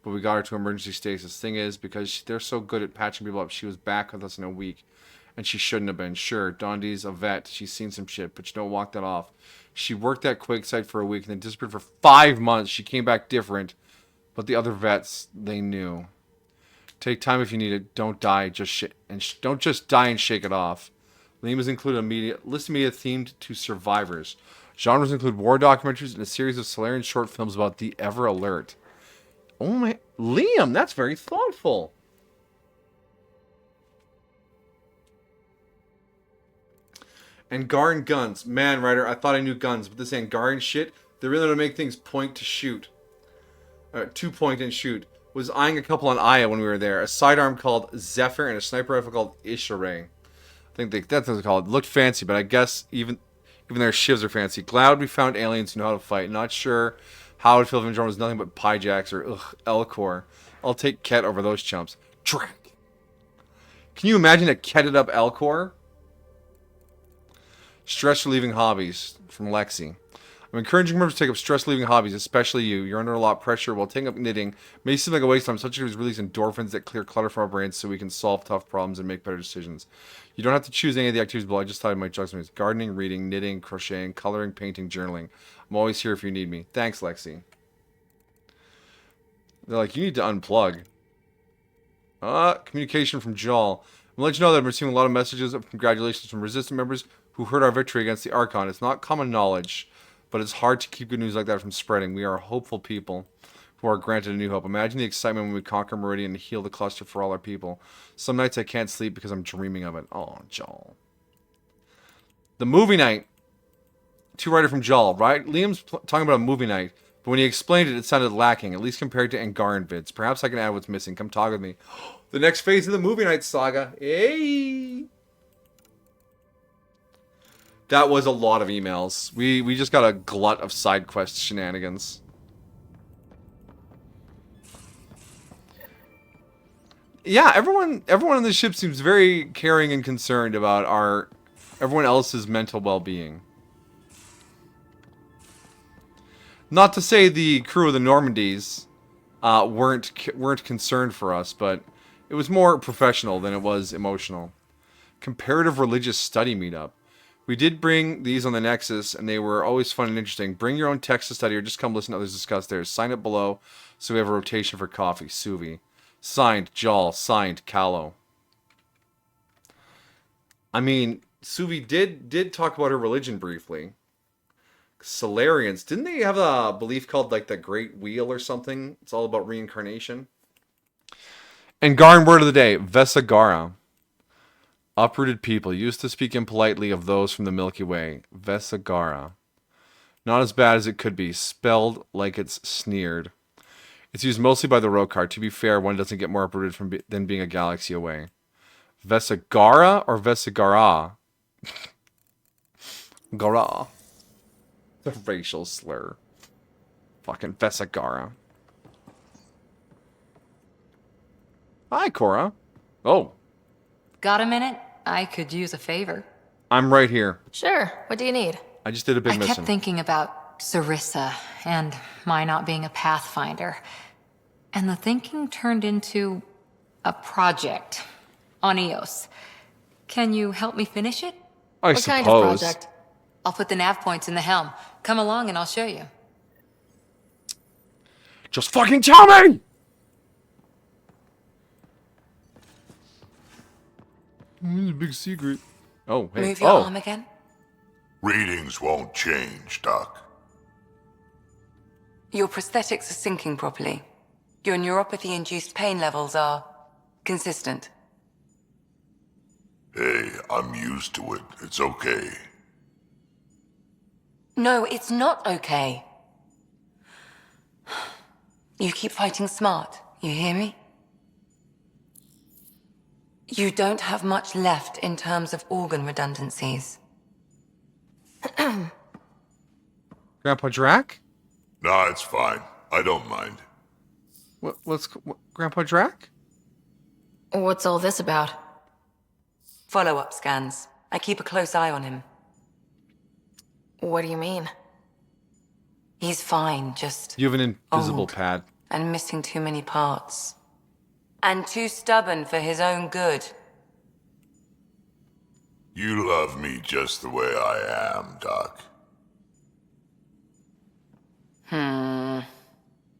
But we got her to emergency stasis. Thing is, because they're so good at patching people up, she was back with us in a week. And she shouldn't have been. Sure, Dondi's a vet. She's seen some shit, but you don't walk that off. She worked that quake site for a week and then disappeared for 5 months. She came back different. But the other vets, they knew. Take time if you need it. Don't die. Don't just die and shake it off. Liam has included a list of media themed to survivors. Genres include war documentaries and a series of Solarian short films about the Ever Alert. Oh my... Liam, that's very thoughtful. Angaran guns. Man, Ryder, I thought I knew guns, but this Angaran shit, they really know how to make things point to shoot. 2 point and shoot. Was eyeing a couple on Aya when we were there. A sidearm called Zephyr and a sniper rifle called Isharay. I think that's what it's called. Looked fancy, but I guess even their shivs are fancy. Glad we found aliens who know how to fight. Not sure how it would feel if Andromeda was nothing but Pyjax or Elcor. I'll take Kett over those chumps. Track. Can you imagine a Ketted up Elcor? Stress relieving hobbies from Lexi. I'm encouraging members to take up stress relieving hobbies, especially you. You're under a lot of pressure while taking up knitting. May seem like a waste of time. Such as release endorphins that clear clutter from our brains so we can solve tough problems and make better decisions. You don't have to choose any of the activities below. I just thought I might judge some. Gardening, reading, knitting, crocheting, coloring, painting, journaling. I'm always here if you need me. Thanks, Lexi. They're like, you need to unplug. Communication from Jal. I'm going to let you know that I'm receiving a lot of messages of congratulations from Resistance members who heard our victory against the Archon. It's not common knowledge, but it's hard to keep good news like that from spreading. We are hopeful people who are granted a new hope. Imagine the excitement when we conquer Meridian and heal the cluster for all our people. Some nights I can't sleep because I'm dreaming of it. Oh, Jal. The movie night. 2 writer from Jal, right? Liam's talking about a movie night, but when he explained it, it sounded lacking, at least compared to Angaran vids. Perhaps I can add what's missing. Come talk with me. The next phase of the movie night saga. Hey! That was a lot of emails. We just got a glut of side quest shenanigans. Yeah, everyone in the ship seems very caring and concerned about everyone else's mental well-being. Not to say the crew of the Normandies weren't concerned for us, but it was more professional than it was emotional. Comparative religious study meetup. We did bring these on the Nexus, and they were always fun and interesting. Bring your own text to study, or just come listen to others discuss theirs. Sign up below, so we have a rotation for coffee. Suvi. Signed, Jal. Signed, Callow. I mean, Suvi did talk about her religion briefly. Solarians, didn't they have a belief called, like, the Great Wheel or something? It's all about reincarnation. And Garn word of the day, Vesagara. Uprooted people used to speak impolitely of those from the Milky Way. Vesagara. Not as bad as it could be, spelled like it's sneered. It's used mostly by the Rokar. To be fair, one doesn't get more uprooted than being a galaxy away. Vesagara or Vesagara? Gara. The racial slur. Fucking Vesagara. Hi, Cora. Oh. Got a minute? I could use a favor. I'm right here. Sure. What do you need? I just did a big I mission. kept thinking about Sarissa and my not being a Pathfinder. And the thinking turned into a project on Eos. Can you help me finish it? I What suppose. kind of project? I'll put the nav points in the helm. Come along and I'll show you. Just fucking tell me! It's a big secret. Oh, hey. Move your arm again. Readings won't change, Doc. Your prosthetics are syncing properly. Your neuropathy-induced pain levels are consistent. Hey, I'm used to it. It's okay. No, it's not okay. You keep fighting smart, you hear me? You don't have much left in terms of organ redundancies. Grandpa Drac? Nah, it's fine. I don't mind. Grandpa Drac? What's all this about? Follow-up scans. I keep a close eye on him. What do you mean? He's fine, just You have an invisible old pad. and missing too many parts. And too stubborn for his own good. You love me just the way I am, Doc.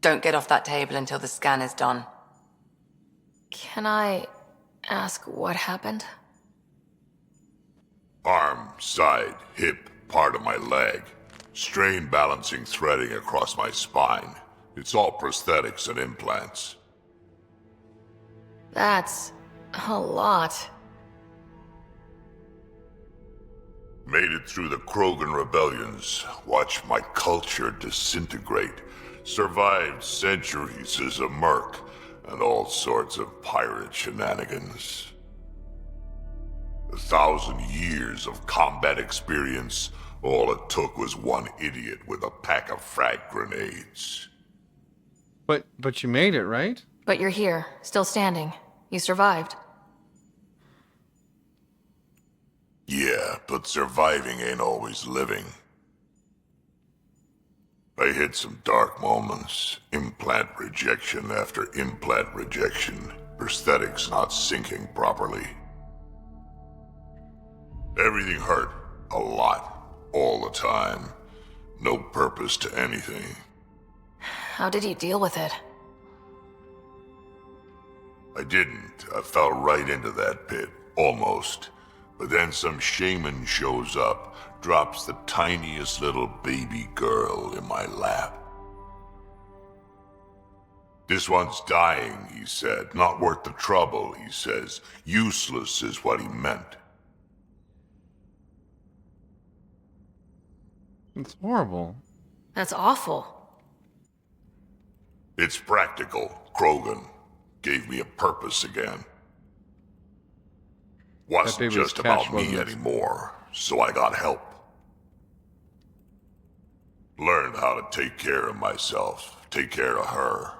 Don't get off that table until the scan is done. Can I ask what happened? Arm, side, hip, part of my leg. Strain balancing threading across my spine. It's all prosthetics and implants. That's a lot. Made it through the Krogan rebellions. Watched my culture disintegrate. Survived centuries as a merc and all sorts of pirate shenanigans. 1,000 years of combat experience. All it took was one idiot with a pack of frag grenades. But you made it, right? But you're here, still standing. You survived. Yeah, but surviving ain't always living. I hit some dark moments. Implant rejection after implant rejection. Prosthetics not syncing properly. Everything hurt. A lot. All the time. No purpose to anything. How did you deal with it? I didn't. I fell right into that pit. Almost. But then some shaman shows up, drops the tiniest little baby girl in my lap. This one's dying, he said. Not worth the trouble, he says. Useless is what he meant. It's horrible. That's awful. It's practical. Krogan gave me a purpose again. Wasn't just about me anymore, so I got help. Learned how to take care of myself, take care of her.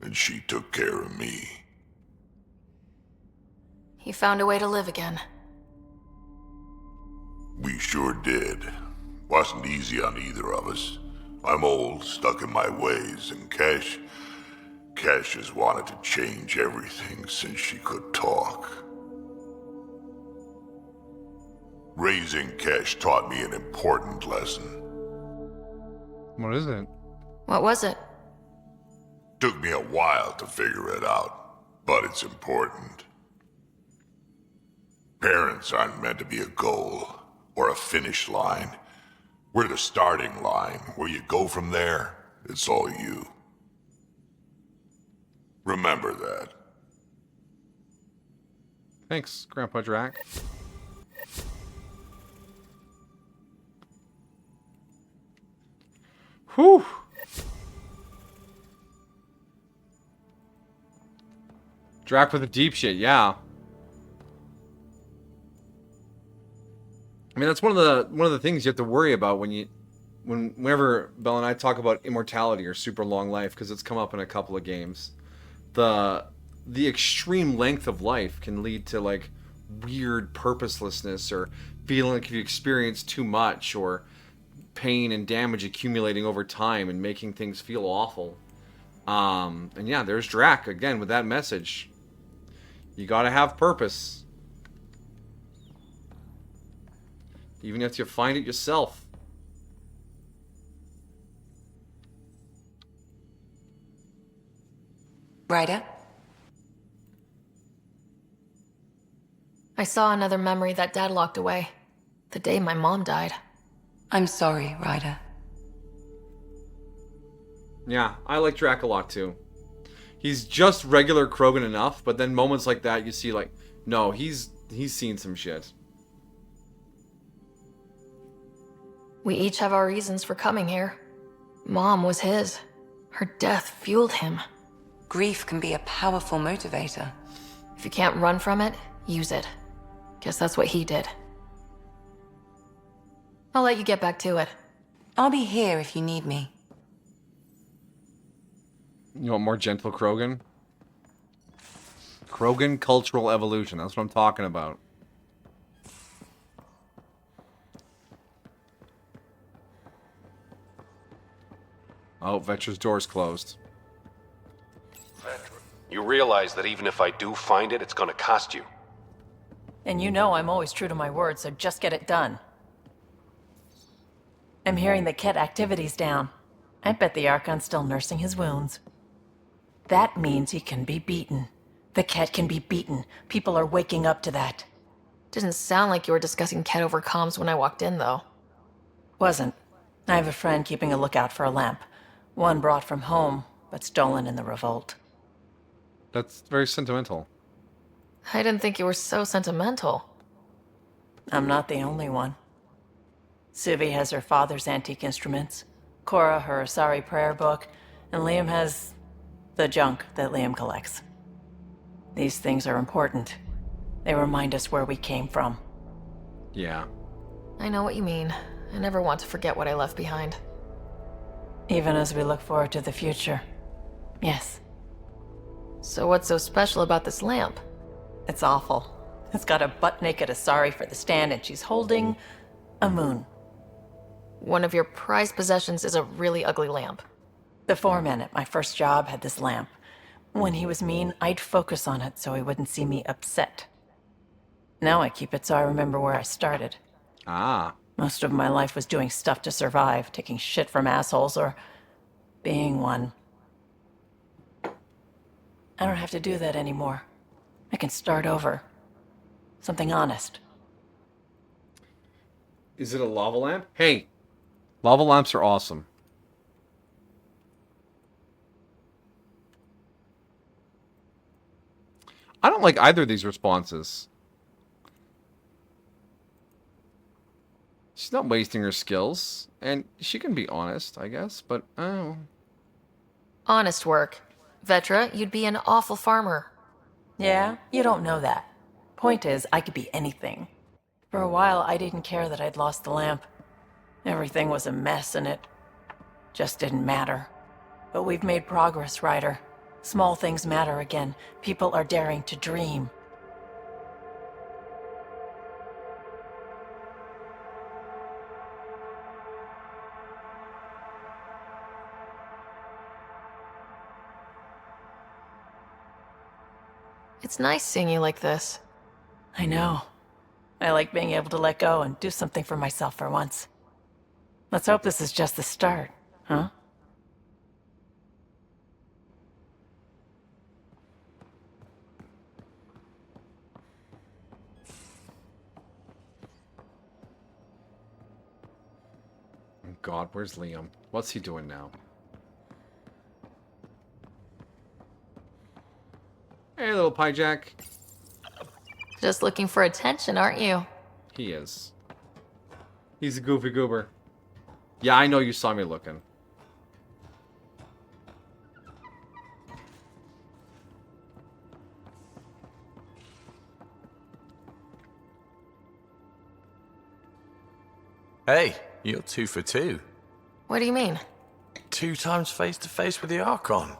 And she took care of me. You found a way to live again. We sure did. Wasn't easy on either of us. I'm old, stuck in my ways, and Cash has wanted to change everything since she could talk. Raising Cash taught me an important lesson. What is it? What was it? Took me a while to figure it out, but it's important. Parents aren't meant to be a goal, or a finish line. We're the starting line. Where you go from there, it's all you. Remember that. Thanks, Grandpa Drac. Whew. Drac with the deep shit, yeah. I mean, that's one of the things you have to worry about whenever Belle and I talk about immortality or super long life, because it's come up in a couple of games. The extreme length of life can lead to like weird purposelessness, or feeling like if you experience too much, or pain and damage accumulating over time and making things feel awful. And yeah, there's Drac again with that message. You gotta have purpose. Even if you find it yourself. Ryder? I saw another memory that Dad locked away. The day my mom died. I'm sorry, Ryder. Yeah, I like Drac a lot too. He's just regular Krogan enough, but then moments like that you see like, no, he's seen some shit. We each have our reasons for coming here. Mom was his. Her death fueled him. Grief can be a powerful motivator. If you can't run from it, use it. Guess that's what he did. I'll let you get back to it. I'll be here if you need me. You want more gentle Krogan? Krogan cultural evolution, that's what I'm talking about. Oh, Vetra's door's closed. Vetra, you realize that even if I do find it, it's gonna cost you. And you know I'm always true to my word, so just get it done. I'm hearing the Kett activity's down. I bet the Archon's still nursing his wounds. That means he can be beaten. The Kett can be beaten. People are waking up to that. Didn't sound like you were discussing Kett over comms when I walked in, though. Wasn't. I have a friend keeping a lookout for a lamp. One brought from home, but stolen in the revolt. That's very sentimental. I didn't think you were so sentimental. I'm not the only one. Suvi has her father's antique instruments, Cora her Asari prayer book, and Liam has the junk that Liam collects. These things are important. They remind us where we came from. Yeah. I know what you mean. I never want to forget what I left behind. Even as we look forward to the future. Yes. So what's so special about this lamp? It's awful. It's got a butt-naked Asari for the stand, and she's holding a moon. One of your prized possessions is a really ugly lamp. The foreman at my first job had this lamp. When he was mean, I'd focus on it so he wouldn't see me upset. Now I keep it so I remember where I started. Ah. Most of my life was doing stuff to survive, taking shit from assholes, or being one. I don't have to do that anymore. I can start over. Something honest. Is it a lava lamp? Hey, lava lamps are awesome. I don't like either of these responses. She's not wasting her skills, and she can be honest, I guess, but oh. Honest work. Vetra, you'd be an awful farmer. Yeah, you don't know that. Point is, I could be anything. For a while, I didn't care that I'd lost the lamp. Everything was a mess, and it just didn't matter. But we've made progress, Ryder. Small things matter again. People are daring to dream. It's nice seeing you like this. I know. I like being able to let go and do something for myself for once. Let's hope this is just the start, huh? Oh God, where's Liam? What's he doing now? Hey, little pie jack. Just looking for attention, aren't you? He is. He's a goofy goober. Yeah, I know you saw me looking. Hey, you're 2 for 2. What do you mean? 2 times face to face with the archon.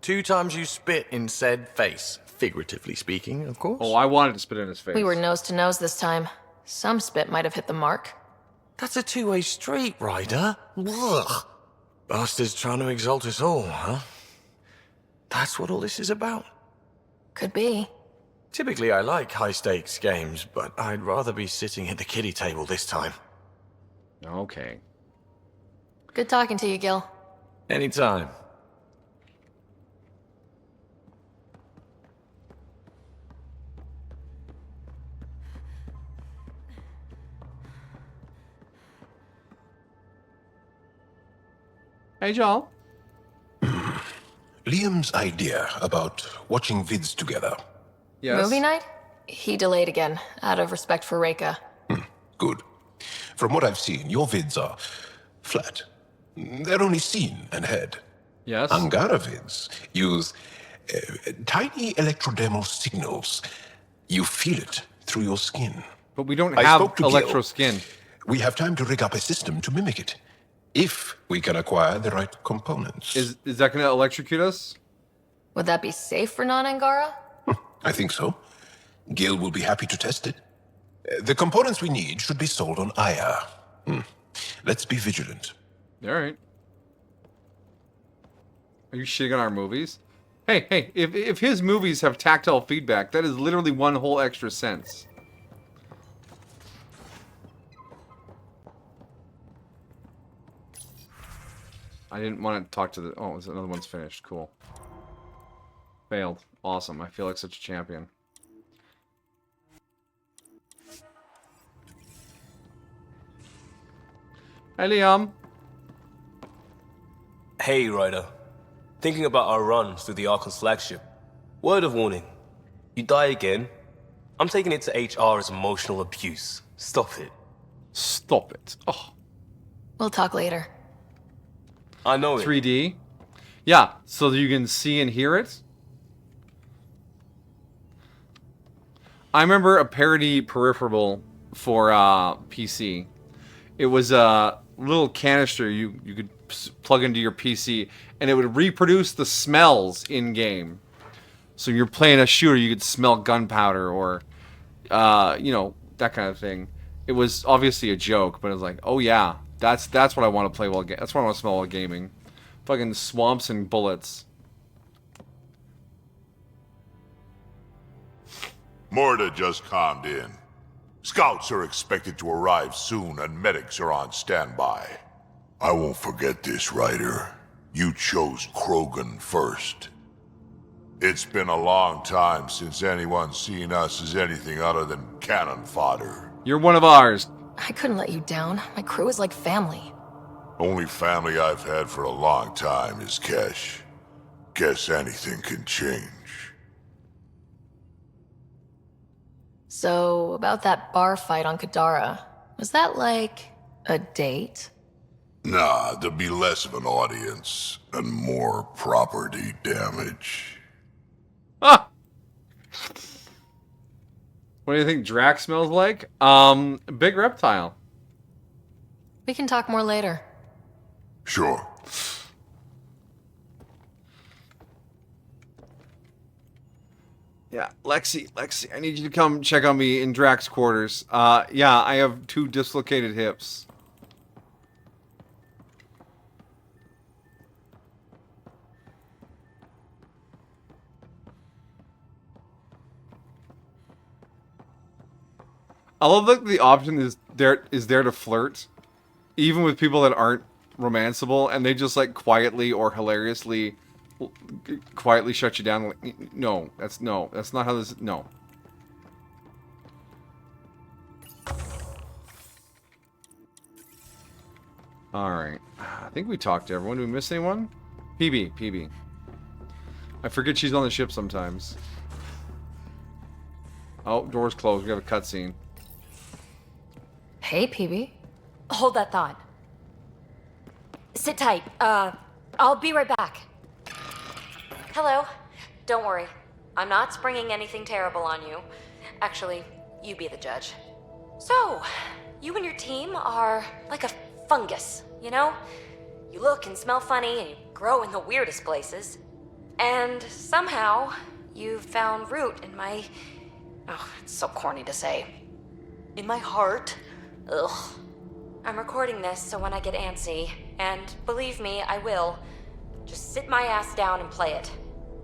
2 times you spit in said face. Figuratively speaking, of course. Oh, I wanted to spit in his face. We were nose to nose this time. Some spit might have hit the mark. That's a 2-way street, Ryder. Ugh. Bastards trying to exalt us all, huh? That's what all this is about? Could be. Typically, I like high-stakes games, but I'd rather be sitting at the kiddie table this time. Okay. Good talking to you, Gil. Anytime. Hey, Joel. Liam's idea about watching vids together. Yes. Movie night? He delayed again, out of respect for Reika. Good. From what I've seen, your vids are flat. They're only seen and heard. Yes. Angara vids use tiny electrodermal signals. You feel it through your skin. But we don't I have spoke to electro Gil. skin. We have time to rig up a system to mimic it, if we can acquire the right components. Is that going to electrocute us? Would that be safe for non-Angara? I think so. Gil will be happy to test it. The components we need should be sold on Aya. Let's be vigilant. All right. Are you shitting on our movies? Hey, if his movies have tactile feedback, that is literally one whole extra sense. I didn't want to talk to the... Oh, another one's finished. Cool. Failed. Awesome. I feel like such a champion. Hey, Liam. Hey, Ryder. Thinking about our run through the Archon's flagship. Word of warning. You die again, I'm taking it to HR as emotional abuse. Stop it. Stop it. Oh. We'll talk later. I know it. 3D? Yeah, so that you can see and hear it? I remember a parody peripheral for PC. It was a little canister you could plug into your PC, and it would reproduce the smells in-game. So you're playing a shooter, you could smell gunpowder or, you know, that kind of thing. It was obviously a joke, but it was like, oh yeah, that's what I want to play while that's what I want to smell while gaming. Fucking swamps and bullets. Morda just calmed in. Scouts are expected to arrive soon and medics are on standby. I won't forget this, Ryder. You chose Krogan first. It's been a long time since anyone's seen us as anything other than cannon fodder. You're one of ours. I couldn't let you down. My crew is like family. Only family I've had for a long time is Kesh. Guess anything can change. So, about that bar fight on Kadara, was that like a date? Nah, there'd be less of an audience and more property damage. Ah! What do you think Drac smells like? Big reptile. We can talk more later. Sure. Yeah, Lexi, I need you to come check on me in Drac's quarters. Yeah, I have 2 dislocated hips. I love that the option is there to flirt, even with people that aren't romanceable, and they just like quietly or hilariously shut you down. Like, no, that's not how this. No. All right, I think we talked to everyone. Did we miss anyone? PB. I forget she's on the ship sometimes. Oh, door's closed. We have a cutscene. Hey, PB. Hold that thought. Sit tight. I'll be right back. Hello. Don't worry. I'm not springing anything terrible on you. Actually, you be the judge. So, you you and your team are like a fungus, you know? You look and smell funny and you grow in the weirdest places. And somehow, you found root in my... Oh, it's so corny to say. In my heart. Ugh. I'm recording this so when I get antsy, and believe me, I will, just sit my ass down and play it.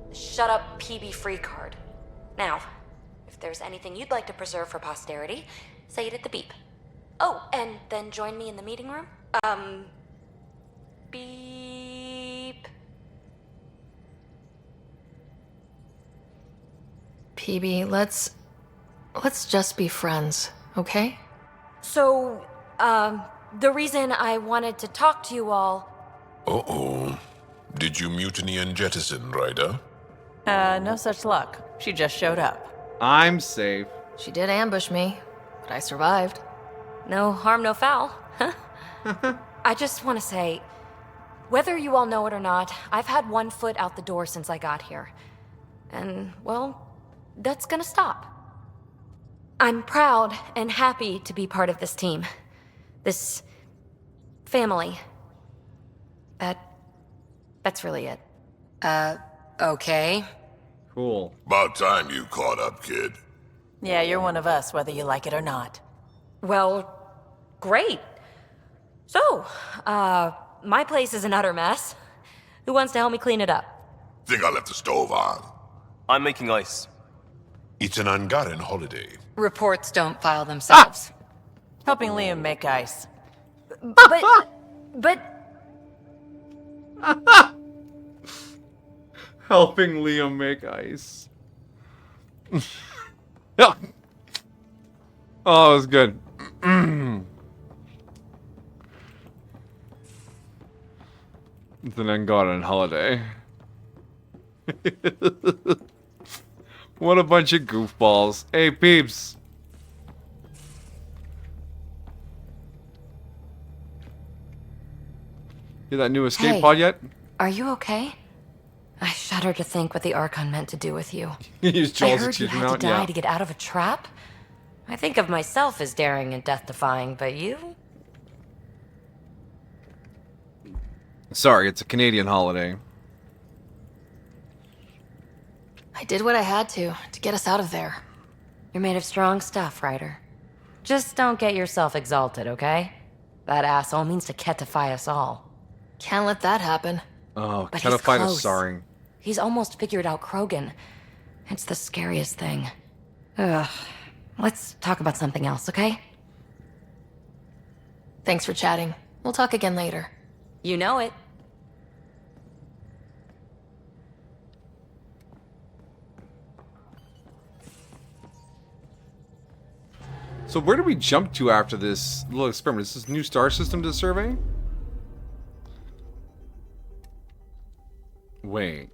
The Shut Up PB Free card. Now, if there's anything you'd like to preserve for posterity, say it at the beep. Oh, and then join me in the meeting room? Beep. PB, let's just be friends, okay? So, the reason I wanted to talk to you all... Uh-oh. Did you mutiny and jettison, Ryder? No such luck. She just showed up. I'm safe. She did ambush me, but I survived. No harm, no foul. I just want to say, whether you all know it or not, I've had one foot out the door since I got here. And, well, that's gonna stop. I'm proud and happy to be part of this team. This family. That's really it. Okay. Cool. About time you caught up, kid. Yeah, you're one of us, whether you like it or not. Well, great. So, my place is an utter mess. Who wants to help me clean it up? Think I left the stove on. I'm making ice. It's an Angaran holiday. Reports don't file themselves. Helping Liam make ice. But... Helping Liam make ice. Yeah. Oh, it was good. It's an Angaran holiday. What a bunch of goofballs. Hey, peeps. Hear that new escape Hey. pod yet? Are you okay? I shudder to think what the Archon meant to do with you. Use I Jaws' heard you achievement had to out? die Yeah. to get out of a trap. I think of myself as daring and death-defying, but you? Sorry, it's a Canadian holiday. I did what I had to get us out of there. You're made of strong stuff, Ryder. Just don't get yourself exalted, okay? That asshole means to Kettify us all. Can't let that happen. Oh, But kind of he's find a close. sorry. He's almost figured out Krogan. It's the scariest thing. Ugh. Let's talk about something else, okay? Thanks for chatting. We'll talk again later. You know it. So where do we jump to after this little experiment? Is this new star system to survey? Wait.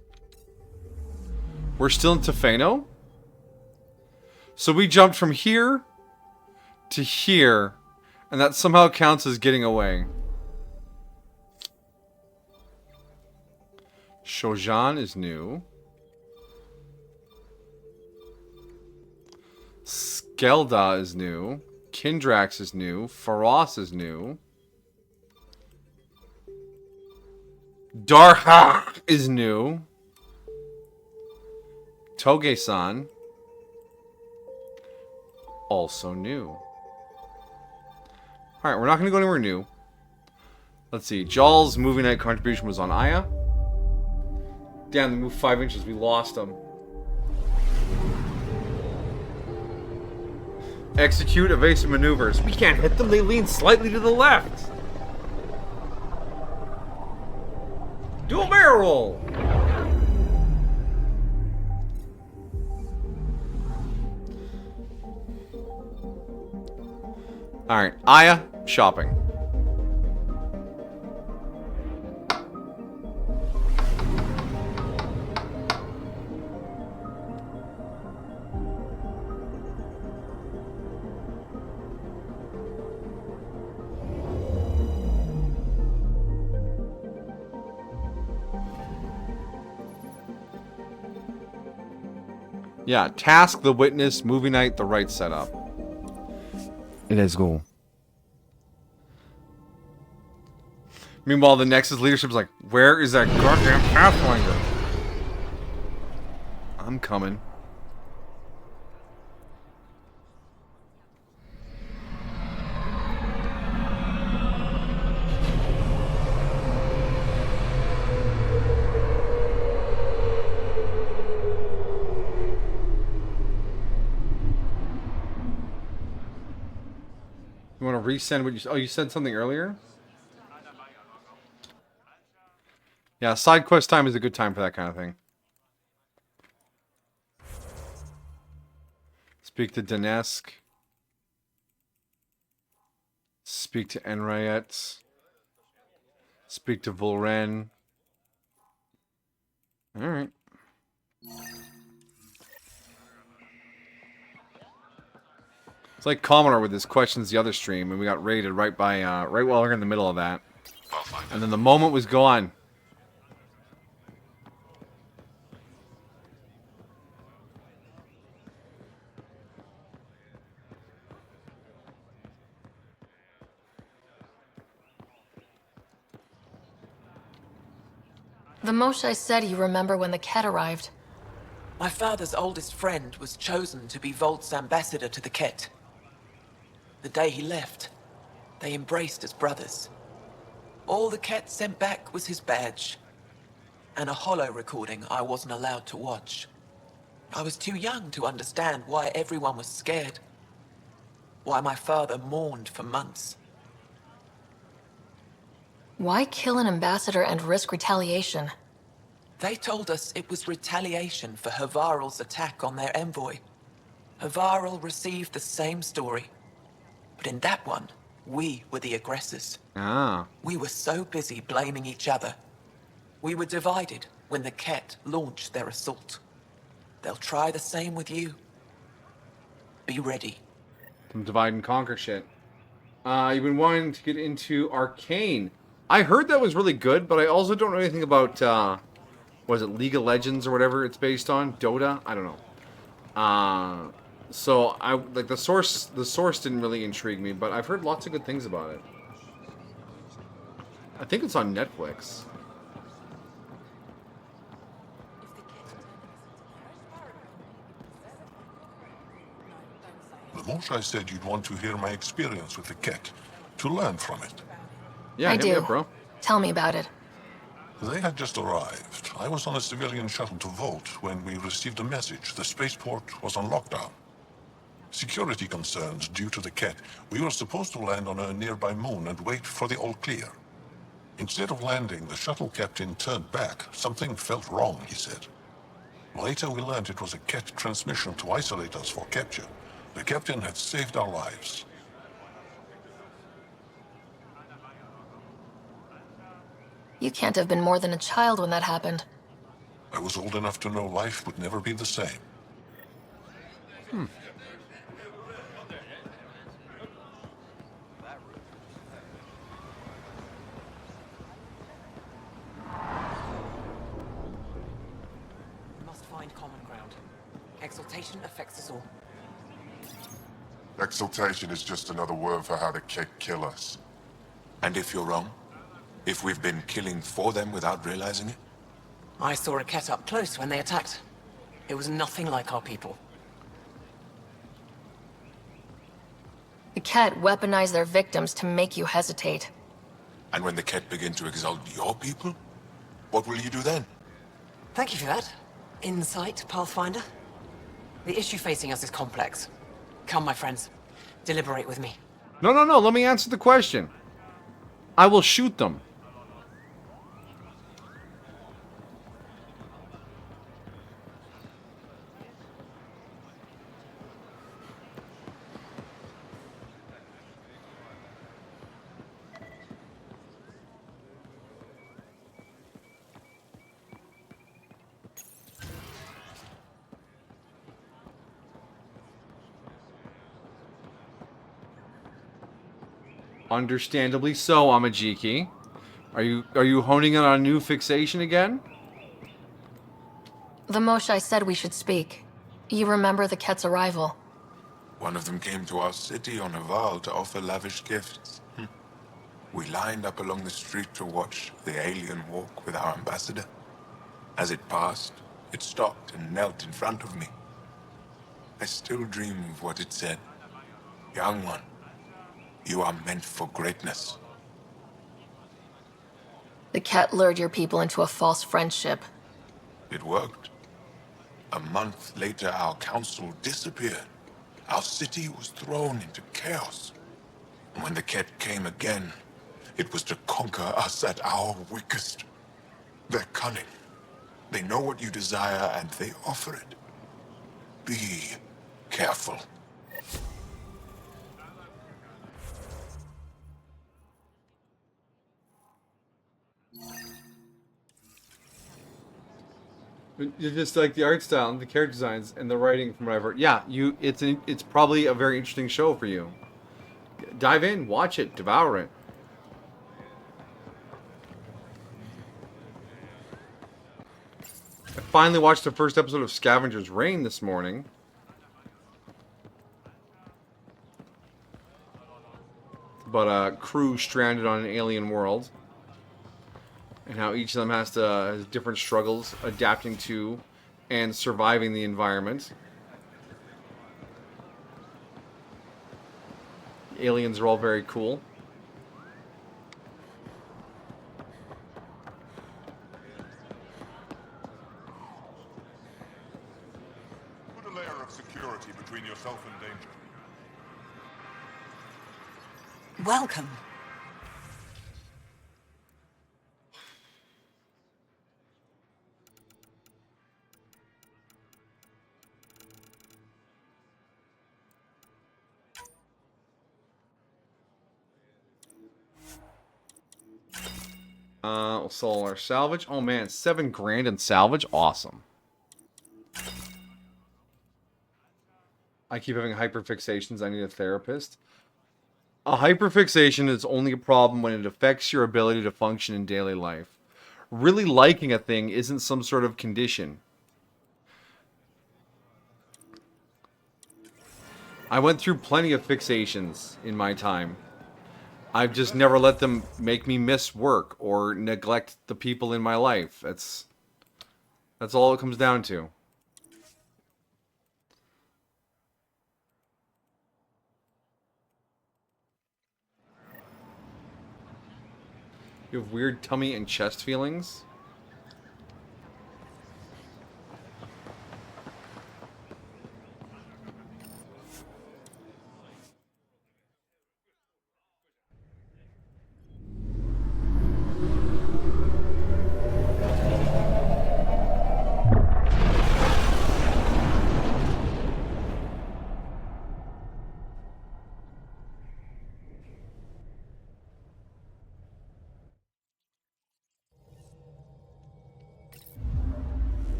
We're still in Tefano? So we jumped from here to here, and that somehow counts as getting away. Shojan is new. Skelda is new. Kindrax is new. Faros is new. Darha is new. Toge-san. Also new. Alright, we're not going to go anywhere new. Let's see. Jawl's movie night contribution was on Aya. Damn, they moved 5 inches. We lost them. Execute evasive maneuvers. We can't hit them. They lean slightly to the left. Do a barrel roll. Alright, Aya, shopping. Yeah, task, the witness, movie night, the right setup. Let's go. Meanwhile, the Nexus leadership's like, where is that goddamn Pathfinder? I'm coming. You want to resend what you... Oh, you said something earlier? Yeah, side quest time is a good time for that kind of thing. Speak to Danesk. Speak to Enrayet. Speak to Volren. Alright. It's like Commodore with his questions the other stream, and we got raided right by, right while we were in the middle of that. And then the moment was gone. The Moshae said you remember when the Kett arrived. My father's oldest friend was chosen to be Volt's ambassador to the Kett. The day he left, they embraced as brothers. All the Kett sent back was his badge, and a holo recording I wasn't allowed to watch. I was too young to understand why everyone was scared, why my father mourned for months. Why kill an ambassador and risk retaliation? They told us it was retaliation for Havarl's attack on their envoy. Havarl received the same story, but in that one, we were the aggressors. Ah. We were so busy blaming each other. We were divided when the Kett launched their assault. They'll try the same with you. Be ready. Some divide and conquer shit. You've been wanting to get into Arcane. I heard that was really good, but I also don't know anything about, was it League of Legends or whatever it's based on? Dota? I don't know. So, I like the source didn't really intrigue me, but I've heard lots of good things about it. I think it's on Netflix. The Moshae said you'd want to hear my experience with the Kett, to learn from it. Yeah, I hit me do. up, bro. Tell me about it. They had just arrived. I was on a civilian shuttle to Volt when we received a message. The spaceport was on lockdown. Security concerns due to the Kett. We were supposed to land on a nearby moon and wait for the all clear. Instead of landing, the shuttle captain turned back. Something felt wrong, he said. Later we learned it was a Kett transmission to isolate us for capture. The captain had saved our lives. You can't have been more than a child when that happened. I was old enough to know life would never be the same. We must find common ground. Exaltation affects us all. Exaltation is just another word for how the Kett kill us. And if you're wrong? If we've been killing for them without realizing it? I saw a Kett up close when they attacked. It was nothing like our people. The Kett weaponize their victims to make you hesitate. And when the Kett begin to exalt your people? What will you do then? Thank you for that. Insight, Pathfinder. The issue facing us is complex. Come, my friends. Deliberate with me. No, let me answer the question. I will shoot them. Understandably so, Amajiki. Are you honing in on a new fixation again? The Moshae said we should speak. You remember the Kett's arrival. One of them came to our city on a vow to offer lavish gifts. We lined up along the street to watch the alien walk with our ambassador. As it passed, it stopped and knelt in front of me. I still dream of what it said. Young one, you are meant for greatness. The Kett lured your people into a false friendship. It worked. A month later, our council disappeared. Our city was thrown into chaos. When the Kett came again, it was to conquer us at our weakest. They're cunning. They know what you desire, and they offer it. Be careful. You just like the art style and the character designs and the writing from whatever. Yeah, it's probably a very interesting show for you. Dive in, watch it, devour it. I finally watched the first episode of Scavenger's Reign this morning. About a crew stranded on an alien world. And how each of them has different struggles adapting to and surviving the environment. The aliens are all very cool. Put a layer of security between yourself and danger. Welcome. We'll sell our salvage. Oh man, $7 grand in salvage. Awesome. I keep having hyperfixations. I need a therapist. A hyperfixation is only a problem when it affects your ability to function in daily life. Really liking a thing isn't some sort of condition. I went through plenty of fixations in my time. I've just never let them make me miss work or neglect the people in my life. That's all it comes down to. You have weird tummy and chest feelings?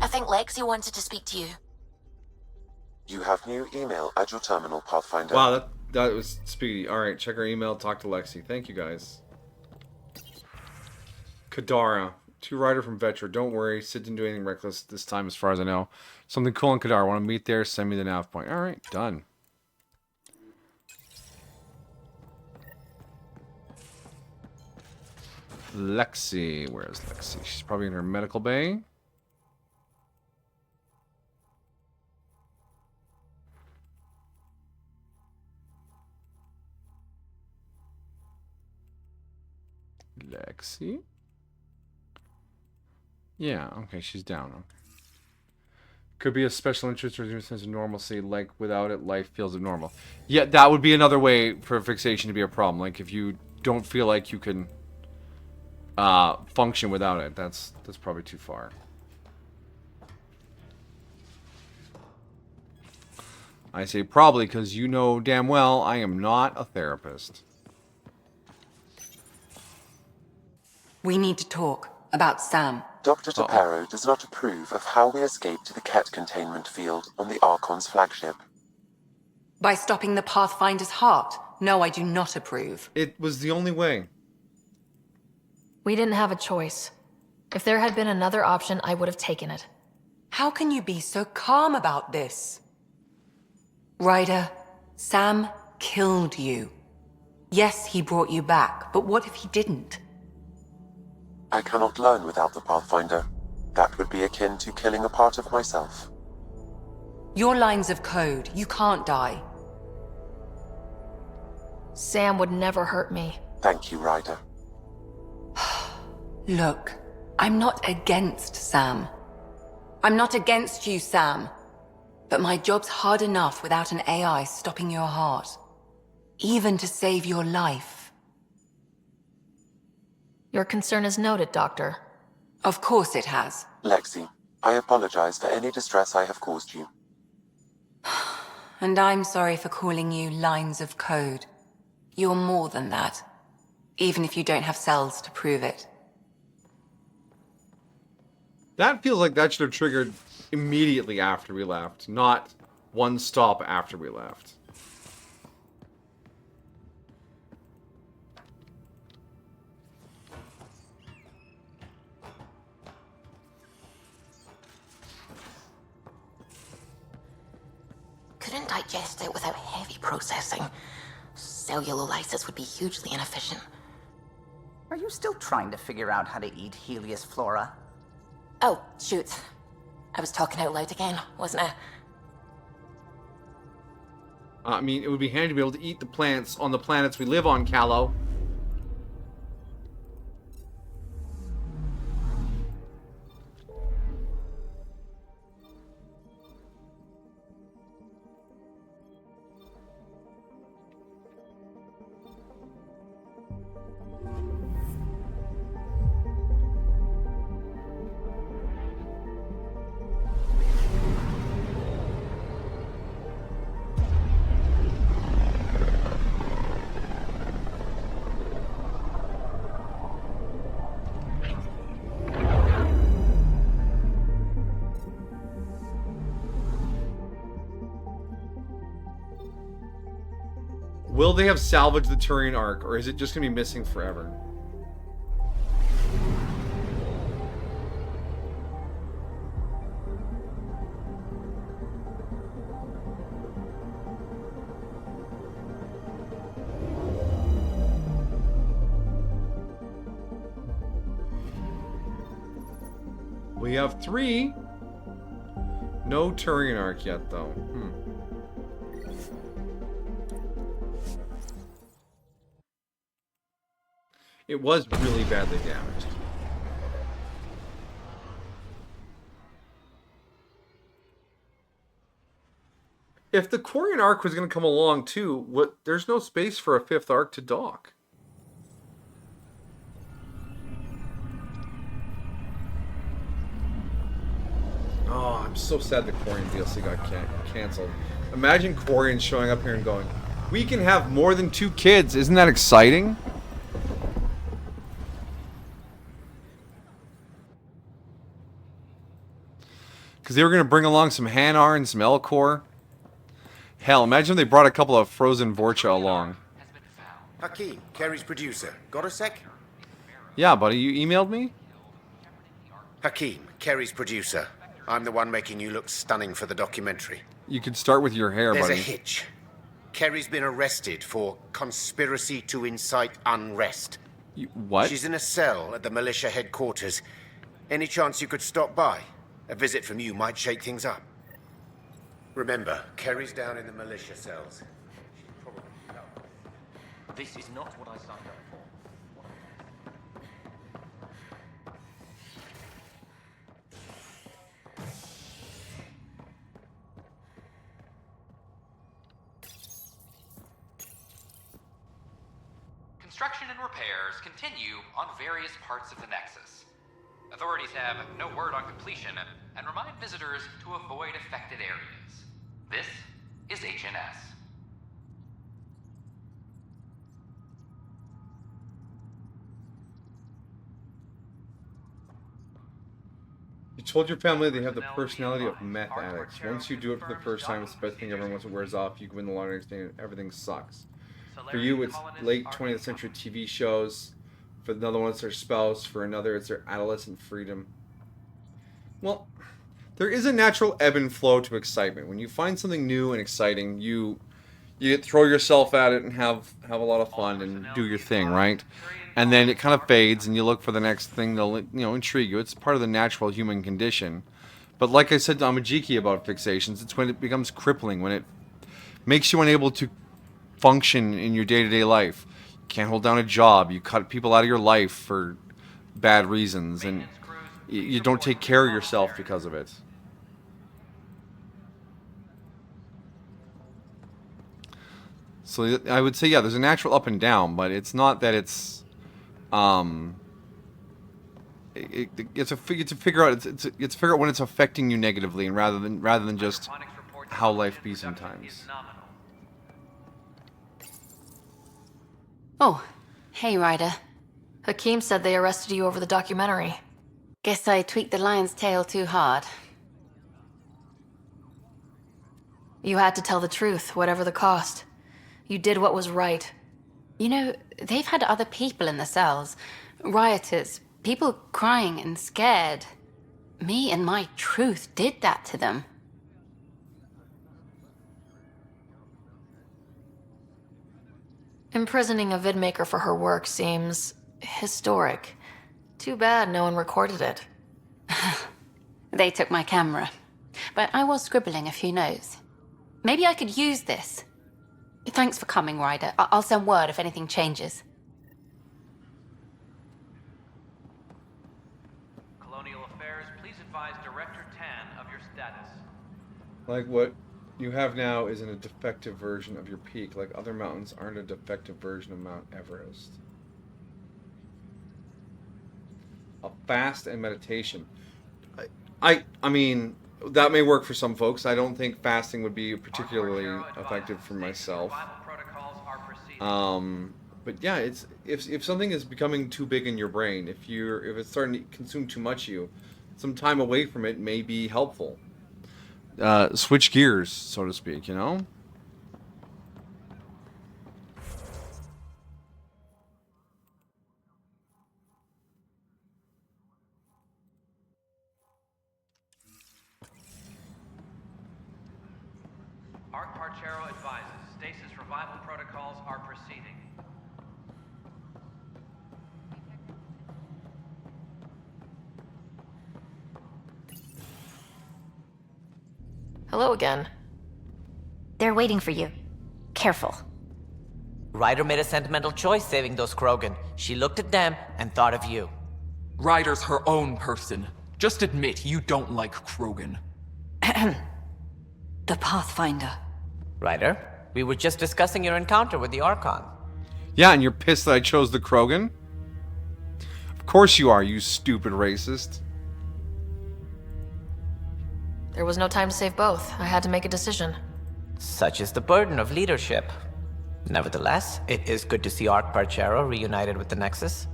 I think Lexi wanted to speak to you. You have new email at your terminal, Pathfinder. Wow, that was speedy. Alright, check our email, talk to Lexi. Thank you, guys. Kadara. 2 rider from Vetra. Don't worry, Sid didn't do anything reckless this time as far as I know. Something cool in Kadara. Want to meet there? Send me the nav point. Alright, done. Lexi. Where's Lexi? She's probably in her medical bay. Lexi? Yeah, okay, she's down. Could be a special interest or a sense of normalcy, like without it, life feels abnormal. Yeah, that would be another way for fixation to be a problem. Like if you don't feel like you can function without it, that's probably too far. I say probably because you know damn well I am not a therapist. We need to talk about Sam. Dr. Taparo does not approve of how we escaped to the Kett containment field on the Archon's flagship. By stopping the Pathfinder's heart? No, I do not approve. It was the only way. We didn't have a choice. If there had been another option, I would have taken it. How can you be so calm about this? Ryder, Sam killed you. Yes, he brought you back, but what if he didn't? I cannot learn without the Pathfinder. That would be akin to killing a part of myself. Your lines of code, you can't die. Sam would never hurt me. Thank you, Ryder. Look, I'm not against Sam. I'm not against you, Sam. But my job's hard enough without an AI stopping your heart. Even to save your life. Your concern is noted, Doctor. Of course it has. Lexi, I apologize for any distress I have caused you. And I'm sorry for calling you lines of code. You're more than that. Even if you don't have cells to prove it. That feels like that should have triggered immediately after we left, not one stop after we left. Couldn't digest it without heavy processing. Cellular lysis would be hugely inefficient. Are you still trying to figure out how to eat Helios flora? Oh, shoot. I was talking out loud again, wasn't I? I mean, it would be handy to be able to eat the plants on the planets we live on, Callow. Will they have salvaged the Turian Ark, or is it just going to be missing forever? We have 3. No Turian Ark yet, though. It was really badly damaged. If the Quarian Ark was going to come along too, there's no space for a 5th Ark to dock. Oh, I'm so sad the Quarian DLC got canceled. Imagine Quarians showing up here and going, "We can have more than 2 kids." Isn't that exciting? Because they were going to bring along some Hanar and some Elcor. Hell, imagine if they brought a couple of frozen Vorcha along. Hakeem, Kerry's producer. Got a sec? Yeah, buddy, you emailed me? Hakeem, Kerry's producer. I'm the one making you look stunning for the documentary. You could start with your hair, There's buddy. a hitch. Kerry's been arrested for conspiracy to incite unrest. What? She's in a cell at the militia headquarters. Any chance you could stop by? A visit from you might shake things up. Remember, Kerry's down in the militia cells. This is not what I signed up for. Construction and repairs continue on various parts of the Nexus. Authorities have no word on completion and remind visitors to avoid affected areas. This is HNS. You told your family they have the personality of meth addicts. Once you do it for the first time, it's the best thing ever. Once it wears off, you go in the laundry stand and everything sucks. For you, it's late 20th century TV shows. For another one, it's their spouse. For another, it's their adolescent freedom. Well, there is a natural ebb and flow to excitement. When you find something new and exciting, you you throw yourself at it and have a lot of fun and do your thing, right? And then it kind of fades, and you look for the next thing that'll, intrigue you. It's part of the natural human condition. But like I said to Amajiki about fixations, it's when it becomes crippling, when it makes you unable to function in your day-to-day life. You can't hold down a job. You cut people out of your life for bad reasons, and you don't take care of yourself because of it. So I would say, yeah, there's a natural up and down, but it's not that it's it's to figure out it's figure out when it's affecting you negatively, and rather than just how life be sometimes. Oh, hey, Ryder. Hakeem said they arrested you over the documentary. Guess I tweaked the lion's tail too hard. You had to tell the truth, whatever the cost. You did what was right. You know, they've had other people in the cells. Rioters, people crying and scared. Me and my truth did that to them. Imprisoning a vidmaker for her work seems historic. Too bad no one recorded it. They took my camera, but I was scribbling a few notes. Maybe I could use this. Thanks for coming, Ryder. I'll send word if anything changes. Colonial Affairs, please advise Director Tan of your status. Like what you have now isn't a defective version of your peak, like other mountains aren't a defective version of Mount Everest. A fast and meditation. I mean, that may work for some folks. I don't think fasting would be particularly effective for myself. But yeah, it's if something is becoming too big in your brain, if it's starting to consume too much of you, some time away from it may be helpful. Switch gears, so to speak, you know? Arch advises stasis revival protocols are proceeding. Hello again. They're waiting for you. Careful. Ryder made a sentimental choice saving those Krogan. She looked at them and thought of you. Ryder's her own person. Just admit you don't like Krogan. The Pathfinder. Ryder, we were just discussing your encounter with the Archon. Yeah, and you're pissed that I chose the Krogan? Of course you are, you stupid racist. There was no time to save both. I had to make a decision. Such is the burden of leadership. Nevertheless, it is good to see Arch Parchero reunited with the Nexus.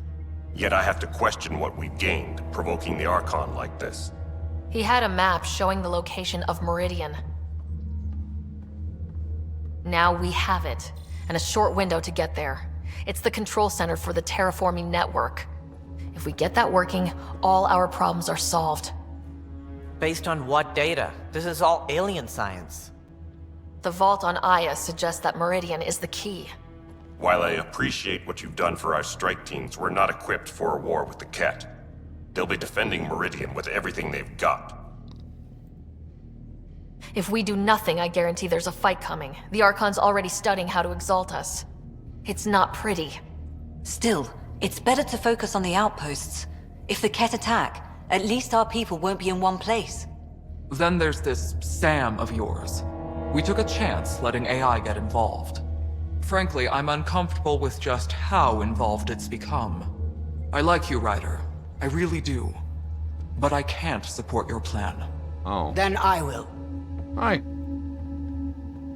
Yet I have to question what we've gained, provoking the Archon like this. He had a map showing the location of Meridian. Now we have it, and a short window to get there. It's the control center for the terraforming network. If we get that working, all our problems are solved. Based on what data? This is all alien science. The vault on Aya suggests that Meridian is the key. While I appreciate what you've done for our strike teams, we're not equipped for a war with the Kett. They'll be defending Meridian with everything they've got. If we do nothing, I guarantee there's a fight coming. The Archon's already studying how to exalt us. It's not pretty. Still, it's better to focus on the outposts. If the Kett attack, at least our people won't be in one place. Then there's this Sam of yours. We took a chance letting AI get involved. Frankly, I'm uncomfortable with just how involved it's become. I like you, Ryder. I really do. But I can't support your plan. Oh. Then I will. Hi.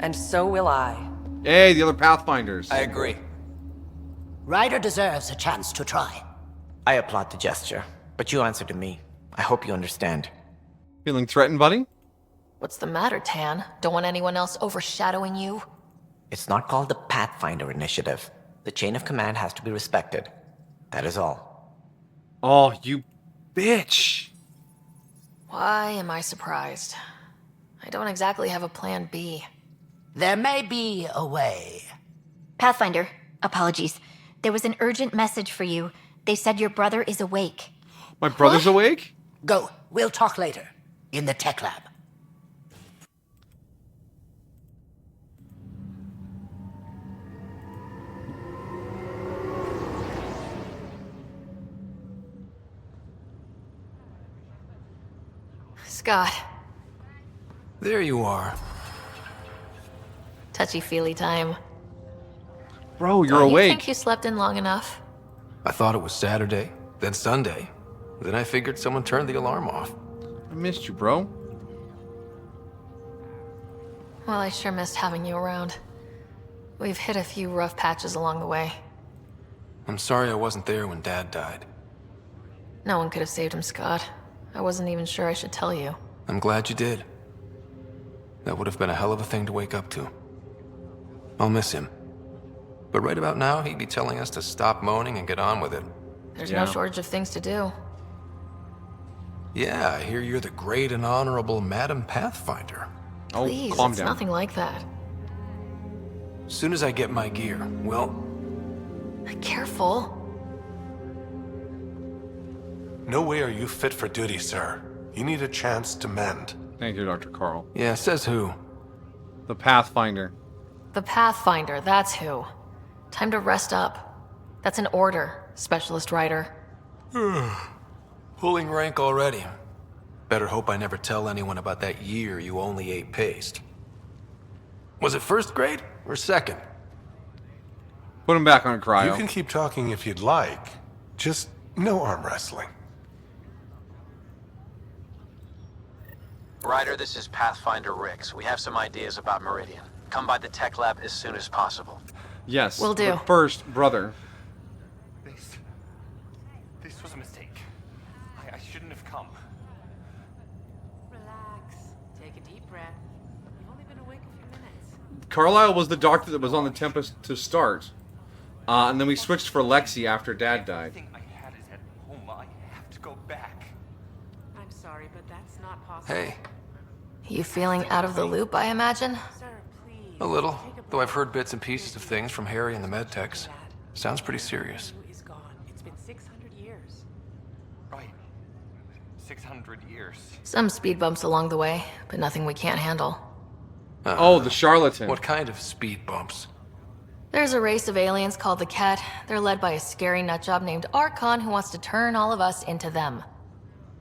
And so will I. Hey, the other Pathfinders. I agree. Ryder deserves a chance to try. I applaud the gesture, but you answer to me. I hope you understand. Feeling threatened, buddy? What's the matter, Tan? Don't want anyone else overshadowing you? It's not called the Pathfinder Initiative. The chain of command has to be respected. That is all. Oh, you bitch. Why am I surprised? I don't exactly have a plan B. There may be a way. Pathfinder, apologies. There was an urgent message for you. They said your brother is awake. My brother's awake? Go. We'll talk later. In the tech lab. Scott. There you are. Touchy-feely time. Bro, you're Don't awake. You think you slept in long enough? I thought it was Saturday, then Sunday. Then I figured someone turned the alarm off. I missed you, bro. Well, I sure missed having you around. We've hit a few rough patches along the way. I'm sorry I wasn't there when Dad died. No one could have saved him, Scott. I wasn't even sure I should tell you. I'm glad you did. That would have been a hell of a thing to wake up to. I'll miss him. But right about now, he'd be telling us to stop moaning and get on with it. There's no shortage of things to do. Yeah, I hear you're the great and honorable Madam Pathfinder. Please, it's nothing like that. As soon as I get my gear, well... Careful. No way are you fit for duty, sir. You need a chance to mend. Thank you, Dr. Carl. Yeah, says who? The Pathfinder. The Pathfinder, that's who. Time to rest up. That's an order, Specialist Writer. Pulling rank already. Better hope I never tell anyone about that year you only ate paste. Was it first grade or second? Put him back on cryo. You can keep talking if you'd like. Just no arm wrestling. Ryder, this is Pathfinder Rix. We have some ideas about Meridian. Come by the tech lab as soon as possible. Yes. Will do. But first, brother. This was a mistake. I shouldn't have come. Relax. Take a deep breath. You've only been awake a few minutes. Carlisle was the doctor that was on the Tempest to start. And then we switched for Lexi after Dad died. Everything I had is at home. I have to go back. I'm sorry, but that's not possible. Hey. You feeling out of the loop, I imagine? A little, though I've heard bits and pieces of things from Harry and the medtechs. Sounds pretty serious. Is gone. It's been 600 years. Right. 600 years. Some speed bumps along the way, but nothing we can't handle. Oh, the charlatan. What kind of speed bumps? There's a race of aliens called the Kett. They're led by a scary nutjob named Archon who wants to turn all of us into them.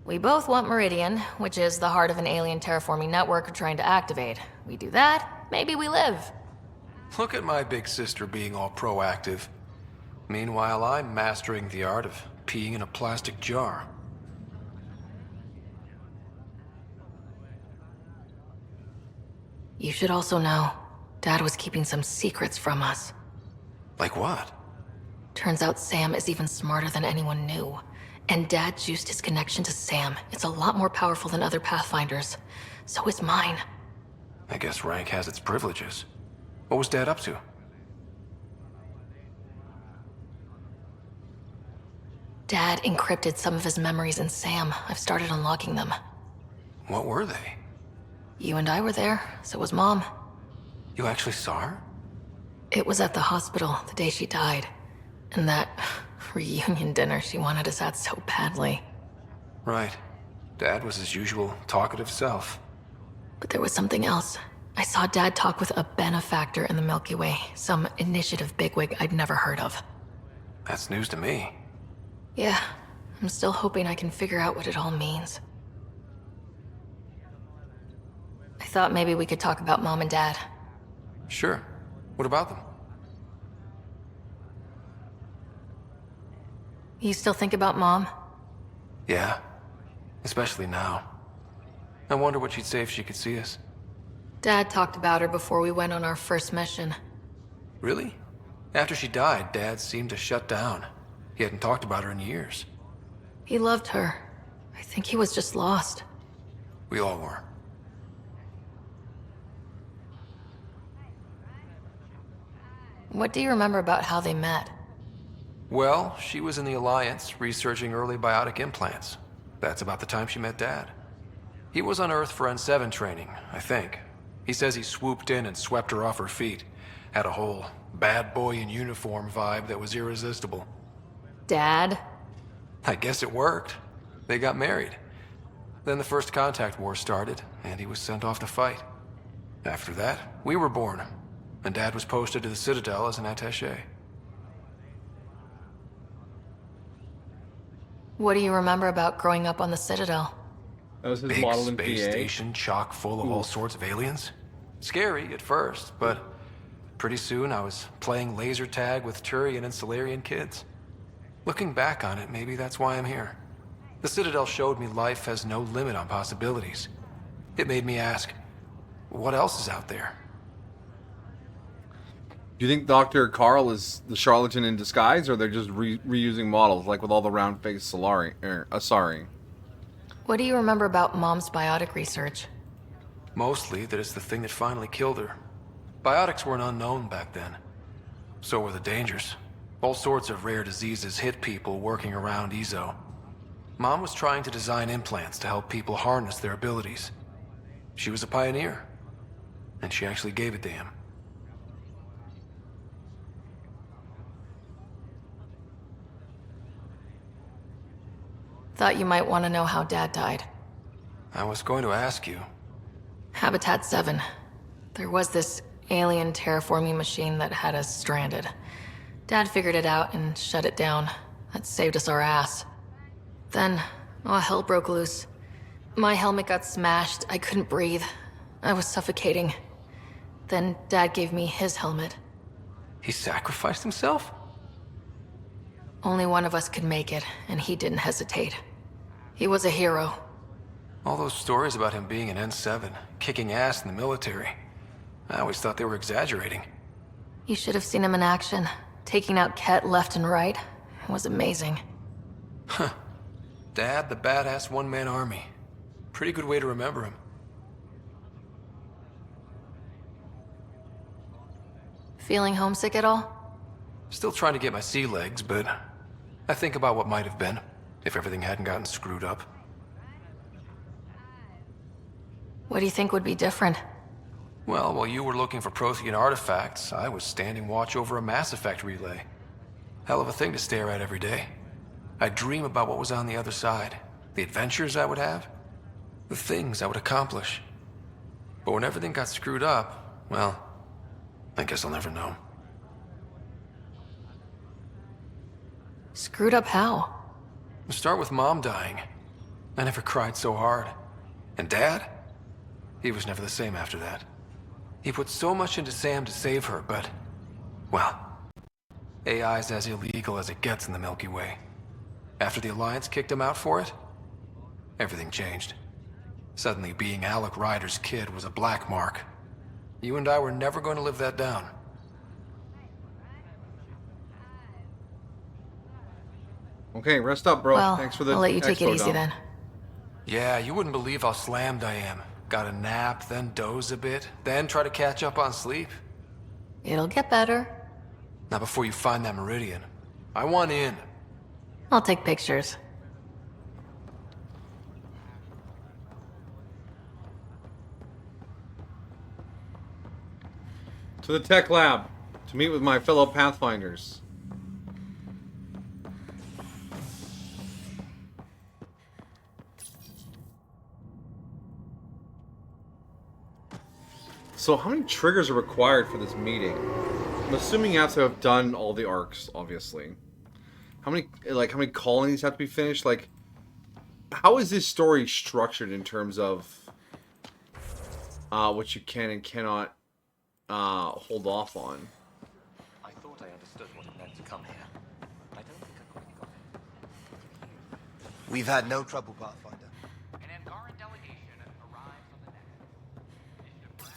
We both want Meridian, which is the heart of an alien terraforming network we're trying to activate. We do that, maybe we live. Look at my big sister being all proactive. Meanwhile, I'm mastering the art of peeing in a plastic jar. You should also know, Dad was keeping some secrets from us. Like what? Turns out Sam is even smarter than anyone knew. And Dad juiced his connection to Sam. It's a lot more powerful than other Pathfinders. So is mine. I guess rank has its privileges. What was Dad up to? Dad encrypted some of his memories in Sam. I've started unlocking them. What were they? You and I were there, so was Mom. You actually saw her? It was at the hospital the day she died. And that reunion dinner she wanted us at so badly. Right. Dad was his usual talkative self. But there was something else. I saw Dad talk with a benefactor in the Milky Way, some initiative bigwig I'd never heard of. That's news to me. Yeah, I'm still hoping I can figure out what it all means. I thought maybe we could talk about Mom and Dad. Sure. What about them? You still think about Mom? Yeah. Especially now. I wonder what she'd say if she could see us. Dad talked about her before we went on our first mission. Really? After she died, Dad seemed to shut down. He hadn't talked about her in years. He loved her. I think he was just lost. We all were. What do you remember about how they met? Well, she was in the Alliance, researching early biotic implants. That's about the time she met Dad. He was on Earth for N7 training, I think. He says he swooped in and swept her off her feet. Had a whole bad boy in uniform vibe that was irresistible. Dad? I guess it worked. They got married. Then the first contact war started, and he was sent off to fight. After that, we were born, and Dad was posted to the Citadel as an attaché. What do you remember about growing up on the Citadel? That was his Big model in space PA. station chock full of all sorts of aliens. Scary at first, but pretty soon I was playing laser tag with Turian and Solarian kids. Looking back on it, maybe that's why I'm here. The Citadel showed me life has no limit on possibilities. It made me ask, what else is out there? Do you think Dr. Carl is the charlatan in disguise, or they're just reusing models, like with all the round-faced Asari? What do you remember about Mom's biotic research? Mostly that it's the thing that finally killed her. Biotics weren't unknown back then. So were the dangers. All sorts of rare diseases hit people working around Ezo. Mom was trying to design implants to help people harness their abilities. She was a pioneer, and she actually gave it to him. Thought you might want to know how Dad died. I was going to ask you. Habitat 7. There was this alien terraforming machine that had us stranded. Dad figured it out and shut it down. That saved us our ass. Then, hell broke loose. My helmet got smashed. I couldn't breathe. I was suffocating. Then Dad gave me his helmet. He sacrificed himself? Only one of us could make it, and he didn't hesitate. He was a hero. All those stories about him being an N7, kicking ass in the military. I always thought they were exaggerating. You should have seen him in action. Taking out Kett left and right. It was amazing. Huh. Dad, the badass one-man army. Pretty good way to remember him. Feeling homesick at all? Still trying to get my sea legs, but I think about what might have been if everything hadn't gotten screwed up. What do you think would be different? Well, while you were looking for Prothean artifacts, I was standing watch over a Mass Effect relay. Hell of a thing to stare at every day. I dream about what was on the other side, the adventures I would have, the things I would accomplish. But when everything got screwed up, well, I guess I'll never know. Screwed up how? Start with Mom dying. I never cried so hard. And Dad? He was never the same after that. He put so much into Sam to save her, but, well, AI's as illegal as it gets in the Milky Way. After the Alliance kicked him out for it, everything changed. Suddenly, being Alec Ryder's kid was a black mark. You and I were never going to live that down. Okay, rest up, bro. Well, Thanks for the I'll let you take it expo easy dump. then. Yeah, you wouldn't believe how slammed I am. Got a nap, then doze a bit, then try to catch up on sleep. It'll get better. Not before you find that Meridian. I want in. I'll take pictures. To the tech lab to meet with my fellow Pathfinders. So how many triggers are required for this meeting? I'm assuming you have to have done all the arcs, obviously. How many colonies have to be finished? Like, how is this story structured in terms of what you can and cannot hold off on? I thought I understood what it meant to come here. I don't think I quite got it. We've had no trouble, Pathfinder. An Angaran delegation arrives on the next.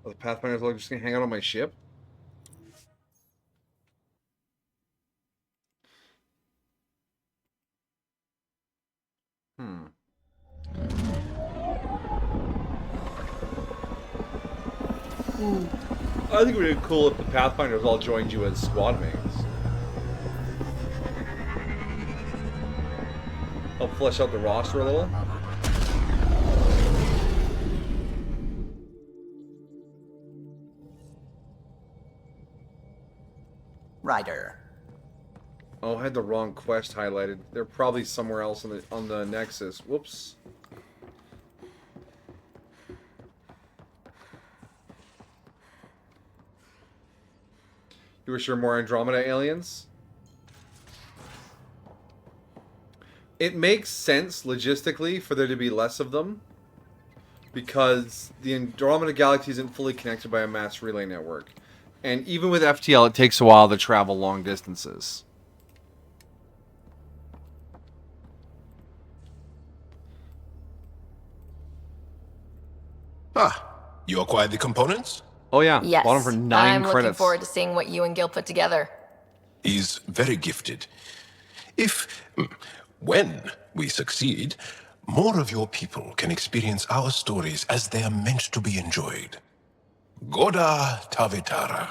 Are the Pathfinders like just gonna hang out on my ship? I think it would be cool if the Pathfinders all joined you as squad mates. Help flesh out the roster a little. Ryder. Oh, I had the wrong quest highlighted. They're probably somewhere else on the Nexus. Whoops. You wish there were more Andromeda aliens? It makes sense logistically for there to be less of them, because the Andromeda Galaxy isn't fully connected by a mass relay network. And even with FTL, it takes a while to travel long distances. You acquired the components? Oh yeah, Yes. bought them for 9 I'm credits. looking forward to seeing what you and Gil put together. He's very gifted. When we succeed, more of your people can experience our stories as they are meant to be enjoyed. Goda Tavetara,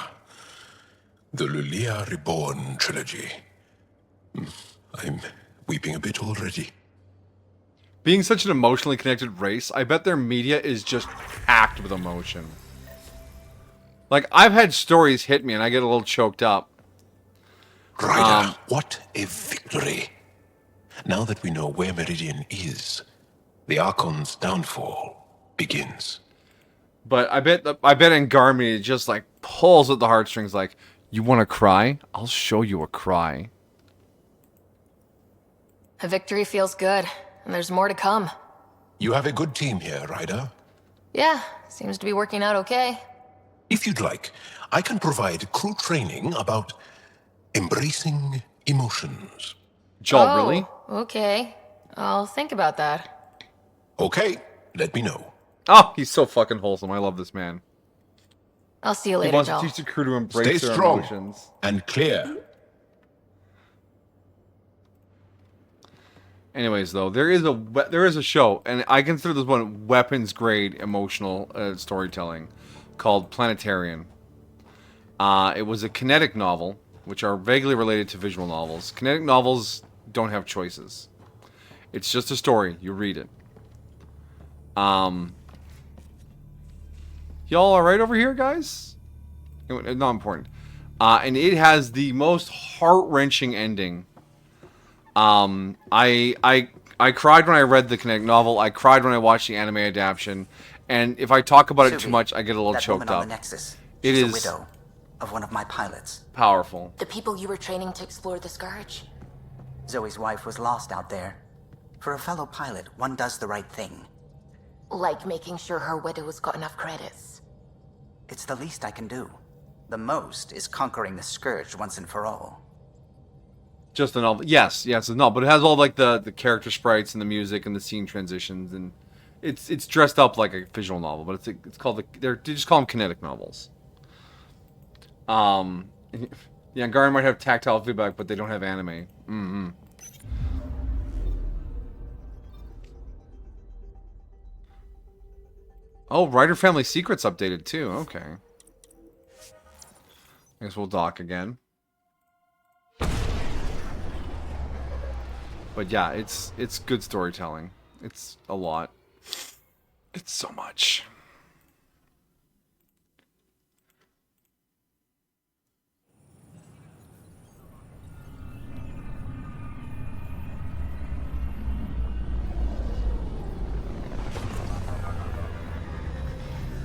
the Lulia Reborn trilogy. I'm weeping a bit already. Being such an emotionally connected race, I bet their media is just packed with emotion. Like, I've had stories hit me and I get a little choked up. Ryder, what a victory. Now that we know where Meridian is, the Archon's downfall begins. But I bet Angarmy just like pulls at the heartstrings like, you want to cry? I'll show you a cry. A victory feels good, and there's more to come. You have a good team here, Ryder. Yeah, seems to be working out okay. If you'd like, I can provide crew training about embracing emotions. Joel, really? Okay. I'll think about that. Okay, let me know. Oh, he's so fucking wholesome. I love this man. I'll see you He later, wants Joel. to teach the crew to embrace Stay their strong emotions. and clear. Anyways, though, there is a show, and I consider this one weapons grade emotional storytelling, called Planetarian. It was a kinetic novel, which are vaguely related to visual novels. Kinetic novels don't have choices. It's just a story. You read it. Y'all alright over here, guys? Not important. And it has the most heart-wrenching ending. I cried when I read the kinetic novel. I cried when I watched the anime adaptation. And if I talk about it too much, I get a little that choked woman on up. the Nexus. It She's is a widow of one of my pilots. Powerful. The people you were training to explore the Scourge? Zoe's wife was lost out there. For a fellow pilot, one does the right thing. Like making sure her widow's got enough credits. It's the least I can do. The most is conquering the Scourge once and for all. Just a novel. Yes, it's a novel, but it has all like the character sprites and the music and the scene transitions, and it's dressed up like a visual novel, but it's called they just call them kinetic novels. Yeah, Garden might have tactile feedback, but they don't have anime. Mm-hmm. Oh, Ryder Family Secrets updated too. Okay. I guess we'll dock again. But yeah, it's good storytelling. It's a lot. It's so much.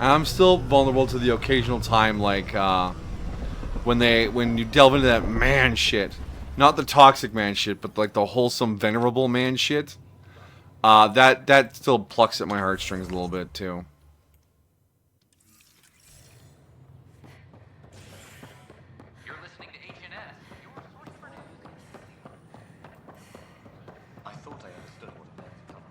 I'm still vulnerable to the occasional time, like when you delve into that man shit, not the toxic man shit, but like the wholesome, venerable man shit. That still plucks at my heartstrings a little bit too. You're listening to HNS, your source for news. I thought I understood what it meant to come.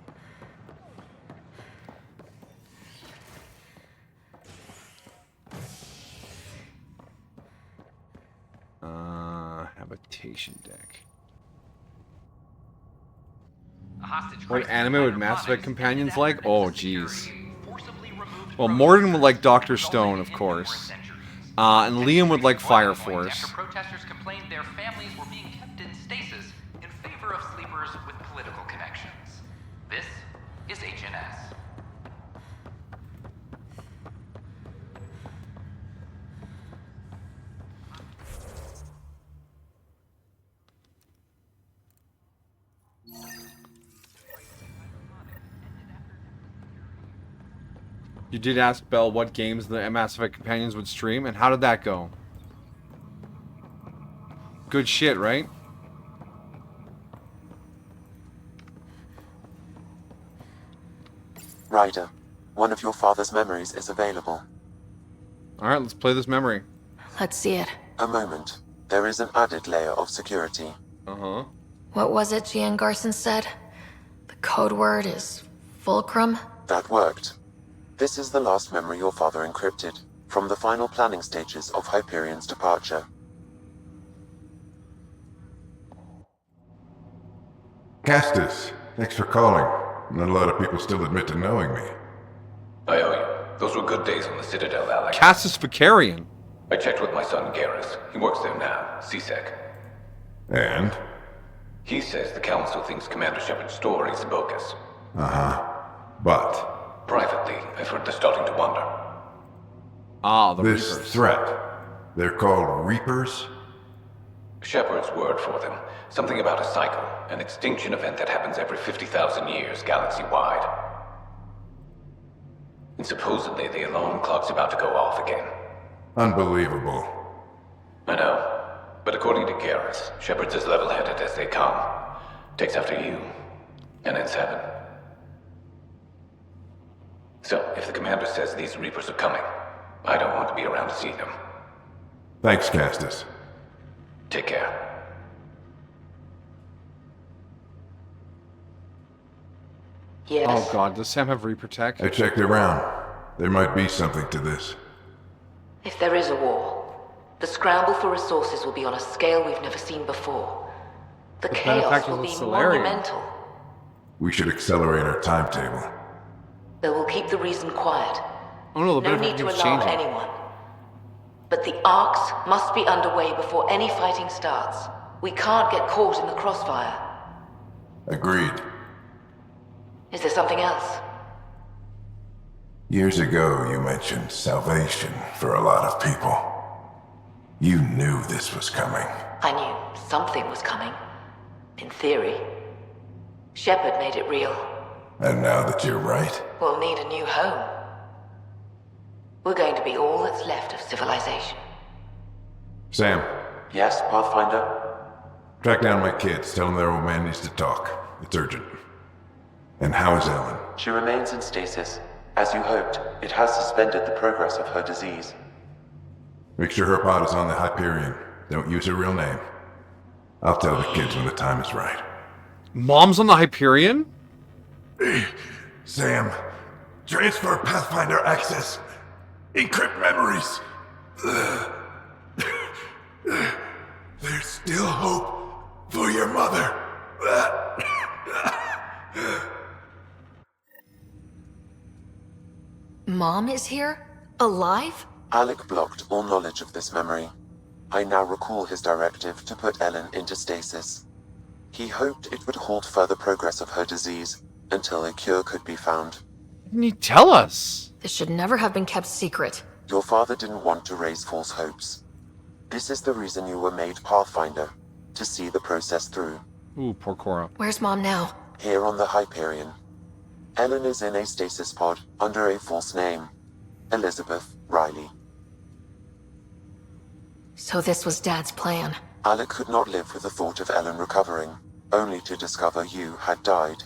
Habitation deck. What anime would Mass Effect companions like? Oh, jeez. Well, Morden would like Dr. Stone, of course. And Liam would like Fire Force. After protesters complained their families were being kept in stasis in favor of sleepers with political connections. This is HNS. You did ask Belle what games the Mass Effect companions would stream, and how did that go? Good shit, right? Ryder, one of your father's memories is available. Alright, let's play this memory. Let's see it. A moment. There is an added layer of security. Uh-huh. What was it Gian Garson said? The code word is Fulcrum? That worked. This is the last memory your father encrypted, from the final planning stages of Hyperion's departure. Castus, thanks for calling. Not a lot of people still admit to knowing me. I owe you. Those were good days on the Citadel, Alex. Castus Vicarian. I checked with my son Garrus. He works there now, CSEC. And? He says the Council thinks Commander Shepard's story is bogus. Uh-huh. But? Privately, I've heard they're starting to wonder. Ah, the This Reapers. threat. They're called Reapers? Shepard's word for them. Something about a cycle, an extinction event that happens every 50,000 years, galaxy-wide. And supposedly the alarm clock's about to go off again. Unbelievable. I know. But according to Garrus, Shepard's as level-headed as they come. Takes after you, and ends heaven. So, if the commander says these Reapers are coming, I don't want to be around to see them. Thanks, Castus. Take care. Yes. Oh god, does Sam have Reaper tech? I checked around. There might be something to this. If there is a war, the scramble for resources will be on a scale we've never seen before. The chaos benefactors will of be Solarium. monumental. We should accelerate our timetable. They will keep the reason quiet. Oh no, the No need benefactor to keeps alarm changing. anyone. But the arcs must be underway before any fighting starts. We can't get caught in the crossfire. Agreed. Is there something else? Years ago, you mentioned salvation for a lot of people. You knew this was coming. I knew something was coming. In theory. Shepard made it real. And now that you're right, We'll need a new home. We're going to be all that's left of civilization. Sam, Yes, Pathfinder? track down my kids. Tell them their old man needs to talk. It's urgent. And how is Ellen? She remains in stasis. As you hoped, it has suspended the progress of her disease. Make sure her pod is on the Hyperion. Don't use her real name. I'll tell the kids when the time is right. Mom's on the Hyperion? Sam, transfer Pathfinder access. Encrypt memories. There's still hope for your mother. Mom is here? Alive? Alec blocked all knowledge of this memory. I now recall his directive to put Ellen into stasis. He hoped it would halt further progress of her disease until a cure could be found. Didn't he tell us? This should never have been kept secret. Your father didn't want to raise false hopes. This is the reason you were made Pathfinder, to see the process through. Ooh, poor Cora. Where's Mom now? Here on the Hyperion. Ellen is in a stasis pod under a false name. Elizabeth Riley. So this was Dad's plan. Alec could not live with the thought of Ellen recovering, only to discover you had died.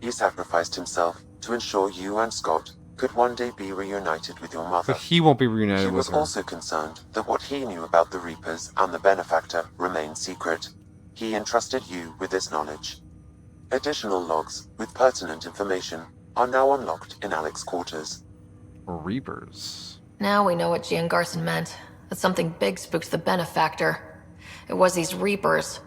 He sacrificed himself to ensure you and Scott could one day be reunited with your mother. But he won't be He reunited was with her. also concerned that what he knew about the Reapers and the Benefactor remained secret. He entrusted you with this knowledge. Additional logs with pertinent information are now unlocked in Alec's quarters. Reapers. Now we know what Gian Garson meant. That something big spooked the Benefactor. It was these Reapers.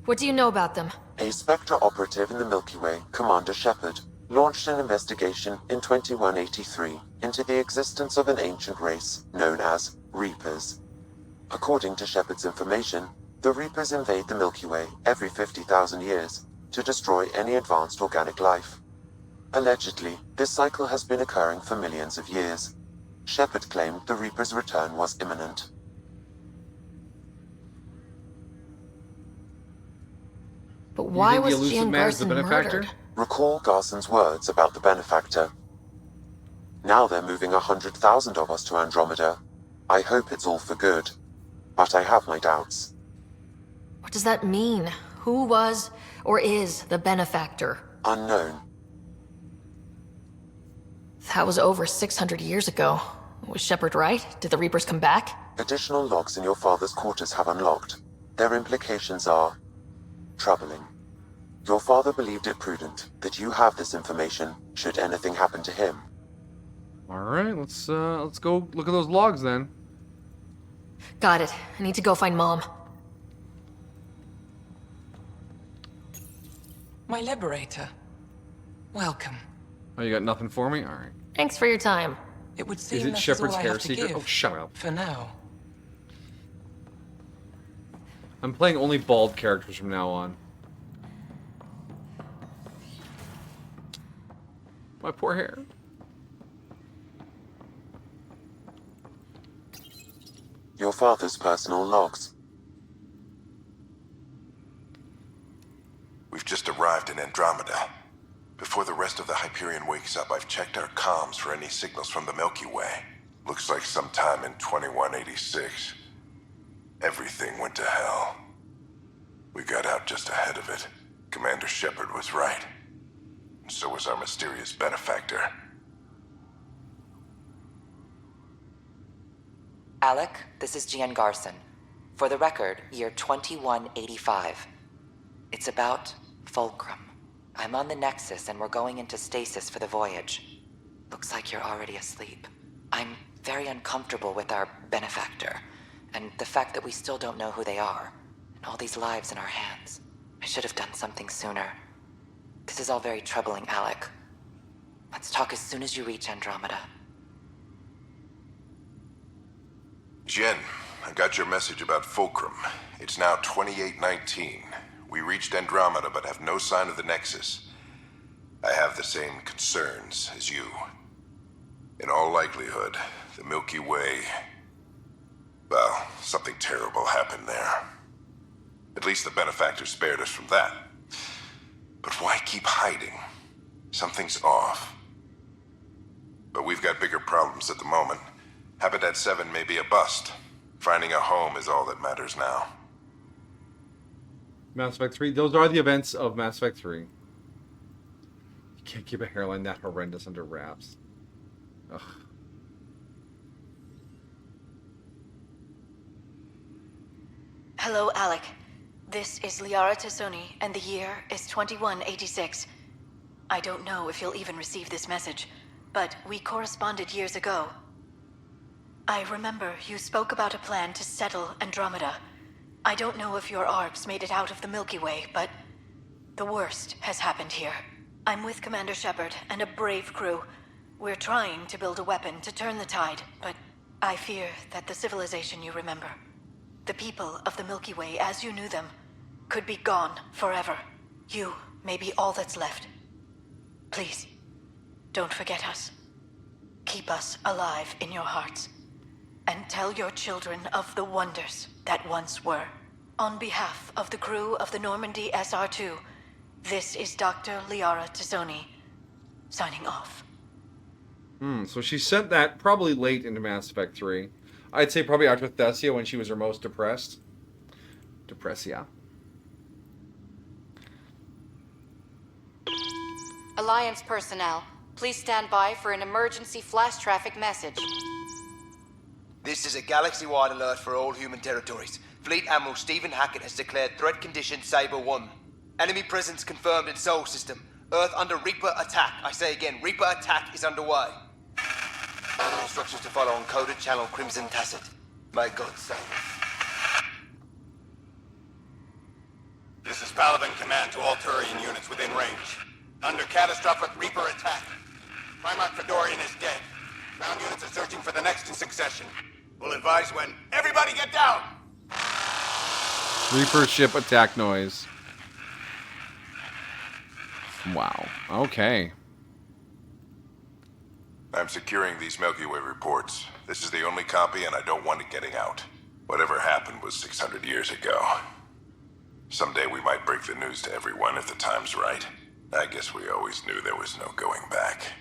What do you know about them? A Spectre operative in the Milky Way, Commander Shepard, launched an investigation in 2183 into the existence of an ancient race known as Reapers. According to Shepard's information, the Reapers invade the Milky Way every 50,000 years to destroy any advanced organic life. Allegedly, this cycle has been occurring for millions of years. Shepard claimed the Reaper's return was imminent. But why think the was elusive Gian man is the Garson Benefactor? murdered? Recall Garson's words about the Benefactor. Now they're moving 100,000 of us to Andromeda. I hope it's all for good, but I have my doubts. What does that mean? Who was or is the benefactor? Unknown. That was over 600 years ago. Was Shepard right? Did the Reapers come back? Additional logs in your father's quarters have unlocked. Their implications are troubling. Your father believed it prudent that you have this information should anything happen to him. All right, let's go look at those logs then. Got it. I need to go find Mom. My liberator. Welcome. Oh, you got nothing for me? All right. Thanks for your time. It would seem Is it that Shepard's all I hair have to secret? give Oh, shut up. for now. I'm playing only bald characters from now on. My poor hair. Your father's personal logs. We've just arrived in Andromeda. Before the rest of the Hyperion wakes up, I've checked our comms for any signals from the Milky Way. Looks like sometime in 2186. Everything went to hell. We got out just ahead of it. Commander Shepard was right. And so was our mysterious benefactor. Alec, this is Gian Garson. For the record, year 2185. It's about Fulcrum. I'm on the Nexus and we're going into stasis for the voyage. Looks like you're already asleep. I'm very uncomfortable with our benefactor, and the fact that we still don't know who they are, and all these lives in our hands. I should have done something sooner. This is all very troubling, Alec. Let's talk as soon as you reach Andromeda. Jen, I got your message about Fulcrum. It's now 2819. We reached Andromeda but have no sign of the Nexus. I have the same concerns as you. In all likelihood, the Milky Way... well, something terrible happened there. At least the benefactor spared us from that. But why keep hiding? Something's off. But we've got bigger problems at the moment. Habitat 7 may be a bust. Finding a home is all that matters now. Mass Effect 3. Those are the events of Mass Effect 3. You can't keep a hairline that horrendous under wraps. Ugh. Hello, Alec. This is Liara Tassoni, and the year is 2186. I don't know if you'll even receive this message, but we corresponded years ago. I remember you spoke about a plan to settle Andromeda. I don't know if your arcs made it out of the Milky Way, but the worst has happened here. I'm with Commander Shepard and a brave crew. We're trying to build a weapon to turn the tide, but I fear that the civilization you remember, the people of the Milky Way as you knew them, could be gone forever. You may be all that's left. Please, don't forget us. Keep us alive in your hearts. And tell your children of the wonders that once were. On behalf of the crew of the Normandy SR2, this is Dr. Liara Tassoni, signing off. So she sent that probably late into Mass Effect 3. I'd say probably after Thessia when she was her most depressed. Depressia. Alliance personnel, please stand by for an emergency flash traffic message. This is a galaxy-wide alert for all human territories. Fleet Admiral Stephen Hackett has declared threat condition Saber 1. Enemy presence confirmed in Sol System. Earth under Reaper attack. I say again, Reaper attack is underway. All instructions to follow on coded channel Crimson Tacit. May God save us. This is Paladin Command to all Turian units within range. Under catastrophic Reaper attack. Primarch Fedorian is dead. Ground units are searching for the next in succession. We'll advise when. Everybody get down! Reaper ship attack noise. Wow. Okay. I'm securing these Milky Way reports. This is the only copy and I don't want it getting out. Whatever happened was 600 years ago. Someday we might break the news to everyone if the time's right. I guess we always knew there was no going back.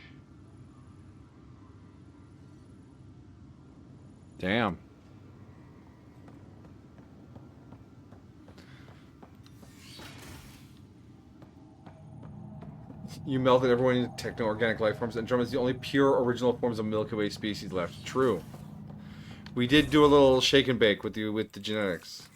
Damn. You melted everyone into techno-organic life forms. Andromeda is the only pure original forms of Milky Way species left. True. We did do a little shake and bake with the genetics.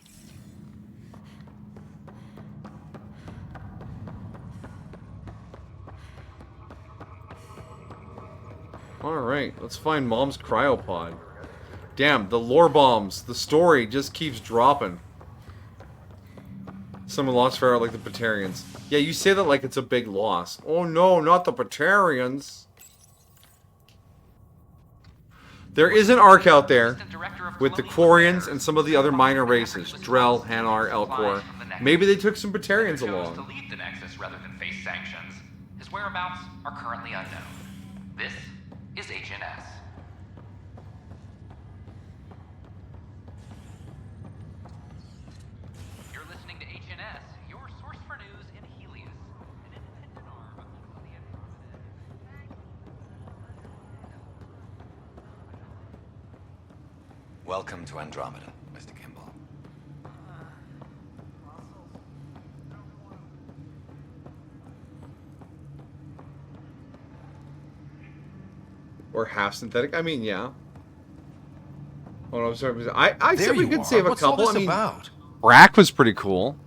Alright, let's find Mom's cryopod. Damn, the lore bombs. The story just keeps dropping. Someone lost Pharaoh like the Batarians. Yeah, you say that like it's a big loss. Oh no, not the Batarians. There is an arc out there with the Quarians and some of the other minor races. Drell, Hanar, Elcor. Maybe they took some Batarians along. To leave the Nexus rather than face sanctions. His whereabouts are currently unknown. This is HNS. You're listening to HNS, your source for news in Helios, an independent arm of the Andromeda. Welcome to Andromeda, Mr. Kimball. Or half synthetic. I mean, yeah. Oh no, I'm sorry. I said we could save a couple. What's all this I mean, about? Brack was pretty cool.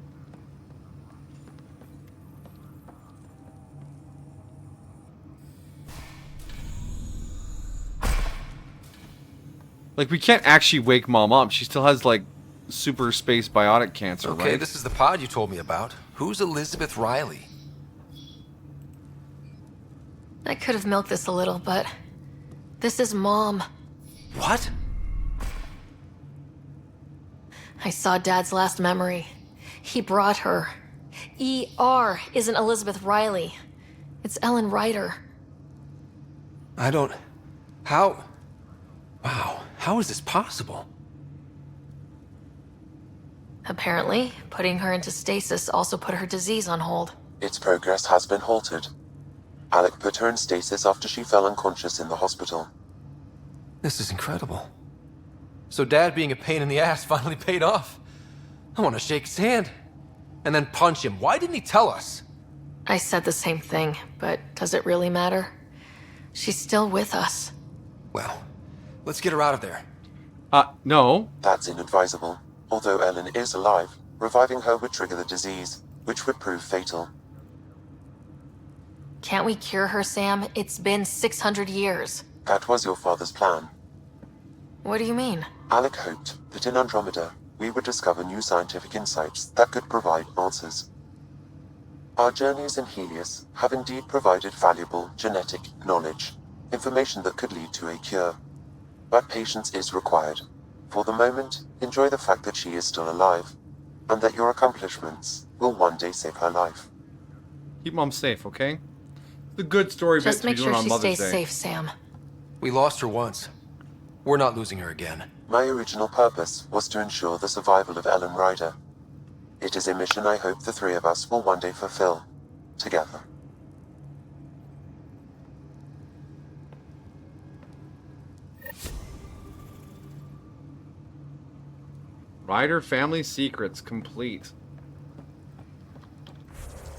Like, we can't actually wake Mom up. She still has, like, super space biotic cancer, Okay, right? this is the pod you told me about. Who's Elizabeth Riley? I could have milked this a little, but this is Mom. What? I saw Dad's last memory. He brought her. ER isn't Elizabeth Riley. It's Ellen Ryder. I don't... How... Wow, how is this possible? Apparently, putting her into stasis also put her disease on hold. Its progress has been halted. Alec put her in stasis after she fell unconscious in the hospital. This is incredible. So Dad being a pain in the ass finally paid off. I want to shake his hand. And then punch him. Why didn't he tell us? I said the same thing, but does it really matter? She's still with us. Well, let's get her out of there. No. That's inadvisable. Although Ellen is alive, reviving her would trigger the disease, which would prove fatal. Can't we cure her, Sam? It's been 600 years. That was your father's plan. What do you mean? Alec hoped that in Andromeda, we would discover new scientific insights that could provide answers. Our journeys in Helios have indeed provided valuable genetic knowledge, information that could lead to a cure. But patience is required. For the moment, enjoy the fact that she is still alive, and that your accomplishments will one day save her life. Keep Mom safe, okay? The good story bits Just we make do sure on she Mother's stays Day. safe, Sam. We lost her once. We're not losing her again. My original purpose was to ensure the survival of Ellen Ryder. It is a mission I hope the three of us will one day fulfill, together. Ryder Family Secrets complete.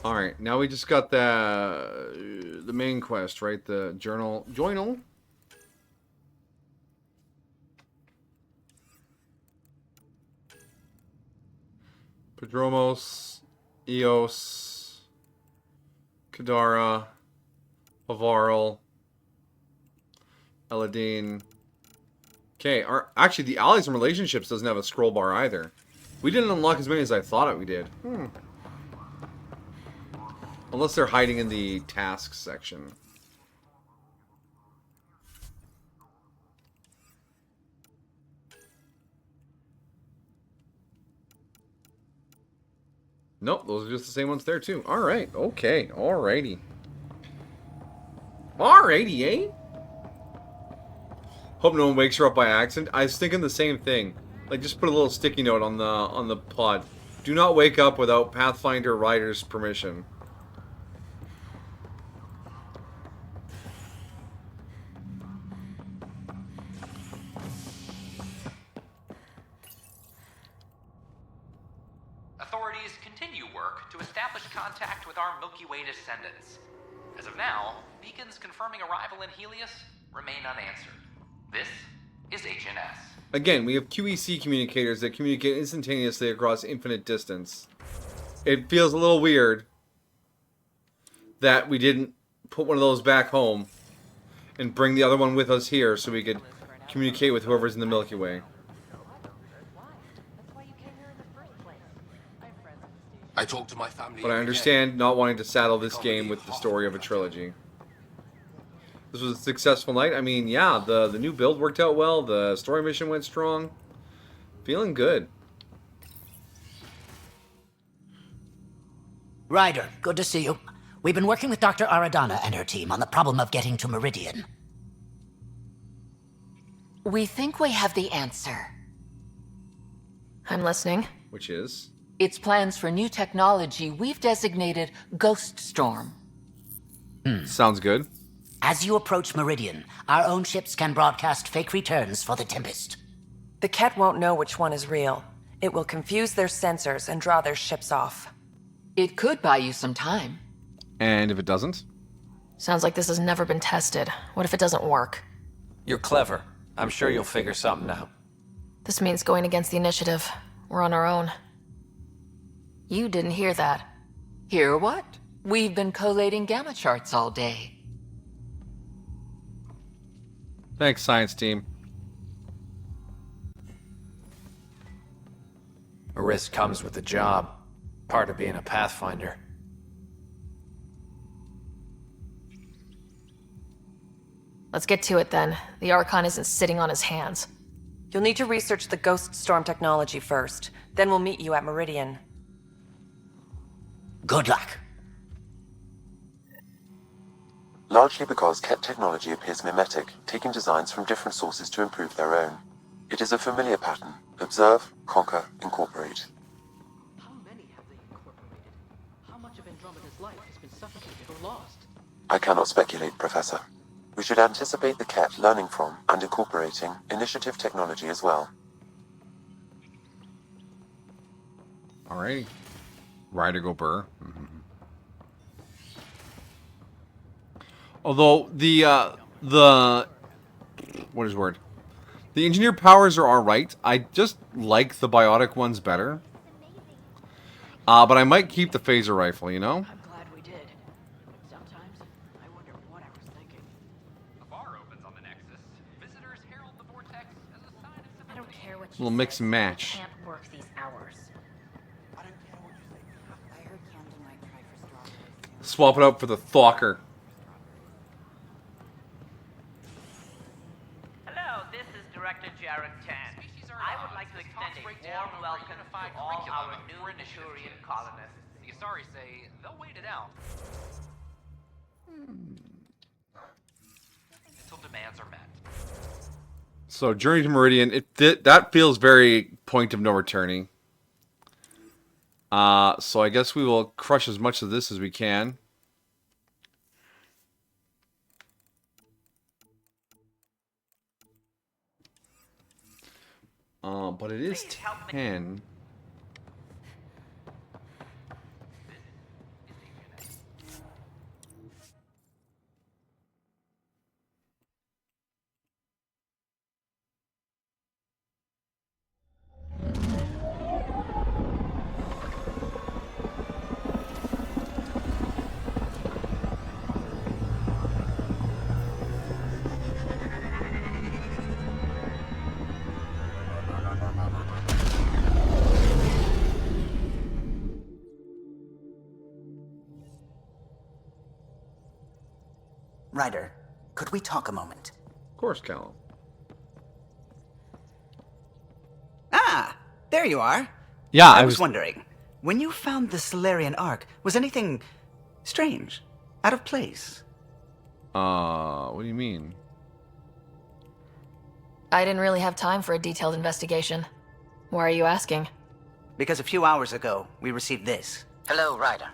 Alright, now we just got the main quest, right? The journal. Padromos, Eos, Kadara, Avarl, Eladine. Okay, actually the allies and relationships doesn't have a scroll bar either. We didn't unlock as many as I thought we did. Unless they're hiding in the tasks section. Nope, those are just the same ones there too. Alright, okay, alrighty. Alrighty, eh? Hope no one wakes her up by accident. I was thinking the same thing. Like, just put a little sticky note on the pod. Do not wake up without Pathfinder Rider's permission. authorities continue work to establish contact with our Milky Way descendants. As of now, beacons confirming arrival in Helios remain unanswered. This is HNS. Again, we have QEC communicators that communicate instantaneously across infinite distance. It feels a little weird that we didn't put one of those back home and bring the other one with us here so we could communicate with whoever's in the Milky Way. I talked to my family. But I understand not wanting to saddle this game with the story of a trilogy. This was a successful night. I mean, yeah, the new build worked out well. The story mission went strong. Feeling good. Ryder, good to see you. We've been working with Dr. Aradana and her team on the problem of getting to Meridian. We think we have the answer. I'm listening. Which is? It's plans for new technology we've designated Ghost Storm. Sounds good. As you approach Meridian, our own ships can broadcast fake returns for the Tempest. The Kett won't know which one is real. It will confuse their sensors and draw their ships off. It could buy you some time. And if it doesn't? Sounds like this has never been tested. What if it doesn't work? You're clever. I'm sure you'll figure something out. This means going against the initiative. We're on our own. You didn't hear that. Hear what? We've been collating gamma charts all day. Thanks, science team. A risk comes with the job. Part of being a Pathfinder. Let's get to it then. The Archon isn't sitting on his hands. You'll need to research the Ghost Storm technology first. Then we'll meet you at Meridian. Good luck. Largely because Kett technology appears mimetic, taking designs from different sources to improve their own. It is a familiar pattern. Observe, conquer, incorporate. How many have they incorporated? How much of Andromeda's life has been suffocated or lost? I cannot speculate, Professor. We should anticipate the Kett learning from and incorporating initiative technology as well. Alrighty. Ryder go burr. Although the what is the word? The engineer powers are alright. I just like the biotic ones better. But I might keep the phaser rifle, you know? I'm glad we did. Sometimes I wonder what I was thinking. A bar opens on the Nexus. Visitors herald the vortex as a sign of I don't care what Little mix and match. can't work these hours. Swap it out for the Thawker. Hello, this is Director Jared Tan. I would like to extend a warm welcome to all our new Turian colonists. The Asari say they'll wait it out. Until demands are met. So Journey to Meridian, that feels very point of no returning. So I guess we will crush as much of this as we can. But it is 10. Ryder, could we talk a moment? Of course, Callum. Ah, there you are. Yeah, I was wondering, when you found the Solarian Ark, was anything strange? Out of place? What do you mean? I didn't really have time for a detailed investigation. Why are you asking? Because a few hours ago, we received this. Hello, Ryder.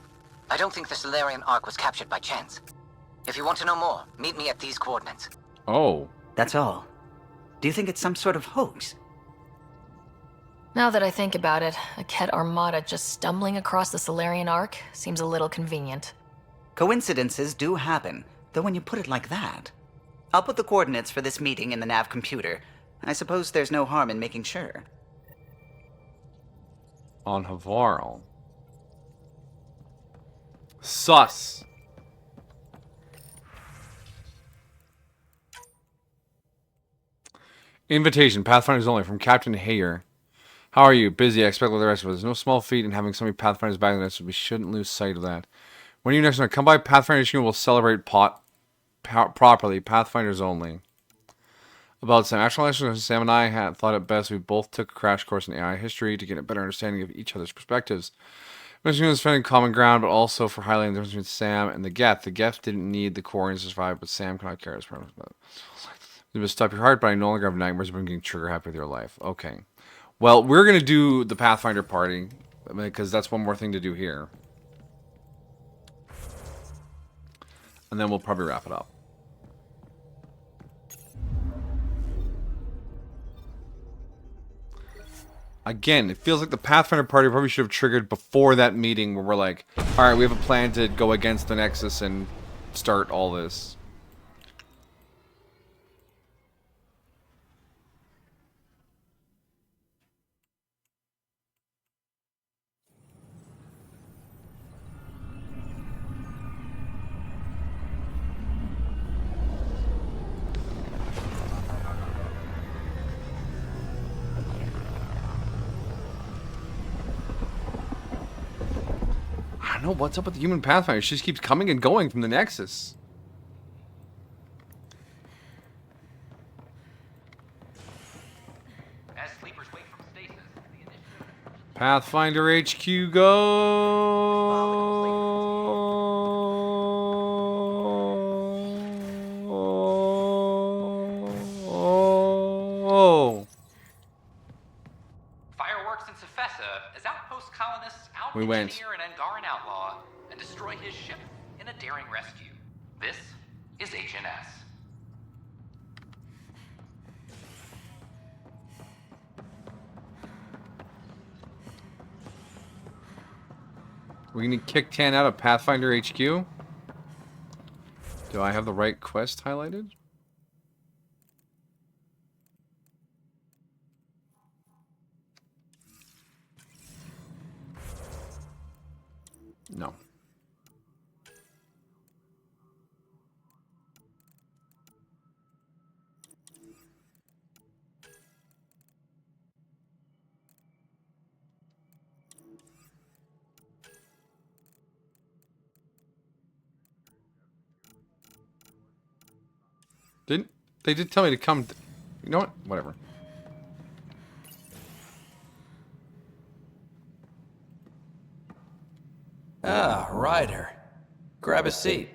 I don't think the Solarian Ark was captured by chance. If you want to know more, meet me at these coordinates. Oh. That's all. Do you think it's some sort of hoax? Now that I think about it, a Kett armada just stumbling across the Solarian Arc seems a little convenient. Coincidences do happen, though when you put it like that. I'll put the coordinates for this meeting in the nav computer. I suppose there's no harm in making sure. On Havarl. Sus. Invitation, Pathfinders only, from Captain Hayer. How are you? Busy, I expect like the rest of us. There's no small feat in having so many Pathfinders back in this, so we shouldn't lose sight of that. When are you next? Come by Pathfinders, we'll celebrate properly. Pathfinders only. About Sam. Actually, Sam and I had thought it best we both took a crash course in AI history to get a better understanding of each other's perspectives. Mentioning was finding common ground, but also for highlighting the difference between Sam and the Geth. The Geth didn't need the core to survive, but Sam cannot care as part of it. It stop your heart, but I no longer have nightmares about getting trigger happy with your life. Okay. Well, we're going to do the Pathfinder party, because that's one more thing to do here. And then we'll probably wrap it up. Again, it feels like the Pathfinder party probably should have triggered before that meeting where we're like, alright, we have a plan to go against the Nexus and start all this. I don't know what's up with the human Pathfinder. She just keeps coming and going from the Nexus. As sleepers wait from stasis, the initiative... Pathfinder HQ, go! Fireworks in Cephessa as outpost colonists We went. out-engineer an Angaran outlaw and destroy his ship in a daring rescue. This is HNS. We're gonna kick 10 out of Pathfinder HQ. Do I have the right quest highlighted? No. They did tell me to come. You know what? Whatever. Ah, Ryder. Grab a seat.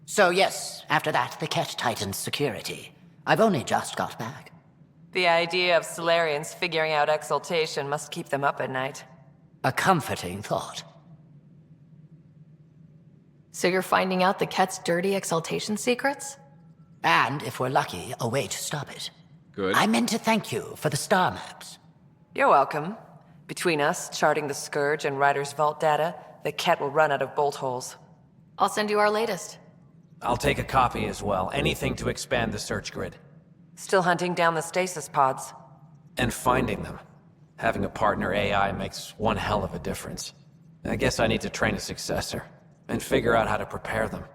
So yes, after that, the Kett tightens security. I've only just got back. The idea of Solarians figuring out exaltation must keep them up at night. A comforting thought. So you're finding out the Kett's dirty exaltation secrets? And, if we're lucky, a way to stop it. Good. I meant to thank you for the star maps. You're welcome. Between us, charting the Scourge and Ryder's vault data, the Kett will run out of bolt holes. I'll send you our latest. I'll take a copy as well. Anything to expand the search grid. Still hunting down the stasis pods. And finding them. Having a partner AI makes one hell of a difference. I guess I need to train a successor. And figure out how to prepare them.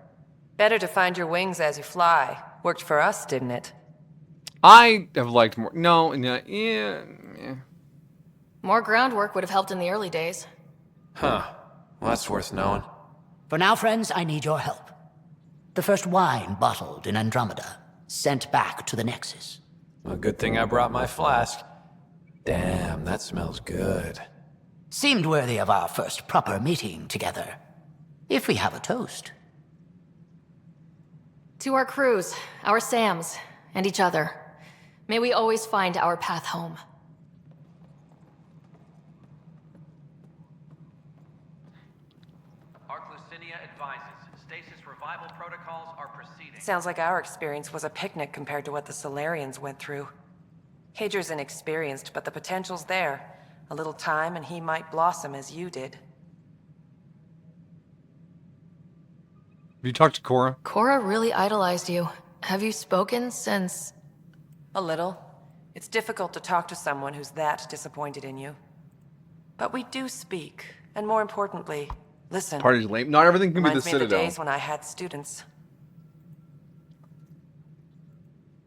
Better to find your wings as you fly. Worked for us, didn't it? I have liked more. No, yeah. More groundwork would have helped in the early days. Huh. Well, that's worth knowing. For now, friends, I need your help. The first wine bottled in Andromeda, sent back to the Nexus. A good thing I brought my flask. Damn, that smells good. Seemed worthy of our first proper meeting together. If we have a toast. To our crews, our Sams, and each other. May we always find our path home. Arclucinia advises stasis revival protocols are proceeding. Sounds like our experience was a picnic compared to what the Solarians went through. Hager's inexperienced, but the potential's there. A little time and he might blossom as you did. Have you talked to Cora? Cora really idolized you. Have you spoken since... A little. It's difficult to talk to someone who's that disappointed in you. But we do speak, and more importantly, listen. Party's lame. Not everything can be the Reminds me of the Citadel. days when I had students.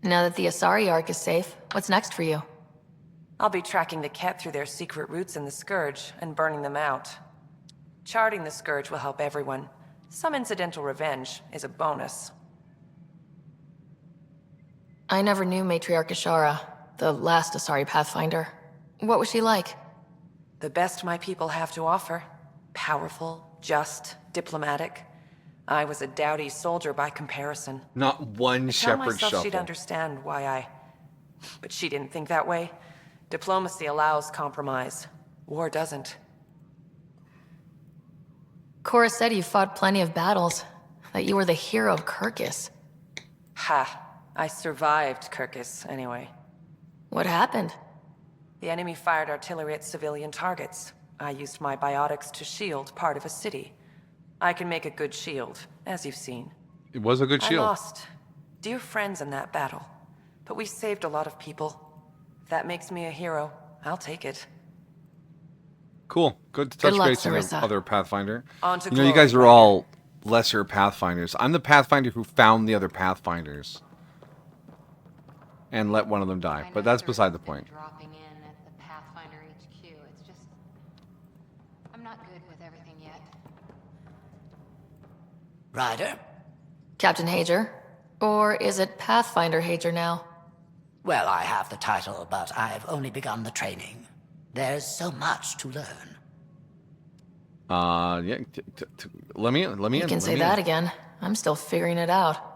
Now that the Asari Ark is safe, what's next for you? I'll be tracking the Kett through their secret routes in the Scourge and burning them out. Charting the Scourge will help everyone. Some incidental revenge is a bonus. I never knew Matriarch Ashara, the last Asari Pathfinder. What was she like? The best my people have to offer. Powerful, just, diplomatic. I was a dowdy soldier by comparison. Not one I tell shepherd myself shuffle. she'd understand why I... But she didn't think that way. Diplomacy allows compromise. War doesn't. Cora said you fought plenty of battles, that you were the hero of Kirkus. Ha. I survived Kirkus, anyway. What happened? The enemy fired artillery at civilian targets. I used my biotics to shield part of a city. I can make a good shield, as you've seen. It was a good shield. I lost dear friends in that battle, but we saved a lot of people. If that makes me a hero, I'll take it. Cool. Good to touch luck, base on Sarissa. other Pathfinder. On to You know, you glory, guys are all lesser Pathfinders. I'm the Pathfinder who found the other Pathfinders. And let one of them die. But that's beside the point. Dropping in at the Pathfinder HQ. It's just... I'm not good with everything yet. Ryder? Captain Hager? Or is it Pathfinder Hager now? Well, I have the title, but I've only begun the training. There's so much to learn. Yeah. Let me in. You can say that again. I'm still figuring it out.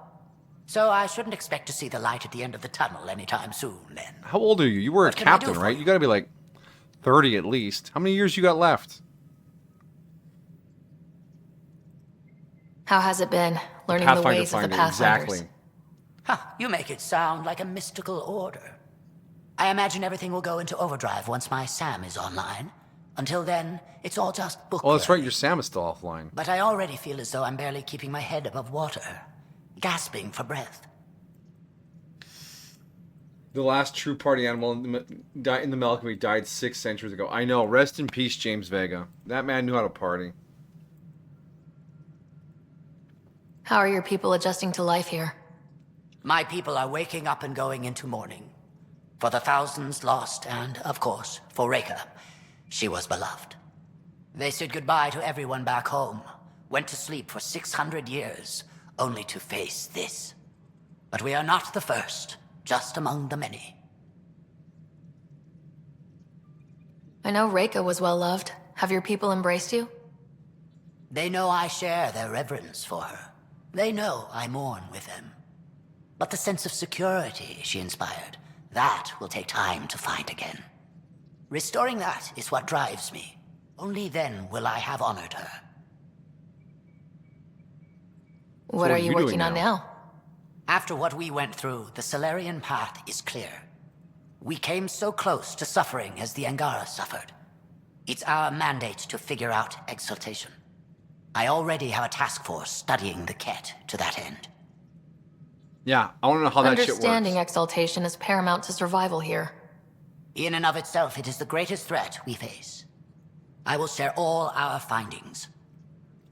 So I shouldn't expect to see the light at the end of the tunnel anytime soon, then. How old are you? You were a What can I do captain, for right? you? You gotta be like 30 at least. How many years you got left? How has it been, learning the ways of the Pathfinders? Exactly. Huh, you make it sound like a mystical order. I imagine everything will go into overdrive once my SAM is online. Until then, it's all just book Oh, that's right. learning. Your SAM is still offline. But I already feel as though I'm barely keeping my head above water, gasping for breath. The last true party animal in the Melkemy died 6 centuries ago. I know. Rest in peace, James Vega. That man knew how to party. How are your people adjusting to life here? My people are waking up and going into mourning. For the thousands lost, and, of course, for Reika. She was beloved. They said goodbye to everyone back home, went to sleep for 600 years, only to face this. But we are not the first, just among the many. I know Reika was well loved. Have your people embraced you? They know I share their reverence for her. They know I mourn with them. But the sense of security she inspired, that will take time to find again. Restoring that is what drives me. Only then will I have honored her. What are you working on now? After what we went through, the Solarian path is clear. We came so close to suffering as the Angara suffered. It's our mandate to figure out exaltation. I already have a task force studying the Kett to that end. Yeah, I want to know how that shit works. Understanding exaltation is paramount to survival here. In and of itself, it is the greatest threat we face. I will share all our findings.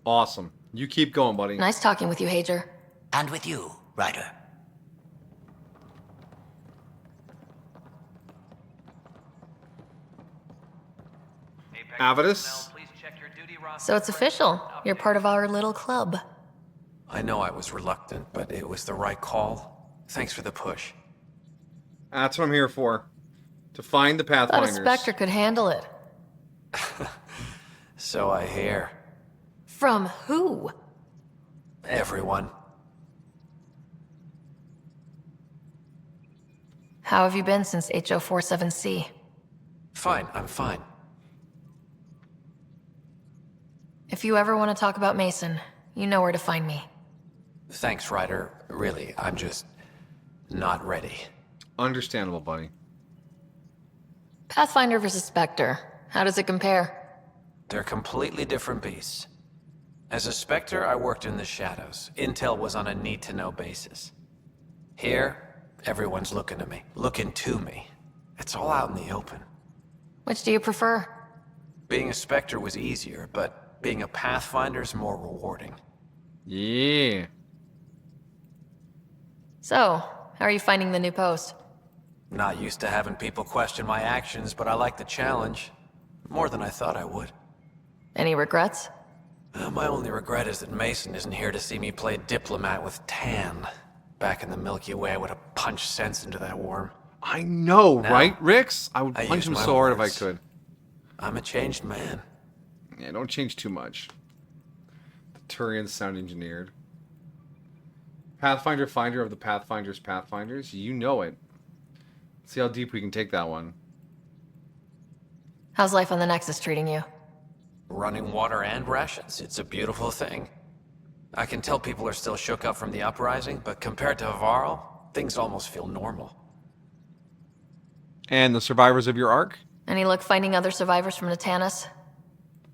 Awesome. You keep going, buddy. Nice talking with you, Hager. And with you, Ryder. Avidus? So it's official. You're part of our little club. I know I was reluctant, but it was the right call. Thanks for the push. That's what I'm here for. To find the Thought a Pathfinders. Spectre could handle it. So I hear. From who? Everyone. How have you been since HO47C? Fine, I'm fine. If you ever want to talk about Mason, you know where to find me. Thanks, Ryder. Really, I'm just not ready. Understandable, buddy. Pathfinder versus Spectre. How does it compare? They're completely different beasts. As a Spectre, I worked in the shadows. Intel was on a need-to-know basis. Here, everyone's looking to me. Looking to me. It's all out in the open. Which do you prefer? Being a Spectre was easier, but being a Pathfinder's more rewarding. Yeah. So, how are you finding the new post? Not used to having people question my actions, but I like the challenge. More than I thought I would. Any regrets? My only regret is that Mason isn't here to see me play diplomat with Tan. Back in the Milky Way, I would have punched sense into that worm. I know, Now, right, Rix? I would I punch use him my so hard if I words. could. I'm a changed man. Yeah, don't change too much. The Turians sound engineered. Pathfinder, finder of the Pathfinder's Pathfinders. You know it. See how deep we can take that one. How's life on the Nexus treating you? Running water and rations, it's a beautiful thing. I can tell people are still shook up from the uprising, but compared to Varl, things almost feel normal. And the survivors of your arc? Any luck finding other survivors from Natanus?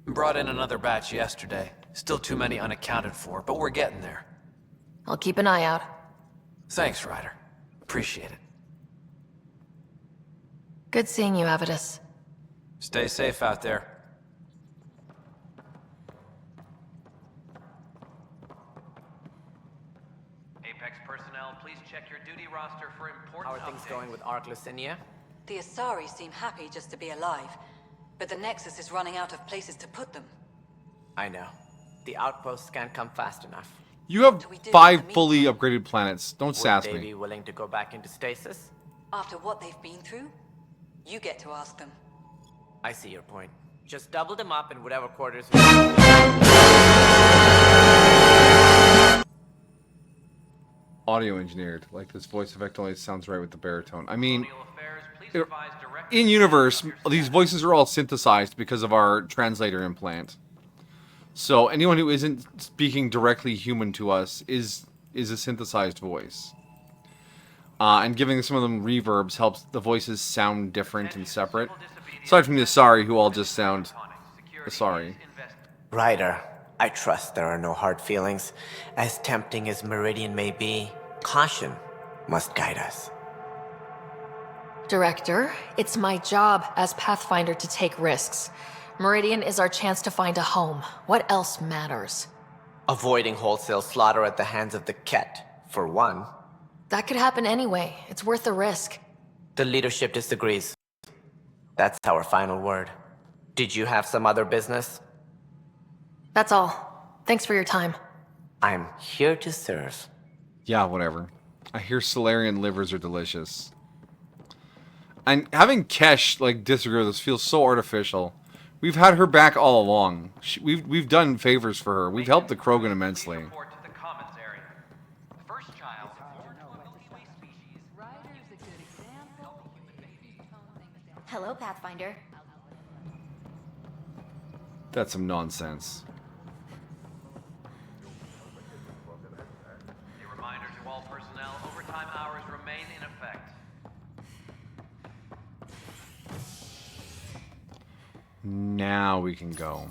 Brought in another batch yesterday. Still too many unaccounted for, but we're getting there. I'll keep an eye out. Thanks, Ryder. Appreciate it. Good seeing you, Avidus. Stay safe out there. Apex personnel, please check your duty roster for important How are things updates. going with Ark Lucinia? The Asari seem happy just to be alive, but the Nexus is running out of places to put them. I know. The outposts can't come fast enough. You have 5 fully upgraded planets. Don't sass Would they me. be willing to go back into stasis? After what they've been through, you get to ask them. I see your point. Just double them up in whatever quarters. Audio engineered. Like this voice effect only sounds right with the baritone. I mean, in universe, these voices are all synthesized because of our translator implant. So anyone who isn't speaking directly human to us is a synthesized voice. And giving some of them reverbs helps the voices sound different and separate. Aside from the Asari, who all just sound Asari. Ryder, I trust there are no hard feelings. As tempting as Meridian may be, caution must guide us. Director, it's my job as Pathfinder to take risks. Meridian is our chance to find a home. What else matters? Avoiding wholesale slaughter at the hands of the Kett, for one. That could happen anyway. It's worth the risk. The leadership disagrees. That's our final word. Did you have some other business? That's all. Thanks for your time. I'm here to serve. Yeah, whatever. I hear Solarian livers are delicious. And having Kesh like disagree with us feels so artificial. We've had her back all along. We've done favors for her. We've helped the Krogan immensely. Hello, Pathfinder. That's some nonsense. A reminder to all personnel, overtime hours remain in effect. Now we can go.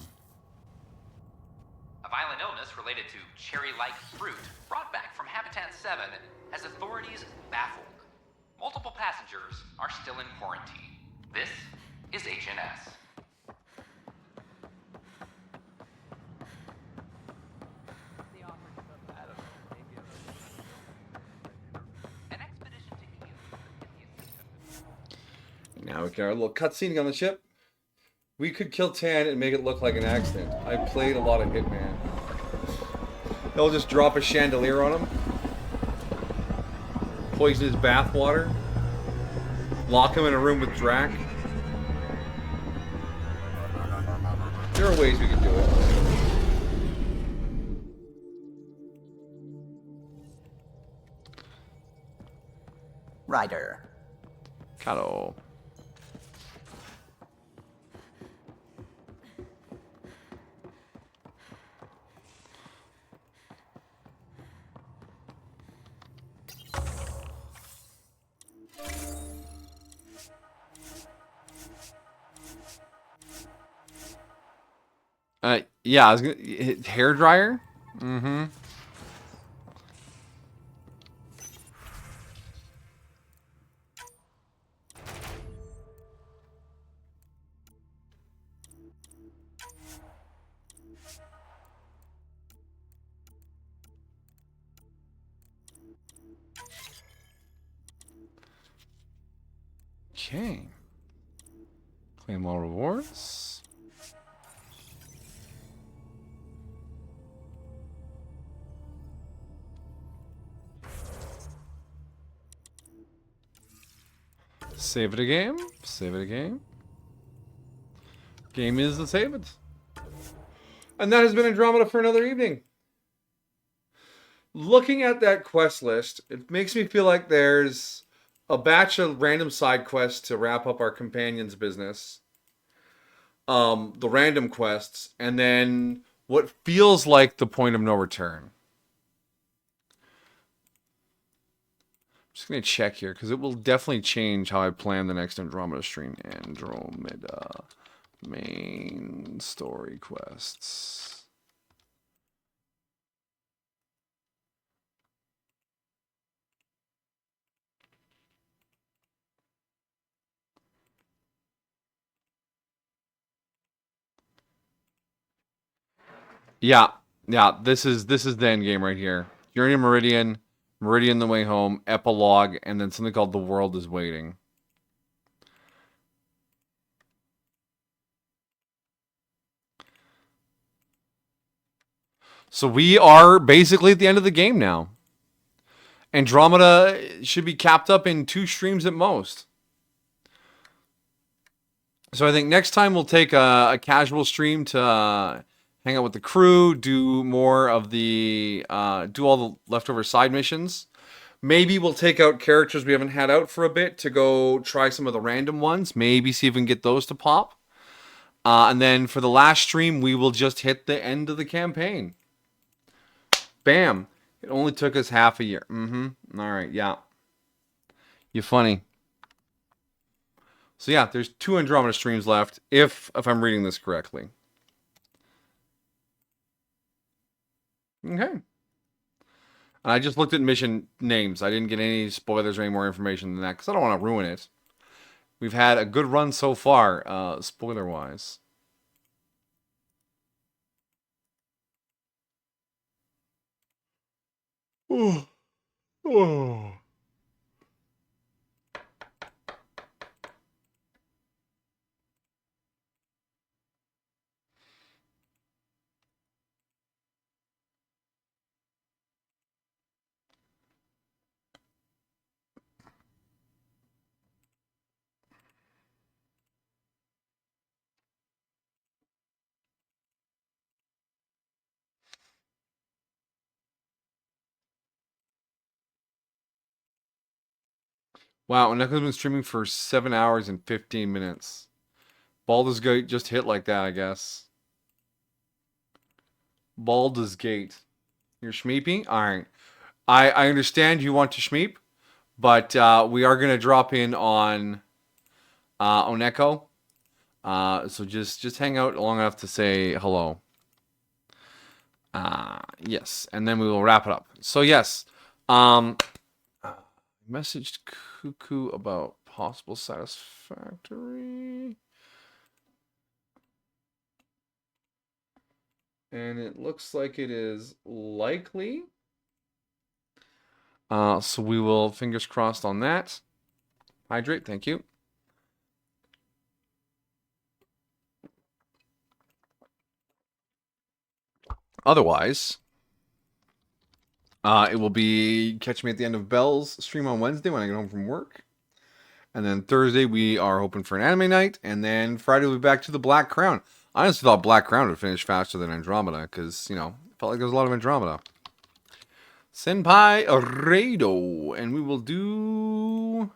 A violent illness related to cherry-like fruit brought back from Habitat 7 has authorities baffled. Multiple passengers are still in quarantine. This is HNS. Now we get our little cutscene on the ship. We could kill Tan and make it look like an accident. I played a lot of Hitman. They'll just drop a chandelier on him, poison his bathwater, lock him in a room with Drac. There are ways we can do it. Ryder. Hello. Yeah, I was gonna hair dryer. Mm-hmm. Okay. Claim all rewards. Save it again. Save it again. Game is to save it. And that has been Andromeda for another evening. Looking at that quest list, it makes me feel like there's a batch of random side quests to wrap up our companion's business. The random quests, and then what feels like the point of no return. I'm just going to check here, because it will definitely change how I plan the next Andromeda stream. Andromeda main story quests. Yeah, this is the end game right here. Journey to Meridian, Meridian the Way Home, Epilogue, and then something called The World is Waiting. So we are basically at the end of the game now. Andromeda should be capped up in 2 streams at most. So I think next time we'll take a casual stream to hang out with the crew, do more of the, do all the leftover side missions. Maybe we'll take out characters we haven't had out for a bit to go try some of the random ones. Maybe see if we can get those to pop. And then for the last stream, we will just hit the end of the campaign. Bam. It only took us half a year. Mm-hmm. All right, yeah. You're funny. So yeah, there's 2 Andromeda streams left, if I'm reading this correctly. Okay. And I just looked at mission names. I didn't get any spoilers or any more information than that, because I don't want to ruin it. We've had a good run so far, spoiler-wise. Oh. Oh. Wow, and Echo's been streaming for 7 hours and 15 minutes. Baldur's Gate just hit like that, I guess. Baldur's Gate. You're schmeeping? Alright. I understand you want to schmeep, but we are going to drop in on Echo. So just hang out long enough to say hello. Yes, and then we will wrap it up. So yes, messaged Cuckoo about possible satisfactory. And it looks like it is likely. So we will, fingers crossed on that. Hydrate, thank you. Otherwise, it will be catch me at the end of Bell's stream on Wednesday when I get home from work. And then Thursday, we are hoping for an anime night. And then Friday, we'll be back to the Black Crown. I honestly thought Black Crown would finish faster than Andromeda because, you know, it felt like there was a lot of Andromeda. Senpai Rado. And we will do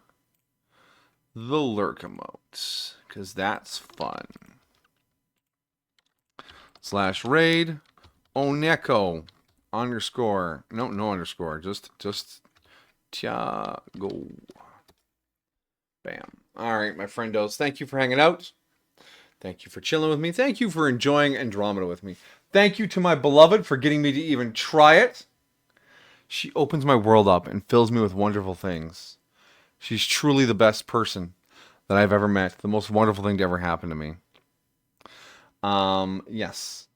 the lurk emote because that's fun. / raid Oneko _ no underscore, just Tiago. Bam. All right, my friendos, thank you for hanging out. Thank you for chilling with me. Thank you for enjoying Andromeda with me. Thank you to my beloved for getting me to even try it. She opens my world up and fills me with wonderful things. She's truly the best person that I've ever met. The most wonderful thing to ever happen to me. Yes.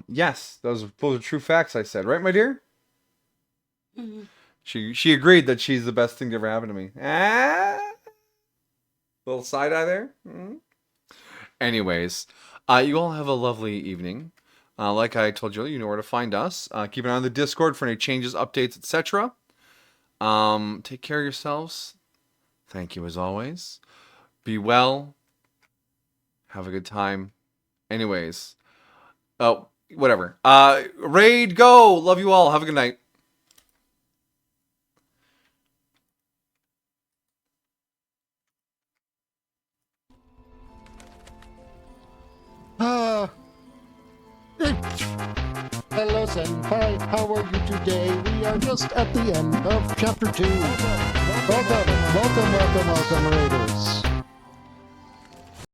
Yes, those are true facts I said. Right, my dear? Mm-hmm. She agreed that she's the best thing to ever happen to me. Little side eye there. Mm-hmm. Anyways, you all have a lovely evening. Like I told you, you know where to find us. Keep an eye on the Discord for any changes, updates, etc. Take care of yourselves. Thank you as always. Be well. Have a good time. Anyways. Oh, whatever. Raid, go! Love you all. Have a good night. Hello, Senpai. How are you today? We are just at the end of Chapter 2. Welcome, Raiders.